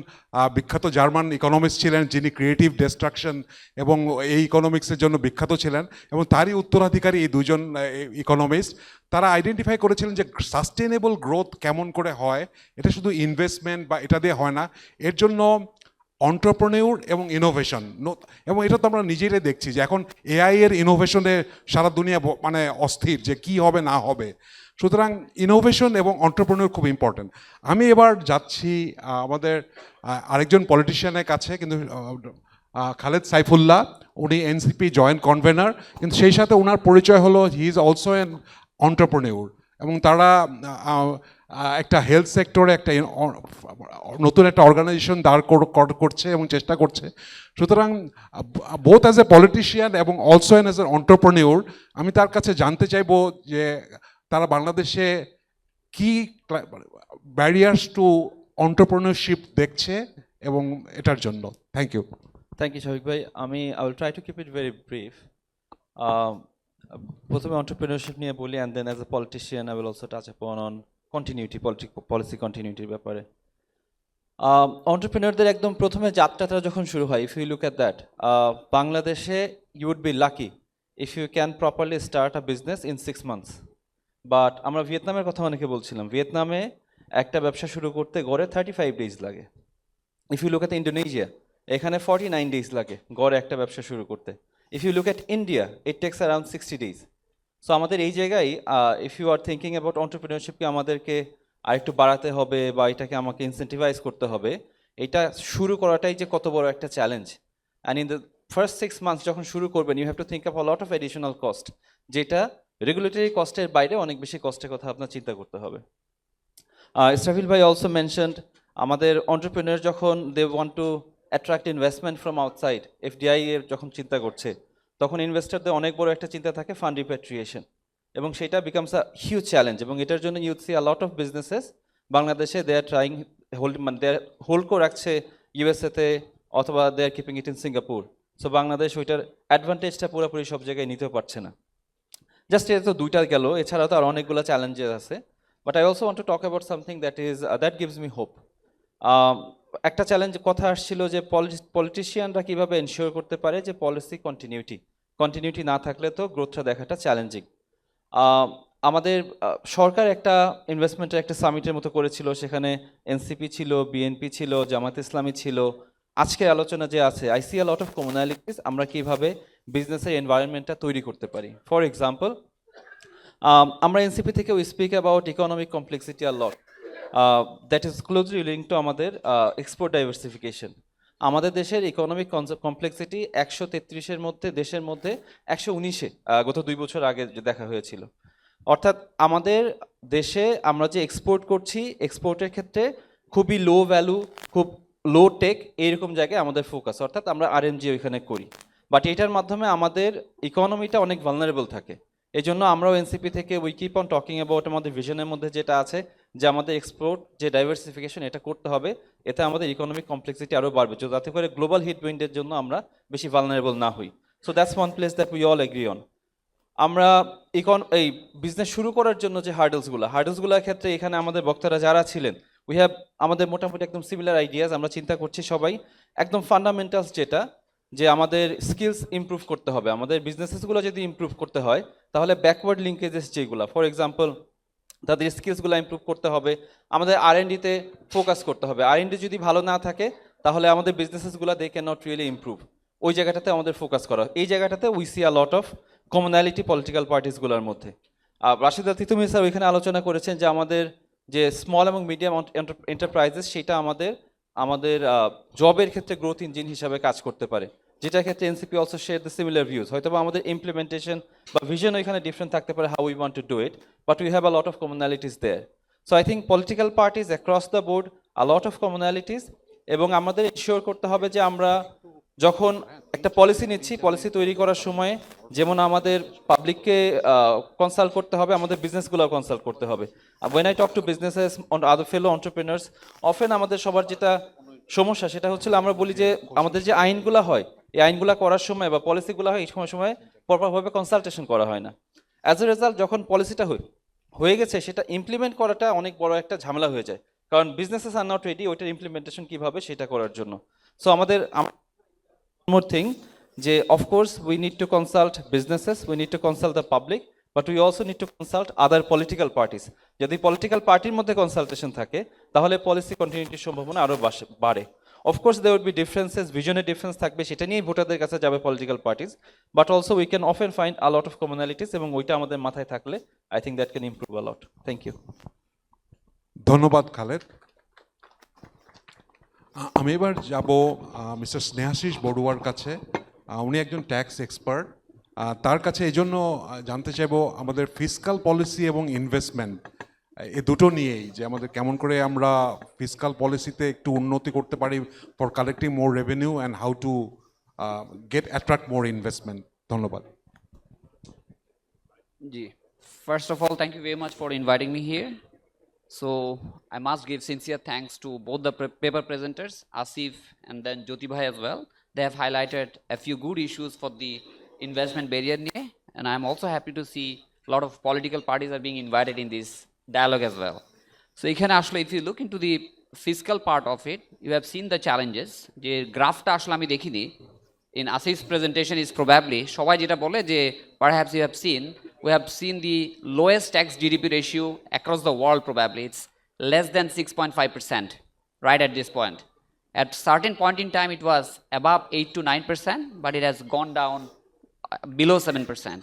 বিখ্যাত জার্মান ইকোনমিস্ট ছিলেন, যিনি ক্রিয়েটিভ ডিস্ট্রাকশন এবং এই ইকোনমিক্সের জন্য বিখ্যাত ছিলেন, এবং তারই উত্তরাধিকারী এই দুজন ইকোনমিস্ট। তারা আইডেন্টিফাই করেছিলেন যে সাস্টেনেবল গ্রোথ কেমন করে হয়, এটা শুধু ইনভেস্টমেন্ট বা এটা দিয়ে হয় না, এর জন্য অন্টারপ্রেনিয়র এবং ইনোভেশন। এবং এটা তো আমরা নিজেরাই দেখছি যে এখন এআই এর ইনোভেশনে সারা দুনিয়া মানে অস্থির যে কি হবে না হবে। সুতরাং ইনোভেশন এবং অন্টারপ্রেনিয়র খুব ইম্পর্টেন্ট। আমি এবার যাচ্ছি আমাদের আরেকজন পলিটিশিয়ানের কাছে, কিন্তু খালেদ সাইফুল্লাহ, উনি এনসিপি জয়েন্ট কনভেনার, কিন্তু সেই সাথে ওনার পরিচয় হলো he is also an entrepreneur, এবং তারা একটা হেলথ সেক্টরে একটা নতুন একটা অর্গানাইজেশন দাঁড় করছে এবং চেষ্টা করছে। সুতরাং বোথ অ্যাজ এ পলিটিশিয়ান এবং অলসো অ্যাজ এ অন্টারপ্রেনিয়র, আমি তার কাছে জানতে চাইবো যে তারা বাংলাদেশে কি ব্যারিয়ার্স টু অন্টারপ্রেনিয়রশিপ দেখছে এবং এটার জন্য। Thank you. Thank you Shafiq ভাই। I will try to keep it very brief. প্রথমে অন্টারপ্রেনিয়রশিপ নিয়ে বলি, and then as a politician I will also touch upon on continuity, policy কন্টিনিউটির ব্যাপারে। অন্টারপ্রেনিয়রদের একদম প্রথমে যাত্রাটা যখন শুরু হয়, if you look at that, বাংলাদেশে you would be lucky if you can properly start a business in 6 months। But আমরা ভিয়েতনামের কথা অনেকে বলছিলাম, ভিয়েতনামে একটা ব্যবসা শুরু করতে গড়ে 35 days লাগে। If you look at Indonesia, এখানে 49 days লাগে গড়ে একটা ব্যবসা শুরু করতে। If you look at India, it takes around 60 days। So আমাদের এই জায়গায় if you are thinking about অন্টারপ্রেনিয়রশিপকে আমাদেরকে আরেকটু বাড়াতে হবে বা এটাকে আমাকে ইনসেন্টিভাইজ করতে হবে, এটা শুরু করাটাই যে কত বড় একটা challenge. And in the first 6 months যখন শুরু করবেন, you have to think of a lot of additional cost, যেটা রেগুলেটরি কস্টের বাইরে অনেক বেশি কষ্টের কথা আপনার চিন্তা করতে হবে। ইসরাফিল ভাই অলসো মেনশনড, আমাদের অন্টারপ্রেনিয়র যখন they want to attract investment from outside, FDI এর যখন চিন্তা করছে, তখন ইনভেস্টরদের অনেক বড় একটা চিন্তা থাকে ফান্ড রিপ্যাট্রিয়েশন। এবং সেটা বিকামস আ হিউজ চ্যালেঞ্জ, এবং এটার জন্য youth C a lot of businesses বাংলাদেশে দে আর ট্রাইং মানে দে হোল্ড করে রাখছে ইউএসএতে, অথবা they are keeping it in Singapore. So Bangladesh ওইটার অ্যাডভান্টেজটা পুরোপুরি সব জায়গায় নিতেও পারছে না। জাস্ট এটা তো দুইটা গেল, এছাড়াও তো আর অনেকগুলো চ্যালেঞ্জেস আছে। But I also want to talk about something that gives me hope. একটা চ্যালেঞ্জ কথা আসছিল যে পলিটিশিয়ানরা কীভাবে এনশিওর করতে পারে যে পলিসি কন্টিনিউটি না থাকলে তো গ্রোথটা দেখাটা চ্যালেঞ্জিং। আমাদের সরকার একটা ইনভেস্টমেন্টের একটা সামিটের মতো করেছিল, সেখানে এনসিপি ছিল, বিএনপি ছিল, জামাত ইসলামী ছিল। আজকে আলোচনা যে আছে, I C a lot of commonalities, আমরা কিভাবে বিজনেসের এনভায়রনমেন্টটা তৈরি করতে পারি। ফর এক্সাম্পল, আমরা এনসিপি থেকে we speak about economic complexity a lot, that is closely link to আমাদের এক্সপোর্ট ডাইভার্সিফিকেশন। আমাদের দেশের ইকোনমিক কমপ্লেক্সিটি 133-এর মধ্যে দেশের মধ্যে 119-এ গত 2 বছর আগে যে দেখা হয়েছিল। অর্থাৎ আমাদের দেশে আমরা যে এক্সপোর্ট করছি, এক্সপোর্টের ক্ষেত্রে খুবই লো ভ্যালু, খুব লো টেক এইরকম জায়গায় আমাদের ফোকাস, অর্থাৎ আমরা আরএমজি ওইখানে করি। বাট এটার মাধ্যমে আমাদের ইকোনমিটা অনেক ভালনারেবল থাকে। এই জন্য আমরাও এনসিপি থেকে we keep on talking about আমাদের ভিশনের মধ্যে যেটা আছে যে আমাদের এক্সপোর্ট যে ডাইভার্সিফিকেশন এটা করতে হবে, এতে আমাদের ইকোনমিক কমপ্লেক্সিটি আরও বাড়বে, যাতে করে গ্লোবাল হিটউইন্ডের জন্য আমরা বেশি ভালনারেবল না হই। So that's one place that we all agri on. আমরা এই বিজনেস শুরু করার জন্য যে হার্ডলসগুলোর ক্ষেত্রে এখানে আমাদের বক্তারা যারা ছিলেন, উই হ্যাভ আমাদের মোটামুটি একদম সিমিলার আইডিয়াস। আমরা চিন্তা করছি সবাই একদম ফান্ডামেন্টালস যেটা, যে আমাদের স্কিলস ইমপ্রুভ করতে হবে। আমাদের বিজনেসেসগুলো যদি ইমপ্রুভ করতে হয়, তাহলে ব্যাকওয়ার্ড লিঙ্কেজেস যেগুলো, ফর এক্সাম্পল তাদের স্কিলসগুলো ইমপ্রুভ করতে হবে, আমাদের R&Dতে ফোকাস করতে হবে। R&D যদি ভালো না থাকে, তাহলে আমাদের বিজনেসেসগুলো they can not really improve. ওই জায়গাটাতে আমাদের ফোকাস করা, এই জায়গাটাতে we see a lot of commonality political পার্টিসগুলোর মধ্যে। রাশিদ আল তিতুমি স্যার ওইখানে আলোচনা করেছেন যে আমাদের যে স্মল এবং মিডিয়াম এন্টারপ্রাইজেস, সেটা আমাদের জবের ক্ষেত্রে গ্রোথ ইঞ্জিন হিসাবে কাজ করতে পারে, যেটার ক্ষেত্রে NCP also share the similar views. হয়তো আমাদের ইমপ্লিমেন্টেশন বা ভিশন ওইখানে ডিফারেন্ট থাকতে পারে, how we want to do it, but we have a lot of commonalities there. So I think political parties across the board a lot of commonalities, এবং আমাদের ensure করতে হবে যে আমরা যখন একটা পলিসি নিচ্ছি, পলিসি তৈরি করার সময় যেমন আমাদের পাবলিককে কনসাল্ট করতে হবে, আমাদের বিজনেসগুলোও কনসাল্ট করতে হবে। When I talk to businesses other fellow entrepreneurs, often আমাদের সবার যেটা সমস্যা সেটা হচ্ছে আমরা বলি যে আমাদের যে আইনগুলো হয়, এই আইনগুলো করার সময় বা পলিসিগুলো হয়, এই সময় প্রপারভাবে কনসালটেশন করা হয় না। অ্যাজ এ রেজাল্ট যখন পলিসিটা হয়ে গেছে, সেটা ইমপ্লিমেন্ট করাটা অনেক বড় একটা ঝামেলা হয়ে যায়, কারণ বিজনেসেস আর নট রেডি ওইটার ইমপ্লিমেন্টেশন কীভাবে সেটা করার জন্য। সো আমাদের more thing, যে of course we need to consult businesses, we need to consult the public, but we also need to consult other political parties. যদি পলিটিক্যাল পার্টির মধ্যে কনসালটেশন থাকে, তাহলে পলিসি কন্টিনিউটির সম্ভাবনা আরও বাড়ে। Of course there would be differences, ভিশনের ডিফারেন্স থাকবে, সেটা নিয়েই ভোটারদের কাছে যাবে political parties, but also we can often find a lot of commonalities, এবং ওইটা আমাদের মাথায় থাকলে I think that can improve a lot. Thank you. ধন্যবাদ খালেদ। আমি এবার যাব মিস্টার স্নেহাশিস বড়ুয়ার কাছে। উনি একজন ট্যাক্স এক্সপার্ট। তার কাছে এই জন্য জানতে চাইবো আমাদের ফিসকাল পলিসি এবং ইনভেস্টমেন্ট এ দুটো নিয়েই, যে আমাদের কেমন করে আমরা ফিসকাল পলিসিতে একটু উন্নতি করতে পারি for collecting more revenue and how to attract more investment. ধন্যবাদ। Ji. First of all, thank you very much for inviting me here. So I must give sincere thanks to both the paper presenters, Asif and then Jyoti Bhai as well. They have highlighted a few good issues for the investment barrier, and I am also happy to see a lot of political parties are being invited in this dialogue as well. So if you look into the fiscal part of it, you have seen the challenges. The graph ta ashle ami dekhini in Asif's presentation is probably shobai jeta bole je perhaps you have seen, we have seen the lowest tax GDP ratio across the world. Probably it's less than 6.5% right at this point. At certain point in time it was above 8 to 9%, but it has gone down below 7%.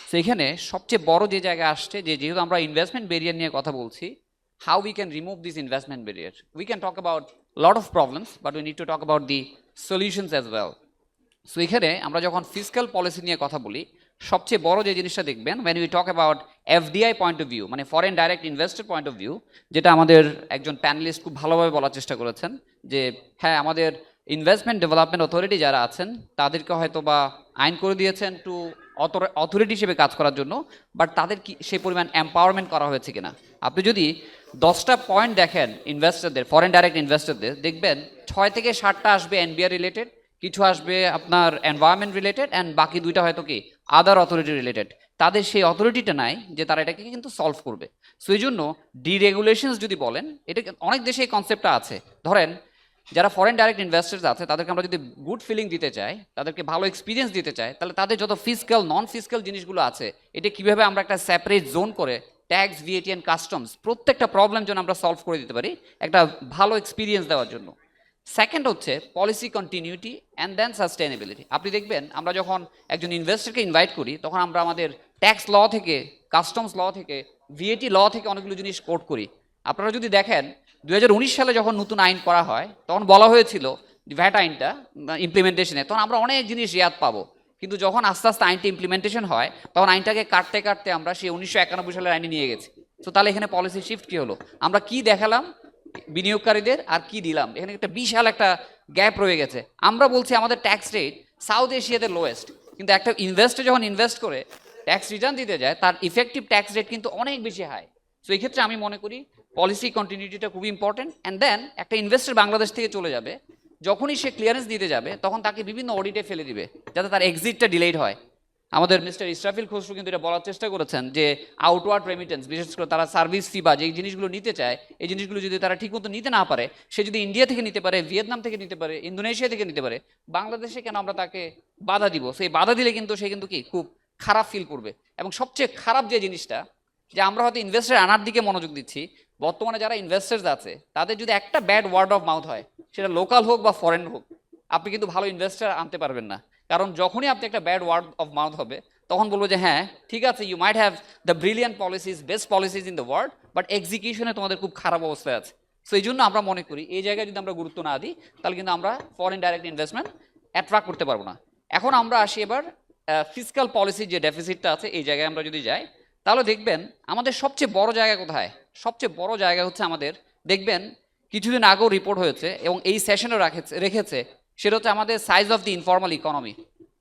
So এখানে সবচেয়ে বড় যে জায়গা আসছে, যে যেহেতু আমরা investment barrier নিয়ে কথা বলছি, how we can remove this investment barrier. We can talk about lot of problems, but we need to talk about the solutions as well. So এখানে আমরা যখন ফিসকাল পলিসি নিয়ে কথা বলি, সবচেয়ে বড় যে জিনিসটা দেখবেন when we talk about FDI point of view, মানে foreign direct investor point of view, যেটা আমাদের একজন প্যানেলিস্ট খুব ভালোভাবে বলার চেষ্টা করেছেন, যে হ্যাঁ আমাদের ইনভেস্টমেন্ট ডেভেলপমেন্ট অথরিটি যারা আছেন তাদেরকে হয়তো বা আইন করে দিয়েছেন টু অথরিটি হিসেবে কাজ করার জন্য, বাট তাদের কি সেই পরিমাণ এম্পাওয়ারমেন্ট করা হয়েছে কিনা। আপনি যদি 10টা পয়েন্ট দেখেন ইনভেস্টরদের, ফরেন ডাইরেক্ট ইনভেস্টরদের, দেখবেন 6 থেকে 7টা আসবে এনবিআর রিলেটেড, কিছু আসবে আপনার এনভায়রনমেন্ট রিলেটেড, অ্যান্ড বাকি 2টা হয়তো কি আদার অথরিটি রিলেটেড। তাদের সেই অথরিটিটা নাই যে তারা এটাকে কিন্তু সলভ করবে। সো এই জন্য ডিরেগুলেশনস যদি বলেন, এটা অনেক দেশে এই কনসেপ্টটা আছে। ধরেন যারা ফরেন ডাইরেক্ট ইনভেস্টার্স আছে তাদেরকে আমরা যদি গুড ফিলিং দিতে চাই, তাদেরকে ভালো এক্সপিরিয়েন্স দিতে চাই, তাহলে তাদের যত ফিজিক্যাল নন ফিজিক্যাল জিনিসগুলো আছে এটা কিভাবে আমরা একটা সেপারেট জোন করে ট্যাক্স, ভিএটি অ্যান্ড কাস্টমস প্রত্যেকটা প্রবলেম যেন আমরা সলভ করে দিতে পারি একটা ভালো এক্সপিরিয়েন্স দেওয়ার জন্য। সেকেন্ড হচ্ছে policy continuity and then sustainability. আপনি দেখবেন আমরা যখন একজন ইনভেস্টরকে ইনভাইট করি তখন আমরা আমাদের ট্যাক্স ল থেকে, কাস্টমস ল থেকে, ভিএটি ল থেকে অনেকগুলো জিনিস কোট করি। আপনারা যদি দেখেন 2019 সালে যখন নতুন আইন করা হয় তখন বলা হয়েছিল ভ্যাট আইনটা ইমপ্লিমেন্টেশনে, তখন আমরা অনেক জিনিস রিয়াদ পাবো। কিন্তু যখন আস্তে আস্তে আইনটা ইমপ্লিমেন্টেশন হয় তখন আইনটাকে কাটতে কাটতে আমরা সেই 1991 সালের আইনে নিয়ে গেছি। তো তাহলে এখানে পলিসি শিফট কী হলো? আমরা কি দেখালাম বিনিয়োগকারীদের আর কি দিলাম, এখানে একটা বিশাল একটা গ্যাপ রয়ে গেছে। আমরা বলছি আমাদের ট্যাক্স রেট সাউথ এশিয়াতে লোয়েস্ট, কিন্তু একটা ইনভেস্টর যখন ইনভেস্ট করে ট্যাক্স রিটার্ন দিতে যায় তার ইফেক্টিভ ট্যাক্স রেট কিন্তু অনেক বেশি হাই। সো এই ক্ষেত্রে আমি মনে করি পলিসি কন্টিনিউটিটা খুবই ইম্পর্টেন্ট। অ্যান্ড দেন একটা ইনভেস্টর বাংলাদেশ থেকে চলে যাবে, যখনই সে ক্লিয়ারেন্স দিতে যাবে তখন তাকে বিভিন্ন অডিটে ফেলে দিবে যাতে তার এক্সিটটা ডিলেড হয়। আমাদের মিস্টার ইসরাফিল খসরু কিন্তু এটা বলার চেষ্টা করেছেন যে আউটওয়ার্ড রেমিটেন্স, বিশেষ করে তারা সার্ভিস ফি বা যে জিনিসগুলো নিতে চায় এই জিনিসগুলো যদি তারা ঠিকমতো নিতে না পারে, সে যদি ইন্ডিয়া থেকে নিতে পারে, ভিয়েতনাম থেকে নিতে পারে, ইন্দোনেশিয়া থেকে নিতে পারে, বাংলাদেশে কেন আমরা তাকে বাধা দিব? সেই বাধা দিলে কিন্তু সে কিন্তু কি খুব খারাপ ফিল করবে। এবং সবচেয়ে খারাপ যে জিনিসটা, যে আমরা হয়তো ইনভেস্টার আনার দিকে মনোযোগ দিচ্ছি, বর্তমানে যারা ইনভেস্টার্স আছে তাদের যদি একটা ব্যাড ওয়ার্ড অফ মাউথ হয়, সেটা লোকাল হোক বা ফরেন হোক, আপনি কিন্তু ভালো ইনভেস্টার আনতে পারবেন না। কারণ যখনই আপনি একটা ব্যাড ওয়ার্ড অফ মাউথ হবে তখন বলবো যে হ্যাঁ ঠিক আছে, you might have the brilliant policies, best policies in the world, but এক্সিকিউশনে তোমাদের খুব খারাপ অবস্থায় আছে। সো এই জন্য আমরা মনে করি এই জায়গায় যদি আমরা গুরুত্ব না দিই তাহলে কিন্তু আমরা ফরেন ডাইরেক্ট ইনভেস্টমেন্ট অ্যাট্রাক্ট করতে পারবো না। এখন আমরা আসি এবার ফিসকাল পলিসির যে ডেফিসিটটা আছে এই জায়গায় আমরা যদি যাই তাহলে দেখবেন আমাদের সবচেয়ে বড় জায়গা কোথায়? সবচেয়ে বড় জায়গা হচ্ছে আমাদের, দেখবেন কিছুদিন আগেও রিপোর্ট হয়েছে এবং এই সেশনও রেখেছে, সেটা হচ্ছে আমাদের size of the informal economy.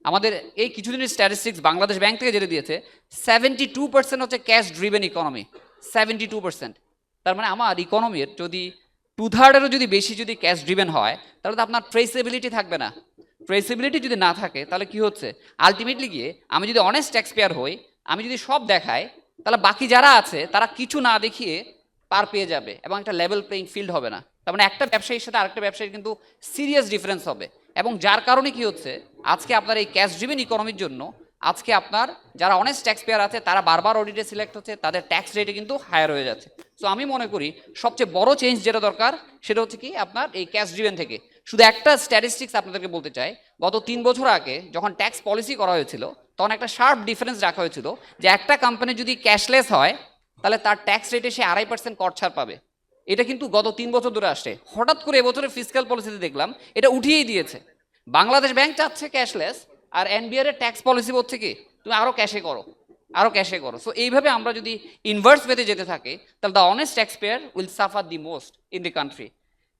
আমাদের এই কিছুদিনের স্ট্যাটিস্টিক্স বাংলাদেশ ব্যাংক থেকে যেটা দিয়েছে 72% হচ্ছে ক্যাশ ড্রিভেন ইকোনমি, 72%। তার মানে আমার ইকোনমির যদি 2/3-এরও যদি বেশি যদি ক্যাশ ড্রিভেন হয় তাহলে তো আপনার ট্রেসেবিলিটি থাকবে না। ট্রেসেবিলিটি যদি না থাকে তাহলে কি হচ্ছে? আলটিমেটলি গিয়ে আমি যদি অনেস্ট ট্যাক্স পেয়ার হই, আমি যদি সব দেখাই, তাহলে বাকি যারা আছে তারা কিছু না দেখিয়ে পার পেয়ে যাবে এবং একটা লেভেল প্লেইং ফিল্ড হবে না। তার মানে একটা ব্যবসায়ীর সাথে আরেকটা ব্যবসায়ীর কিন্তু সিরিয়াস ডিফারেন্স হবে। এবং যার কারণে কি হচ্ছে, আজকে আপনার এই ক্যাশ ড্রিভেন ইকোনমির জন্য আজকে আপনার যারা অনেস্ট ট্যাক্স পেয়ার আছে তারা বারবার অডিটে সিলেক্ট হচ্ছে, তাদের ট্যাক্স রেটে কিন্তু হায়ার হয়ে যাচ্ছে। সো আমি মনে করি সবচেয়ে বড় চেঞ্জ যেটা দরকার সেটা হচ্ছে কি আপনার এই ক্যাশ ড্রিভেন থেকে। শুধু একটা স্ট্যাটিস্টিক্স আপনাদেরকে বলতে চাই, গত 3 বছর আগে যখন ট্যাক্স পলিসি করা হয়েছিল তখন একটা শার্প ডিফারেন্স রাখা হয়েছিল যে একটা কোম্পানি যদি ক্যাশলেস হয় তাহলে তার ট্যাক্স রেটে সে 2.5% কর ছাড় পাবে। এটা কিন্তু গত 3 বছর ধরে আসছে। হঠাৎ করে এবছরের ফিসক্যাল পলিসিতে দেখলাম এটা উঠিয়েই দিয়েছে। বাংলাদেশ ব্যাংক চাচ্ছে ক্যাশলেস, আর এনবিআর এর ট্যাক্স পলিসি বলছে কি তুমি আরও ক্যাশে করো, আরও ক্যাশে করো। সো এইভাবে আমরা যদি ইনভার্স ওয়েতে যেতে থাকি তাহলে the honest tax payer will suffer the most in the country.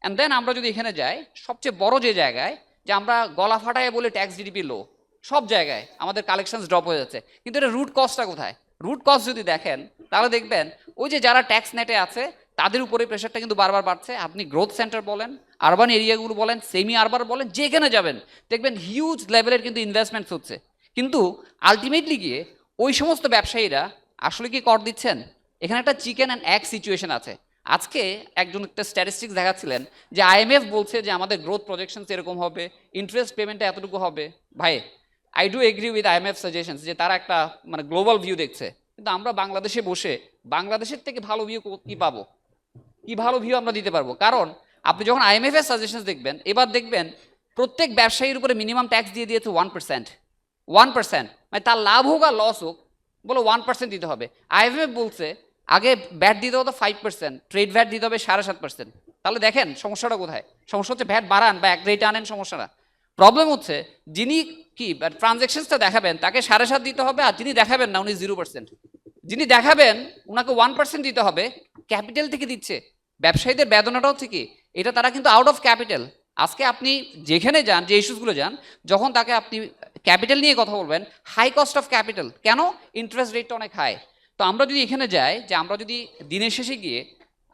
And then আমরা যদি এখানে যাই, সবচেয়ে বড় যে জায়গায় যে আমরা গলা ফাটায় বলে ট্যাক্স জিডিপি লো, সব জায়গায় আমাদের কালেকশনস ড্রপ হয়ে যাচ্ছে, কিন্তু এটা রুট কস্টটা কোথায়? রুট কস্ট যদি দেখেন তাহলে দেখবেন ওই যে যারা ট্যাক্স নেটে আছে তাদের উপরে প্রেশারটা কিন্তু বারবার বাড়ছে। আপনি গ্রোথ সেন্টার বলেন, আরবান এরিয়াগুলো বলেন, সেমি আরবান বলেন, যেখানে যাবেন দেখবেন হিউজ লেভেলের কিন্তু ইনভেস্টমেন্টস হচ্ছে, কিন্তু আলটিমেটলি গিয়ে ওই সমস্ত ব্যবসায়ীরা আসলে কি কর দিচ্ছেন? এখানে একটা চিকেন অ্যান্ড এগ সিচুয়েশন আছে। আজকে একজন একটা স্ট্যাটিস্টিক্স দেখাচ্ছিলেন যে আইএমএফ বলছে যে আমাদের গ্রোথ প্রজেকশনস এরকম হবে, ইন্টারেস্ট পেমেন্টটা এতটুকু হবে। ভাই I do agree with IMF suggestions যে তারা একটা মানে গ্লোবাল ভিউ দেখছে, কিন্তু আমরা বাংলাদেশে বসে বাংলাদেশের থেকে ভালো ভিউ কি পাবো? কি ভালো ভিউ আমরা দিতে পারবো? কারণ আপনি যখন আইএমএফ এর সাজেশনস দেখবেন, এবার দেখবেন প্রত্যেক ব্যবসায়ীর উপরে মিনিমাম ট্যাক্স দিয়ে দিয়েছে 1%, মানে তার লাভ হোক আর লস হোক, বলো 1% দিতে হবে। আইএমএফ বলছে আগে ভ্যাট দিতে হতো 5%, ট্রেড ভ্যাট দিতে হবে 7.5%। তাহলে দেখেন সমস্যাটা কোথায়? সমস্যা হচ্ছে ভ্যাট বাড়ান বা এক রেটে আনেন, সমস্যা না। প্রবলেম হচ্ছে যিনি কি ট্রানজ্যাকশনসটা দেখাবেন তাকে 7.5 দিতে হবে, আর যিনি দেখাবেন না উনি 0%। যিনি দেখাবেন ওনাকে 1% দিতে হবে, ক্যাপিটাল থেকে দিচ্ছে। ব্যবসায়ীদের বেদনাটা হচ্ছে কি, এটা তারা কিন্তু আউট অফ ক্যাপিটাল, আজকে আপনি যেখানে যান, যে ইস্যুসগুলো যান, যখন তাকে আপনি ক্যাপিটাল নিয়ে কথা বলবেন, হাই কস্ট অফ ক্যাপিটাল, কেন? ইন্টারেস্ট রেটটা অনেক হাই। তো আমরা যদি এখানে যাই, যে আমরা যদি দিনের শেষে গিয়ে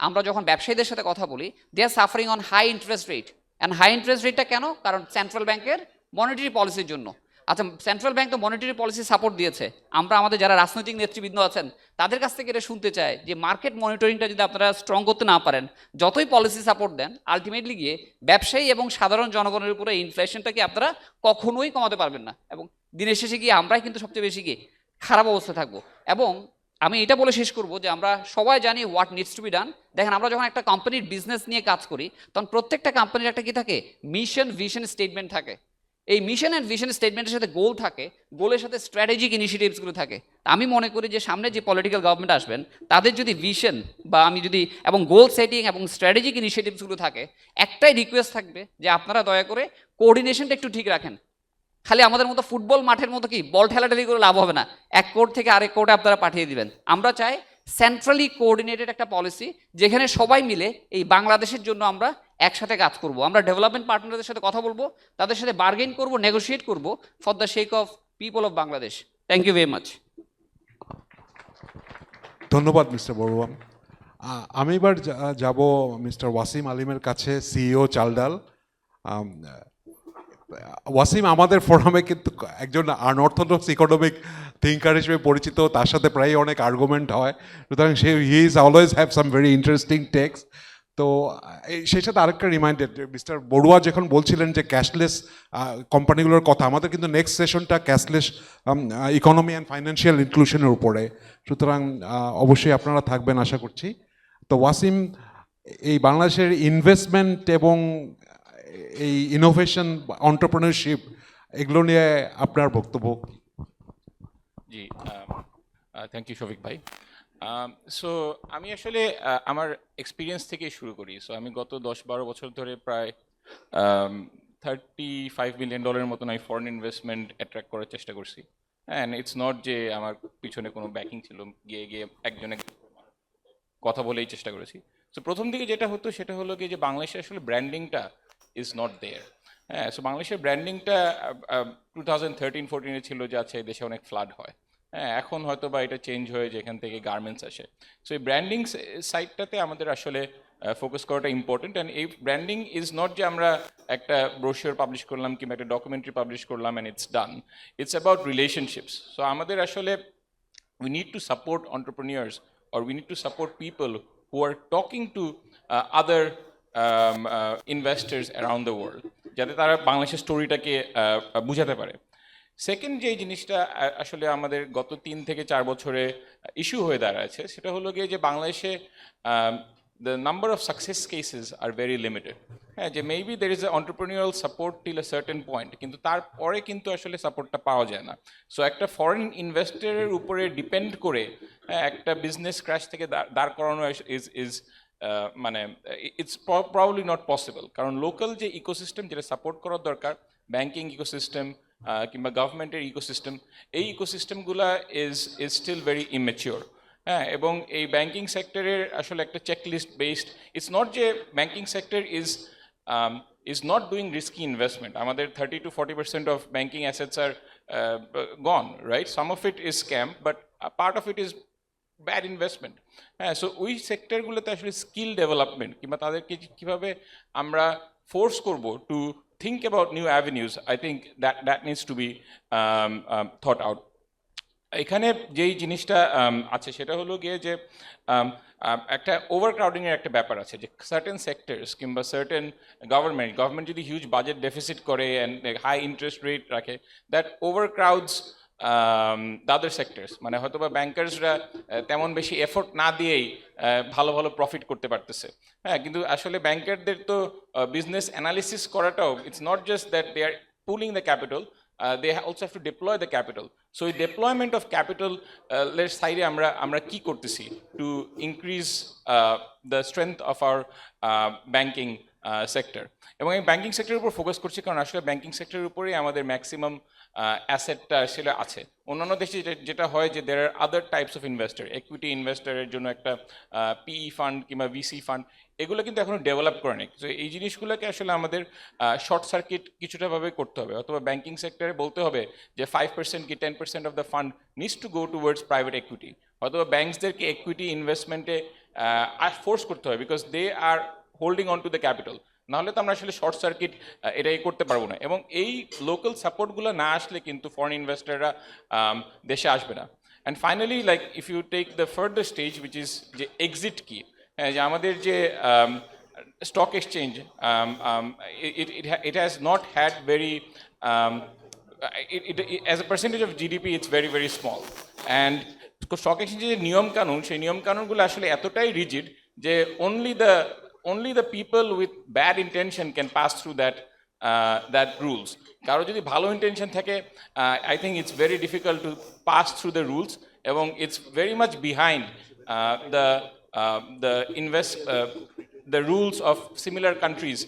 আমরা যখন ব্যবসায়ীদের সাথে কথা বলি, they are suffering on high interest rate. And high interest রেটটা কেন? কারণ সেন্ট্রাল ব্যাংকের মনিটারি পলিসির জন্য। আচ্ছা, সেন্ট্রাল ব্যাংক তো মনিটারি পলিসি সাপোর্ট দিয়েছে, আমরা আমাদের যারা রাজনৈতিক নেতৃবৃন্দ আছেন তাদের কাছ থেকে এটা শুনতে চাই যে মার্কেট মনিটরিংটা যদি আপনারা স্ট্রং করতে না পারেন, যতই পলিসি সাপোর্ট দেন, আলটিমেটলি গিয়ে ব্যবসায়ী এবং সাধারণ জনগণের উপরে ইনফ্লেশনটাকে আপনারা কখনোই কমাতে পারবেন না, এবং দিনের শেষে গিয়ে আমরাই কিন্তু সবচেয়ে বেশি গিয়ে খারাপ অবস্থায় থাকবো। এবং আমি এটা বলে শেষ করব যে আমরা সবাই জানি what needs to be done. দেখেন, আমরা যখন একটা কোম্পানির বিজনেস নিয়ে কাজ করি, তখন প্রত্যেকটা কোম্পানির একটা কি থাকে? মিশন, ভিশন, স্টেটমেন্ট থাকে। এই মিশন অ্যান্ড ভিশন স্টেটমেন্টের সাথে গোল থাকে, গোলের সাথে স্ট্র্যাটেজিক ইনিশিয়েটিভসগুলো থাকে। আমি মনে করি যে সামনে যে পলিটিক্যাল গভর্নমেন্ট আসবেন, তাদের যদি ভিশন বা আমি যদি এবং গোল সেটিং এবং স্ট্র্যাটেজিক ইনিশিয়েটিভসগুলো থাকে, একটাই রিকোয়েস্ট থাকবে যে আপনারা দয়া করে কোঅর্ডিনেশনটা একটু ঠিক রাখেন। খালি আমাদের মতো ফুটবল মাঠের মতো কি বল ঠেলাঠেলি করে লাভ হবে না, এক কোর্ট থেকে আরেক কোর্টে আপনারা পাঠিয়ে দিবেন। আমরা চাই সেন্ট্রালি কোঅর্ডিনেটেড একটা পলিসি, যেখানে সবাই মিলে এই বাংলাদেশের জন্য আমরা একসাথে কাজ করব। আমরা ডেভেলপমেন্ট পার্টনারদের সাথে কথা বলবো, তাদের সাথে বার্গেন করব, নেগোশিয়েট করব for the sake of people of Bangladesh. Thank you very much. ধন্যবাদ মিস্টার বড়ুয়া। আমি এবার যাব মিস্টার ওয়াসিম আলিমের কাছে, সিইও চালডাল। ওয়াসিম আমাদের ফোরামে কিন্তু একজন আনঅর্থোডক্স ইকোনমিক থিঙ্কার হিসেবে পরিচিত, তার সাথে প্রায় অনেক আর্গুমেন্ট হয়, সুতরাং he is always have some very interesting text. তো সেই সাথে আরেকটা রিমাইন্ডার, মিস্টার বড়ুয়া যখন বলছিলেন যে ক্যাশলেস কোম্পানিগুলোর কথা, আমাদের কিন্তু নেক্সট সেশনটা ক্যাশলেস ইকোনমি অ্যান্ড ফাইন্যান্সিয়াল ইনক্লুশনের উপরে, সুতরাং অবশ্যই আপনারা থাকবেন আশা করছি। তো ওয়াসিম, এই বাংলাদেশের ইনভেস্টমেন্ট এবং এই ইনোভেশন, এন্টারপ্রেনারশিপ, এগুলো নিয়ে আপনার বক্তব্য? জি, থ্যাংক ইউ শফিক ভাই। সো আমি আসলে আমার এক্সপিরিয়েন্স থেকে শুরু করি। সো আমি গত 10-12 বছর ধরে প্রায় $35 মিলিয়ন মতন আমি ফরেন ইনভেস্টমেন্ট অ্যাট্রাক্ট করার চেষ্টা করছি। অ্যান্ড ইটস নট যে আমার পিছনে কোনো ব্যাকিং ছিল, গিয়ে একজনে কথা বলেই চেষ্টা করেছি। সো প্রথম দিকে যেটা হতো সেটা হলো কি, যে বাংলাদেশে আসলে ব্র্যান্ডিংটা ইজ নট দেয়ার। হ্যাঁ, সো বাংলাদেশের ব্র্যান্ডিংটা 2013-14 ছিল যে আচ্ছা এই দেশে অনেক ফ্লাড হয়। হ্যাঁ, এখন হয়তো বা এটা চেঞ্জ হয়ে যেখান থেকে গার্মেন্টস আসে। সো এই ব্র্যান্ডিং সাইডটাতে আমাদের আসলে ফোকাস করাটা ইম্পর্টেন্ট। অ্যান্ড এই ব্র্যান্ডিং ইজ নট যে আমরা একটা ব্রোশিওর পাবলিশ করলাম কিংবা একটা ডকুমেন্টারি পাবলিশ করলাম and it's done. It's about relationships. So আমাদের আসলে we need to support entrepreneurs, or we need to support people who are talking to other investors around the world, যাতে তারা বাংলাদেশের স্টোরিটাকে বুঝাতে পারে। সেকেন্ড যে জিনিসটা আসলে আমাদের গত 3 থেকে 4 বছরে ইস্যু হয়ে দাঁড়াচ্ছে, সেটা হলো গিয়ে যে বাংলাদেশে the number of success cases are very limited. হ্যাঁ, যে maybe there is a entrepreneurial support till a certain point, কিন্তু তারপরে কিন্তু আসলে সাপোর্টটা পাওয়া যায় না। সো একটা ফরেন ইনভেস্টরের উপরে ডিপেন্ড করে একটা বিজনেস ক্র্যাশ থেকে দাঁড় করানো ইজ মানে ইটস প্রবাবলি নট পসিবল। কারণ লোকাল যে ইকোসিস্টেম যেটা সাপোর্ট করার দরকার, ব্যাংকিং ইকোসিস্টেম কিংবা গভর্নমেন্টের ইকোসিস্টেম, এই ইকোসিস্টেমগুলা ইজ স্টিল ভেরি ইমেচিওর। হ্যাঁ, এবং এই ব্যাংকিং সেক্টরের আসলে একটা চেকলিস্ট বেসড, ইটস নট যে banking sector is not doing risky investment. আমাদের 30-40% of banking assets are gone, right? Some of it is scam, but a part of it is bad investment. হ্যাঁ, so ওই সেক্টরগুলোতে আসলে skill development কিংবা তাদেরকে কিভাবে আমরা force করব two think about new avenues, I think that needs to be thought out. এখানে যেই জিনিসটা আছে সেটা হলো গিয়ে যে একটা ওভারক্রাউডিং এর একটা ব্যাপার আছে, যে সার্টেন সেক্টরস কিংবা সার্টেন গভর্নমেন্ট যদি হিউজ বাজেট ডেফিসিট করে অ্যান্ড হাই ইন্টারেস্ট রেট রাখে, দ্যাট ওভারক্রাউডস দ্য আদার সেক্টরস। মানে হয়তো বা ব্যাংকার্সরা তেমন বেশি এফোর্ট না দিয়েই ভালো ভালো প্রফিট করতে পারতেছে। হ্যাঁ, কিন্তু আসলে ব্যাংকারদের তো বিজনেস অ্যানালিসিস করাটাও, it's not just that they are pooling the capital, they also have to deploy the capital. So এই deployment of capital এর সাইডে আমরা কি করতেছি to increase the strength of our banking sector, এবং এই ব্যাংকিং সেক্টরের উপর ফোকাস করছি কারণ আসলে ব্যাংকিং সেক্টরের উপরেই আমাদের ম্যাক্সিমাম অ্যাসেটটা আসলে আছে। অন্যান্য দেশে যেটা হয় যে দের আর আদার টাইপস অফ ইনভেস্টর, ইকুইটি ইনভেস্টরের জন্য একটা পিই ফান্ড কিংবা ভিসি ফান্ড, এগুলো কিন্তু এখনো ডেভেলপ করে নেই। তো এই জিনিসগুলোকে আসলে আমাদের শর্ট সার্কিট কিছুটা ভাবে করতে হবে, অথবা ব্যাংকিং সেক্টরে বলতে হবে যে 5% কি 10% of the fund needs to go towards private equity, অথবা ব্যাংকসদেরকে ইকুইটি ইনভেস্টমেন্টে ফোর্স করতে হবে, because they are holding on to the capital. নাহলে তো আমরা আসলে শর্ট সার্কিট এটাই করতে পারবো না, এবং এই লোকাল সাপোর্টগুলো না আসলে কিন্তু ফরেন ইনভেস্টররা দেশে আসবে না। And finally, like if you take the further stage which is যে এক্সিট কি, যে আমাদের যে stock exchange, it has not had very, as a percentage of GDP, it's very, very small. And stock exchange যে নিয়ম কানুন, সেই নিয়ম কানুনগুলো আসলে এতটাই রিজিড যে only the people with bad intention can pass through that rules. কারো যদি ভালো ইন্টেনশন থাকে, I think it's very difficult to pass through the rules, এবং it's very much behind the rules of similar countries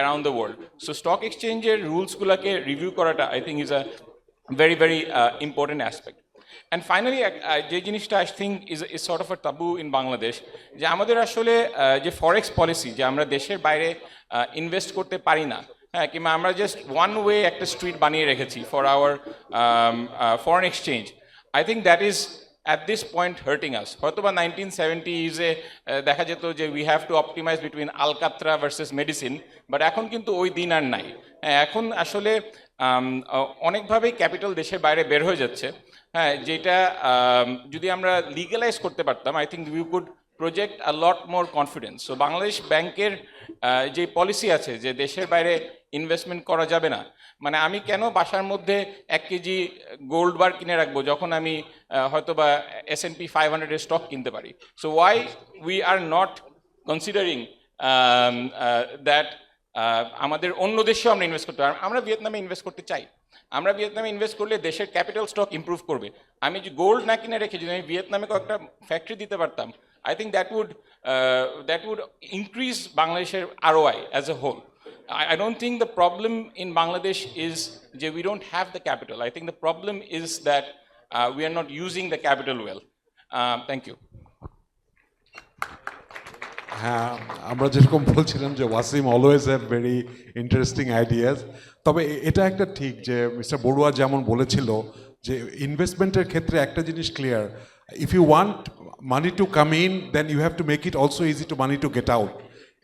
around the world. So stock exchange rules গুলাকে review করাটা I think is a very, very important aspect. And finally, যে জিনিসটা I think is sort of a taboo in Bangladesh, যে আমাদের আসলে যে ফরেক্স policy, যে আমরা দেশের বাইরে ইনভেস্ট করতে পারি না, হ্যাঁ, কিংবা আমরা জাস্ট ওয়ান ওয়ে একটা স্ট্রিট বানিয়ে রেখেছি for our foreign exchange, I think that is at this point hurting us. হয়তোবা 1970s-এ দেখা যেত যে we have to optimize between আলকাত্রা ভার্সেস মেডিসিন, বাট এখন কিন্তু ওই দিন আর নাই। এখন আসলে অনেকভাবেই ক্যাপিটাল দেশের বাইরে বের হয়ে যাচ্ছে, হ্যাঁ, যেটা যদি আমরা লিগালাইজ করতে পারতাম, I think we could project a lot more confidence. So Bangladesh ব্যাংকের যে পলিসি আছে যে দেশের বাইরে ইনভেস্টমেন্ট করা যাবে না, মানে আমি কেন বাসার মধ্যে 1 কেজি গোল্ড বার কিনে রাখবো যখন আমি হয়তো বা S&P 500-এর স্টক কিনতে পারি? So why we are not considering that আমাদের অন্য দেশেও আমরা ইনভেস্ট করতে পারি? আমরা ভিয়েতনামে ইনভেস্ট করতে চাই। আমরা ভিয়েতনামে ইনভেস্ট করলে দেশের ক্যাপিটাল স্টক ইমপ্রুভ করবে। আমি যে গোল্ড না কিনে রেখে যদি আমি ভিয়েতনামে কয়েকটা ফ্যাক্টরি দিতে পারতাম, I think that would increase Bangladesh's ROI as a whole. I don't think the problem in Bangladesh is that we don't have the capital. I think the problem is that we are not using the capital well. Thank you. হ্যাঁ, আমরা যেরকম বলছিলাম যে Wasim always have very interesting ideas, তবে এটা একটা ঠিক যে মিস্টার বড়ুয়া যেমন বলেছিল যে ইনভেস্টমেন্টের ক্ষেত্রে একটা জিনিস clear, if you want money to come in then you have to make it also easy to money to get out.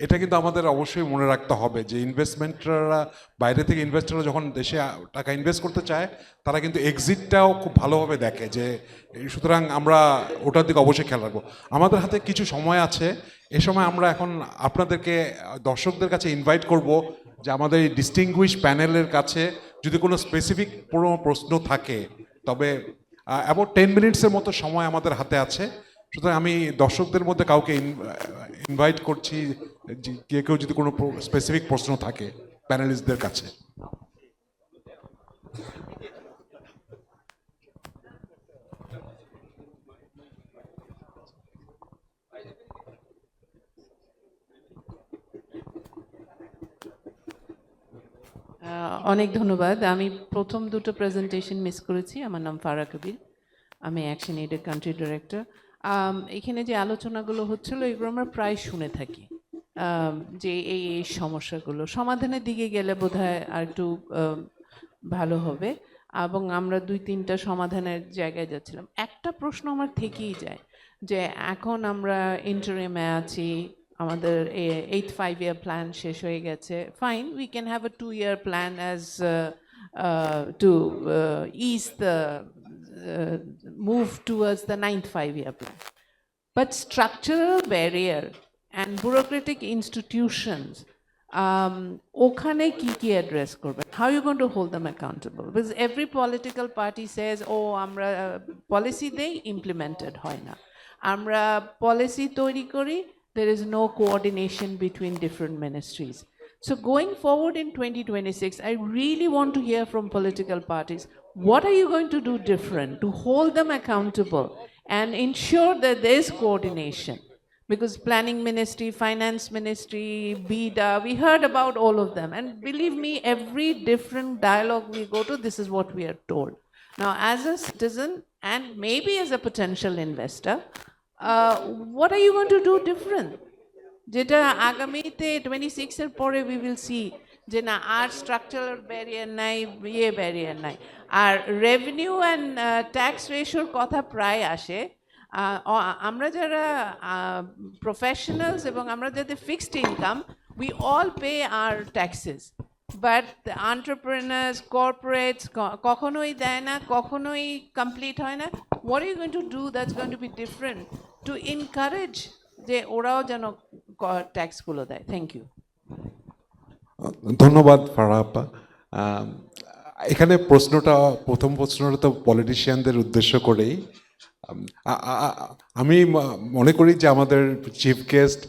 এটা কিন্তু আমাদের অবশ্যই মনে রাখতে হবে যে ইনভেস্টমেন্টরা, বাইরে থেকে ইনভেস্টররা যখন দেশে টাকা ইনভেস্ট করতে চায়, তারা কিন্তু এক্সিটটাও খুব ভালোভাবে দেখে, যে সুতরাং আমরা ওটার দিকে অবশ্যই খেয়াল রাখবো। আমাদের হাতে কিছু সময় আছে, এ সময় আমরা এখন আপনাদেরকে, দর্শকদের কাছে ইনভাইট করব যে আমাদের এই ডিস্টিংগুইশ প্যানেলের কাছে যদি কোনো স্পেসিফিক কোনো প্রশ্ন থাকে, তবে অ্যাবাউট 10 মিনিটসের মতো সময় আমাদের হাতে আছে। সুতরাং আমি দর্শকদের মধ্যে কাউকে ইনভাইট করছি, কেউ যদি কোনো স্পেসিফিক প্রশ্ন থাকে প্যানেলিস্টদের কাছে। অনেক ধন্যবাদ। আমি প্রথম দুটো প্রেজেন্টেশন মিস করেছি। আমার নাম ফারা কবির, আমি অ্যাকশন এইডের কান্ট্রি ডিরেক্টর। এখানে যে আলোচনাগুলো হচ্ছিল এগুলো আমরা প্রায় শুনে থাকি, যে এই সমস্যাগুলো সমাধানের দিকে গেলে বোধহয় আর একটু ভালো হবে, এবং আমরা 2-3টা সমাধানের জায়গায় যাচ্ছিলাম। একটা প্রশ্ন আমার থেকেই যায় যে এখন আমরা ইন্টারিমে আছি, আমাদের 8th 5-year প্ল্যান শেষ হয়ে গেছে, fine, we can have a 2-year plan as to ease the move towards the 9th 5-year plan. But structural barrier and bureaucratic institutions, ওখানে কি অ্যাড্রেস করবেন? How are you going to hold them accountable? Because every political party says, oh, আমরা policy দেই, implemented হয় না। আমরা policy তৈরি করি, there is no coordination between different ministries. So going forward in 2026, I really want to hear from political parties, what are you going to do different to hold them accountable and ensure that there is coordination? Because planning ministry, finance ministry, BIDA, we heard about all of them. And believe me, every different dialogue we go to, this is what we are told. Now, as a citizen and maybe as a potential investor, what are you going to do different? যেটা আগামীতে 26 এর পরে we will see যে না আর structural barrier নাই, barrier নাই, আর রেভিনিউ অ্যান্ড ট্যাক্স রেশিওর কথা প্রায় আসে। আমরা যারা প্রফেশনালস এবং আমরা যাদের fixed income, we all pay our taxes, but entrepreneurs, corporates কখনোই দেয় না, কখনোই কমপ্লিট হয় না। What are you going to do that's going to be different to encourage যে ওরাও যেন ট্যাক্সগুলো দেয়? Thank you. ধন্যবাদ ফারাহ আপা। এখানে প্রথম প্রশ্নটা তো পলিটিশিয়ানদের উদ্দেশ্য করেই। আমি মনে করি যে আমাদের চিফ গেস্ট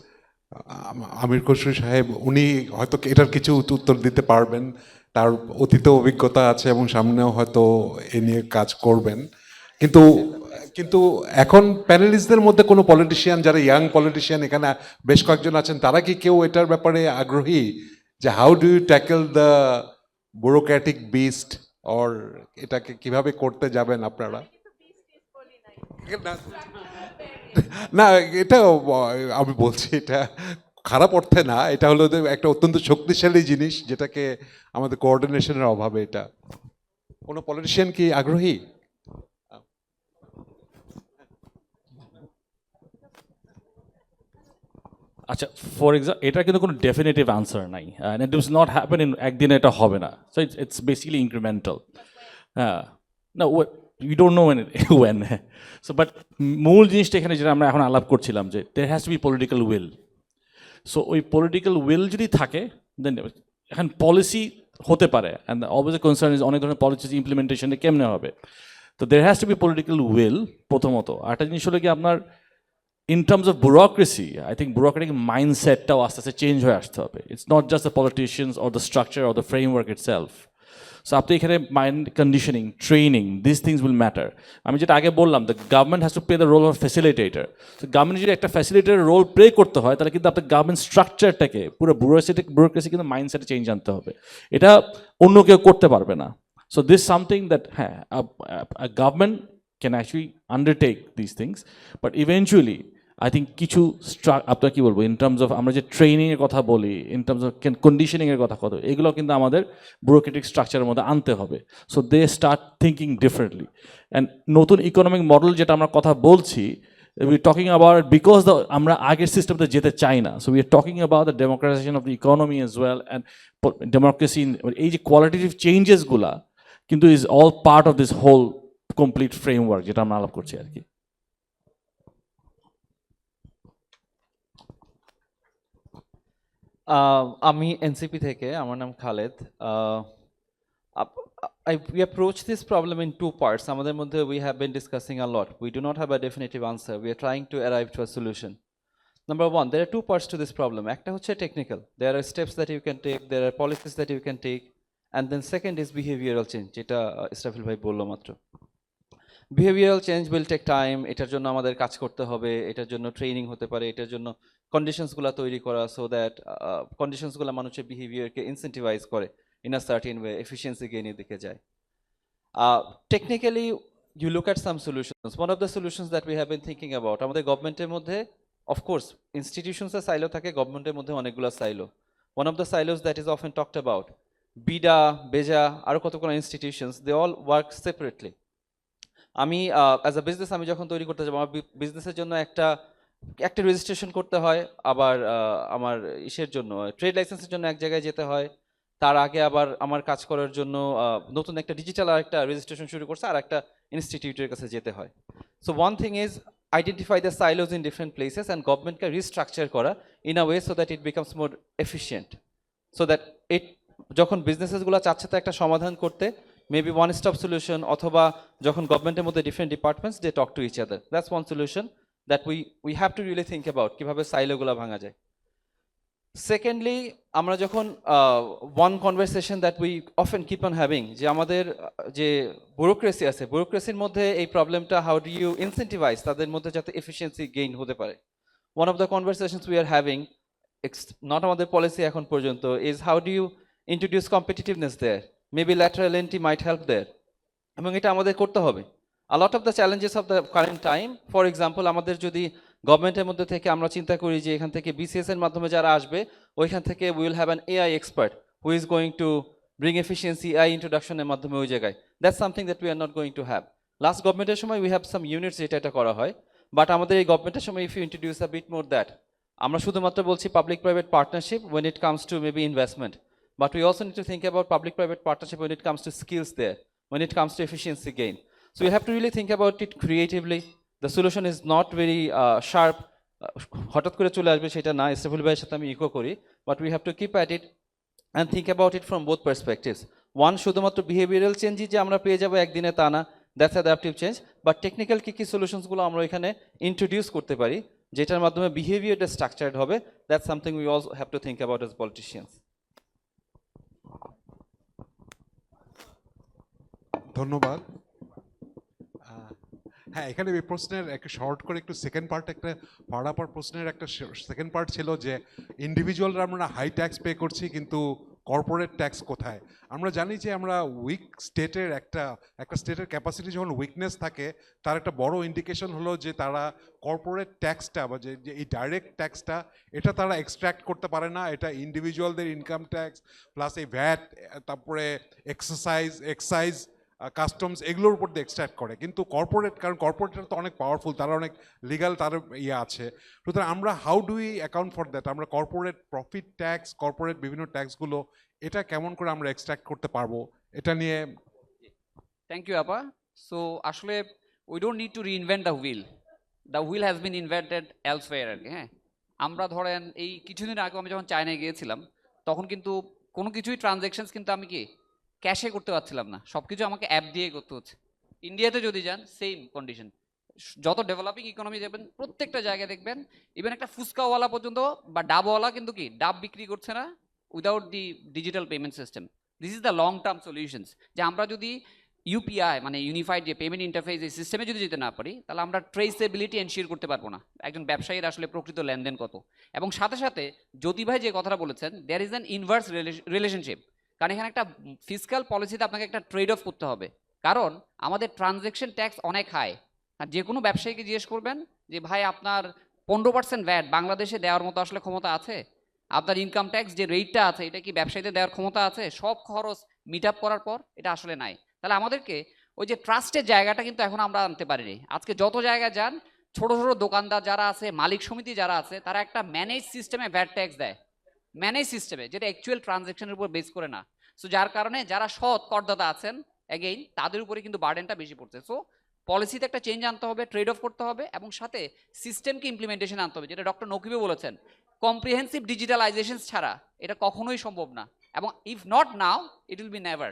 আমির খসরু সাহেব, উনি হয়তো এটার কিছু উত্তর দিতে পারবেন, তার অতীত অভিজ্ঞতা আছে এবং সামনেও হয়তো এ নিয়ে কাজ করবেন। কিন্তু এখন প্যানেলিস্টদের মধ্যে কোনো পলিটিশিয়ান, যারা ইয়াং পলিটিশিয়ান এখানে বেশ কয়েকজন আছেন, তারা কি কেউ এটার ব্যাপারে আগ্রহী যে how do you tackle the bureaucratic beast, or এটাকে কিভাবে করতে যাবেন আপনারা? না, এটা আমি বলছি এটা খারাপ অর্থে না, এটা হলো একটা অত্যন্ত শক্তিশালী জিনিস যেটাকে আমাদের কোঅর্ডিনেশনের অভাবে, এটা কোনো পলিটিশিয়ান কি আগ্রহী? আচ্ছা, ফর এক্সাম্পল এটা কিন্তু কোনো ডেফিনেটিভ আনসার নাই, and it does not happen in একদিনে, এটা হবে না। So it's basically incremental. হ্যাঁ, না you don't know when. So but মূল জিনিসটা এখানে যেটা আমরা এখন আলাপ করছিলাম যে there has to be political will. So ওই পলিটিক্যাল উইল যদি থাকে, দেন এখন পলিসি হতে পারে, অ্যান্ড অবভিয়াসলি কনসার্ন ইজ অনেক ধরনের পলিসি ইমপ্লিমেন্টেশনে কেমনে হবে। তো there has to be political will প্রথমত। আরেকটা জিনিস হলো কি, আপনার in terms of bureaucracy, I think bureaucratic mindset-টাও আস্তে আস্তে চেঞ্জ হয়ে আসতে হবে। It's not just the politicians or the structure or the framework itself. So আপনি এখানে mind conditioning, training, this things will matter. আমি যেটা আগে বললাম, the government has to play the role of facilitator. তো গভর্নমেন্ট যদি একটা ফ্যাসিলিটেটর রোল প্লে করতে হয়, তাহলে কিন্তু আপনার গভর্নমেন্ট স্ট্রাকচারটাকে, পুরো ব্যুরোক্রেসি কিন্তু মাইন্ডসেটে চেঞ্জ আনতে হবে। এটা অন্য কেউ করতে পারবে না। সো দিস সামথিং দ্যাট হ্যাঁ, government can actually undertake this things, but eventually I think কিছু আপনার কী বলবো, ইন টার্মস অফ আমরা যে ট্রেনিংয়ের কথা বলি, ইন টার্মস অফ কন্ডিশনিংয়ের কথা এগুলো কিন্তু আমাদের ব্যুরোক্রেটিক স্ট্রাকচারের মধ্যে আনতে হবে। So they start thinking differently. And নতুন ইকোনমিক মডেল যেটা আমরা কথা বলছি, উই টকিং অ্যাবাউট বিকজ আমরা আগের সিস্টেমতে যেতে চাই না। So we are talking about the democratization of the economy as well, and democracy, এই যে কোয়ালিটেটিভ চেঞ্জেসগুলা কিন্তু is all part of this whole complete framework যেটা আমরা আলাপ করছি আর কি। আমি এনসিপি থেকে, আমার নাম Khaled. we approach this problem in two parts. আমাদের মধ্যে we have been discussing a lot. We do not have a definitive answer. We are trying to arrive to a solution. Number one, there are two parts to this problem. একটা হচ্ছে technical. There are steps that you can take, there are policies that you can take, and then second is behavioral change, যেটা ইসরাফিল ভাই বললো মাত্র। Behavioural change will take time. এটার জন্য আমাদের কাজ করতে হবে, এটার জন্য ট্রেনিং হতে পারে, এটার জন্য কন্ডিশনসগুলো তৈরি করা, সো দ্যাট কন্ডিশনসগুলো মানুষের বিহেভিয়ারকে ইনসেন্টিভাইজ করে in a certain way, efficiency গেইনের দিকে যায়। Technically you look at some solutions. One of the solutions that we have been thinking about, আমাদের গভর্নমেন্টের মধ্যে অফকোর্স ইনস্টিটিউশনসের সাইলো থাকে, গভর্নমেন্টের মধ্যে অনেকগুলো silo. One of the silos that is often talked about, BIDA, BEZA, আরও কতগুলো institutions, they all work separately. আমি অ্যাজ আ বিজনেস আমি যখন তৈরি করতে যাবো, আমার বিজনেসের জন্য একটা রেজিস্ট্রেশন করতে হয়, আবার আমার ইসের জন্য ট্রেড লাইসেন্সের জন্য এক জায়গায় যেতে হয়, তার আগে আবার আমার কাজ করার জন্য নতুন একটা ডিজিটাল আর একটা রেজিস্ট্রেশন শুরু করছে, আর একটা ইনস্টিটিউটের কাছে যেতে হয়। So one thing is identify the silos in different places and গভর্নমেন্টকে রিস্ট্রাকচার করা in a way so that it becomes more efficient, so that যখন বিজনেসেসগুলো চাচ্ছে তো একটা সমাধান করতে, maybe one stop solution, অথবা যখন গভর্নমেন্টের মধ্যে different departments they talk to each other, that's one solution that we have to really think about কীভাবে সাইলোগুলো ভাঙা যায়। সেকেন্ডলি, আমরা যখন one conversation that we often keep on having, যে আমাদের যে ব্যুরোক্রেসি আছে, ব্যুরোক্রেসির মধ্যে এই প্রবলেমটা হাউ ডু ইউ ইনসেন্টিভাইজ তাদের মধ্যে যাতে এফিসিয়েন্সি গেইন হতে পারে। one of the conversations we are having, not আমাদের policy এখন পর্যন্ত, is how do you introduce competitiveness there? Maybe lateral entry might help there. এবং এটা আমাদের করতে হবে. A lot of the challenges of the current time, for example, আমাদের যদি গভর্নমেন্টের মধ্যে থেকে আমরা চিন্তা করি যে এখান থেকে BCS এর মাধ্যমে যারা আসবে ওইখান থেকে we will have an AI expert who is going to bring efficiency, AI introduction এর মাধ্যমে ওই জায়গায়. That's something that we are not going to have. Last গভর্নমেন্টের সময় we have some units যেটা এটা করা হয়, বাট আমাদের এই গভর্নমেন্টের সময় if you introduce a bit more that, আমরা শুধুমাত্র বলছি public private partnership when it comes to maybe investment, but we also need to think about public private partnership when it comes to skills there, when it comes to efficiency gain. So you have to really think about it creatively. The solution is not very sharp. হঠাৎ করে চলে আসবে সেটা না, ইসরাফিল ভাইয়ের সাথে আমি eco করি, but we have to keep at it and think about it from both perspectives. One, শুধুমাত্র বিহেভিয়ারাল চেঞ্জই যে আমরা পেয়ে যাবো একদিনে তা না, that's adaptive change, but technical কী কী সলিউশনসগুলো আমরা এখানে ইন্ট্রোডিউস করতে পারি যেটার মাধ্যমে বিহেভিয়ারটা স্ট্রাকচার্ড হবে, that's something we also have to think about as politicians. ধন্যবাদ। হ্যাঁ, এখানে এই প্রশ্নের একটা শর্ট করে একটু সেকেন্ড পার্ট, একটা ফাড়াপার প্রশ্নের একটা সেকেন্ড পার্ট ছিল যে ইন্ডিভিজুয়ালরা আমরা হাই ট্যাক্স পে করছি কিন্তু কর্পোরেট ট্যাক্স কোথায়? আমরা জানি যে আমরা উইক স্টেটের একটা স্টেটের ক্যাপাসিটি যখন উইকনেস থাকে তার একটা বড় ইন্ডিকেশন হলো যে তারা কর্পোরেট ট্যাক্সটা বা যে এই ডাইরেক্ট ট্যাক্সটা এটা তারা এক্সট্র্যাক্ট করতে পারে না। এটা ইন্ডিভিজুয়ালদের ইনকাম ট্যাক্স প্লাস এই ভ্যাট, তারপরে এক্সাইজ, কাস্টমস, এগুলোর উপর দিয়ে এক্সট্রাক্ট করে। কিন্তু কর্পোরেট, কারণ কর্পোরেটরা তো অনেক পাওয়ারফুল, তারা অনেক লিগাল, তার ইয়ে আছে। সুতরাং আমরা how do we account for that? আমরা কর্পোরেট প্রফিট ট্যাক্স, কর্পোরেট বিভিন্ন ট্যাক্সগুলো এটা কেমন করে আমরা এক্সট্রাক্ট করতে পারবো এটা নিয়ে। থ্যাংক ইউ আপা। সো আসলে we don't need to reinvent the wheel, the wheel has been invented elsewhere আর কি। হ্যাঁ, আমরা ধরেন এই কিছুদিন আগে আমি যখন চায়নায় গিয়েছিলাম তখন কিন্তু কোনো কিছুই ট্রানজ্যাকশনস কিন্তু আমি কি ক্যাশে করতে পারছিলাম না, সব কিছু আমাকে অ্যাপ দিয়ে করতে হচ্ছে। ইন্ডিয়াতে যদি যান সেম কন্ডিশন, যত ডেভেলপিং ইকোনমি যাবেন প্রত্যেকটা জায়গায় দেখবেন ইভেন একটা ফুচকাওয়ালা পর্যন্ত বা ডাবওয়ালা কিন্তু কি ডাব বিক্রি করছে না without the digital payment system. This is the long term solutions, যে আমরা যদি ইউপিআই মানে ইউনিফাইড যে পেমেন্ট ইন্টারফেস এই সিস্টেমে যদি যেতে না পারি তাহলে আমরা ট্রেসেবিলিটি এনশিওর করতে পারবো না একজন ব্যবসায়ীর আসলে প্রকৃত লেনদেন কত। এবং সাথে সাথে জ্যোতি ভাই যে কথাটা বলেছেন, there is an inverse relationship, কারণ এখানে একটা ফিসক্যাল পলিসিতে আপনাকে একটা ট্রেড অফ করতে হবে, কারণ আমাদের ট্রানজ্যাকশন ট্যাক্স অনেক হাই। আর যে কোনো ব্যবসায়ীকে জিজ্ঞেস করবেন যে ভাই আপনার 15% ভ্যাট বাংলাদেশে দেওয়ার মতো আসলে ক্ষমতা আছে? আপনার ইনকাম ট্যাক্স যে রেটটা আছে এটা কি ব্যবসায়ীদের দেওয়ার ক্ষমতা আছে? সব খরচ মিট আপ করার পর এটা আসলে নাই। তাহলে আমাদেরকে ওই যে ট্রাস্টের জায়গাটা কিন্তু এখন আমরা আনতে পারিনি। আজকে যত জায়গায় যান, ছোট ছোট দোকানদার যারা আছে, মালিক সমিতি যারা আছে, তারা একটা ম্যানেজ সিস্টেমে ভ্যাট ট্যাক্স দেয়, ম্যানেজ সিস্টেমে, যেটা অ্যাকচুয়াল ট্রানজ্যাকশনের উপর বেস করে না। সো যার কারণে যারা সৎ করদাতা আছেন এগেইন তাদের উপরে কিন্তু বার্ডেনটা বেশি পড়ছে। সো পলিসিতে একটা চেঞ্জ আনতে হবে, ট্রেড অফ করতে হবে, এবং সাথে সিস্টেমকে ইমপ্লিমেন্টেশন আনতে হবে, যেটা ডক্টর নকিবও বলেছেন। কম্প্রিহেন্সিভ ডিজিটালাইজেশন ছাড়া এটা কখনোই সম্ভব না, এবং if not now it will be never.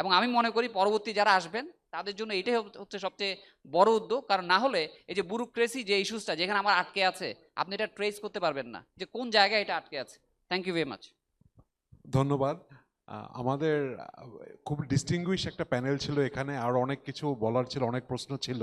এবং আমি মনে করি পরবর্তী যারা আসবেন তাদের জন্য এটাই হচ্ছে সবচেয়ে বড় উদ্যোগ, কারণ না হলে এই যে ব্যুরোক্রেসি যে ইস্যুসটা যেখানে আমার আটকে আছে, আপনি এটা ট্রেস করতে পারবেন না যে কোন জায়গায় এটা আটকে আছে। Thank you very much. ধন্যবাদ। আমাদের খুব ডিস্টিংগুইশ একটা প্যানেল ছিল এখানে, আর অনেক কিছু বলার ছিল, অনেক প্রশ্ন ছিল।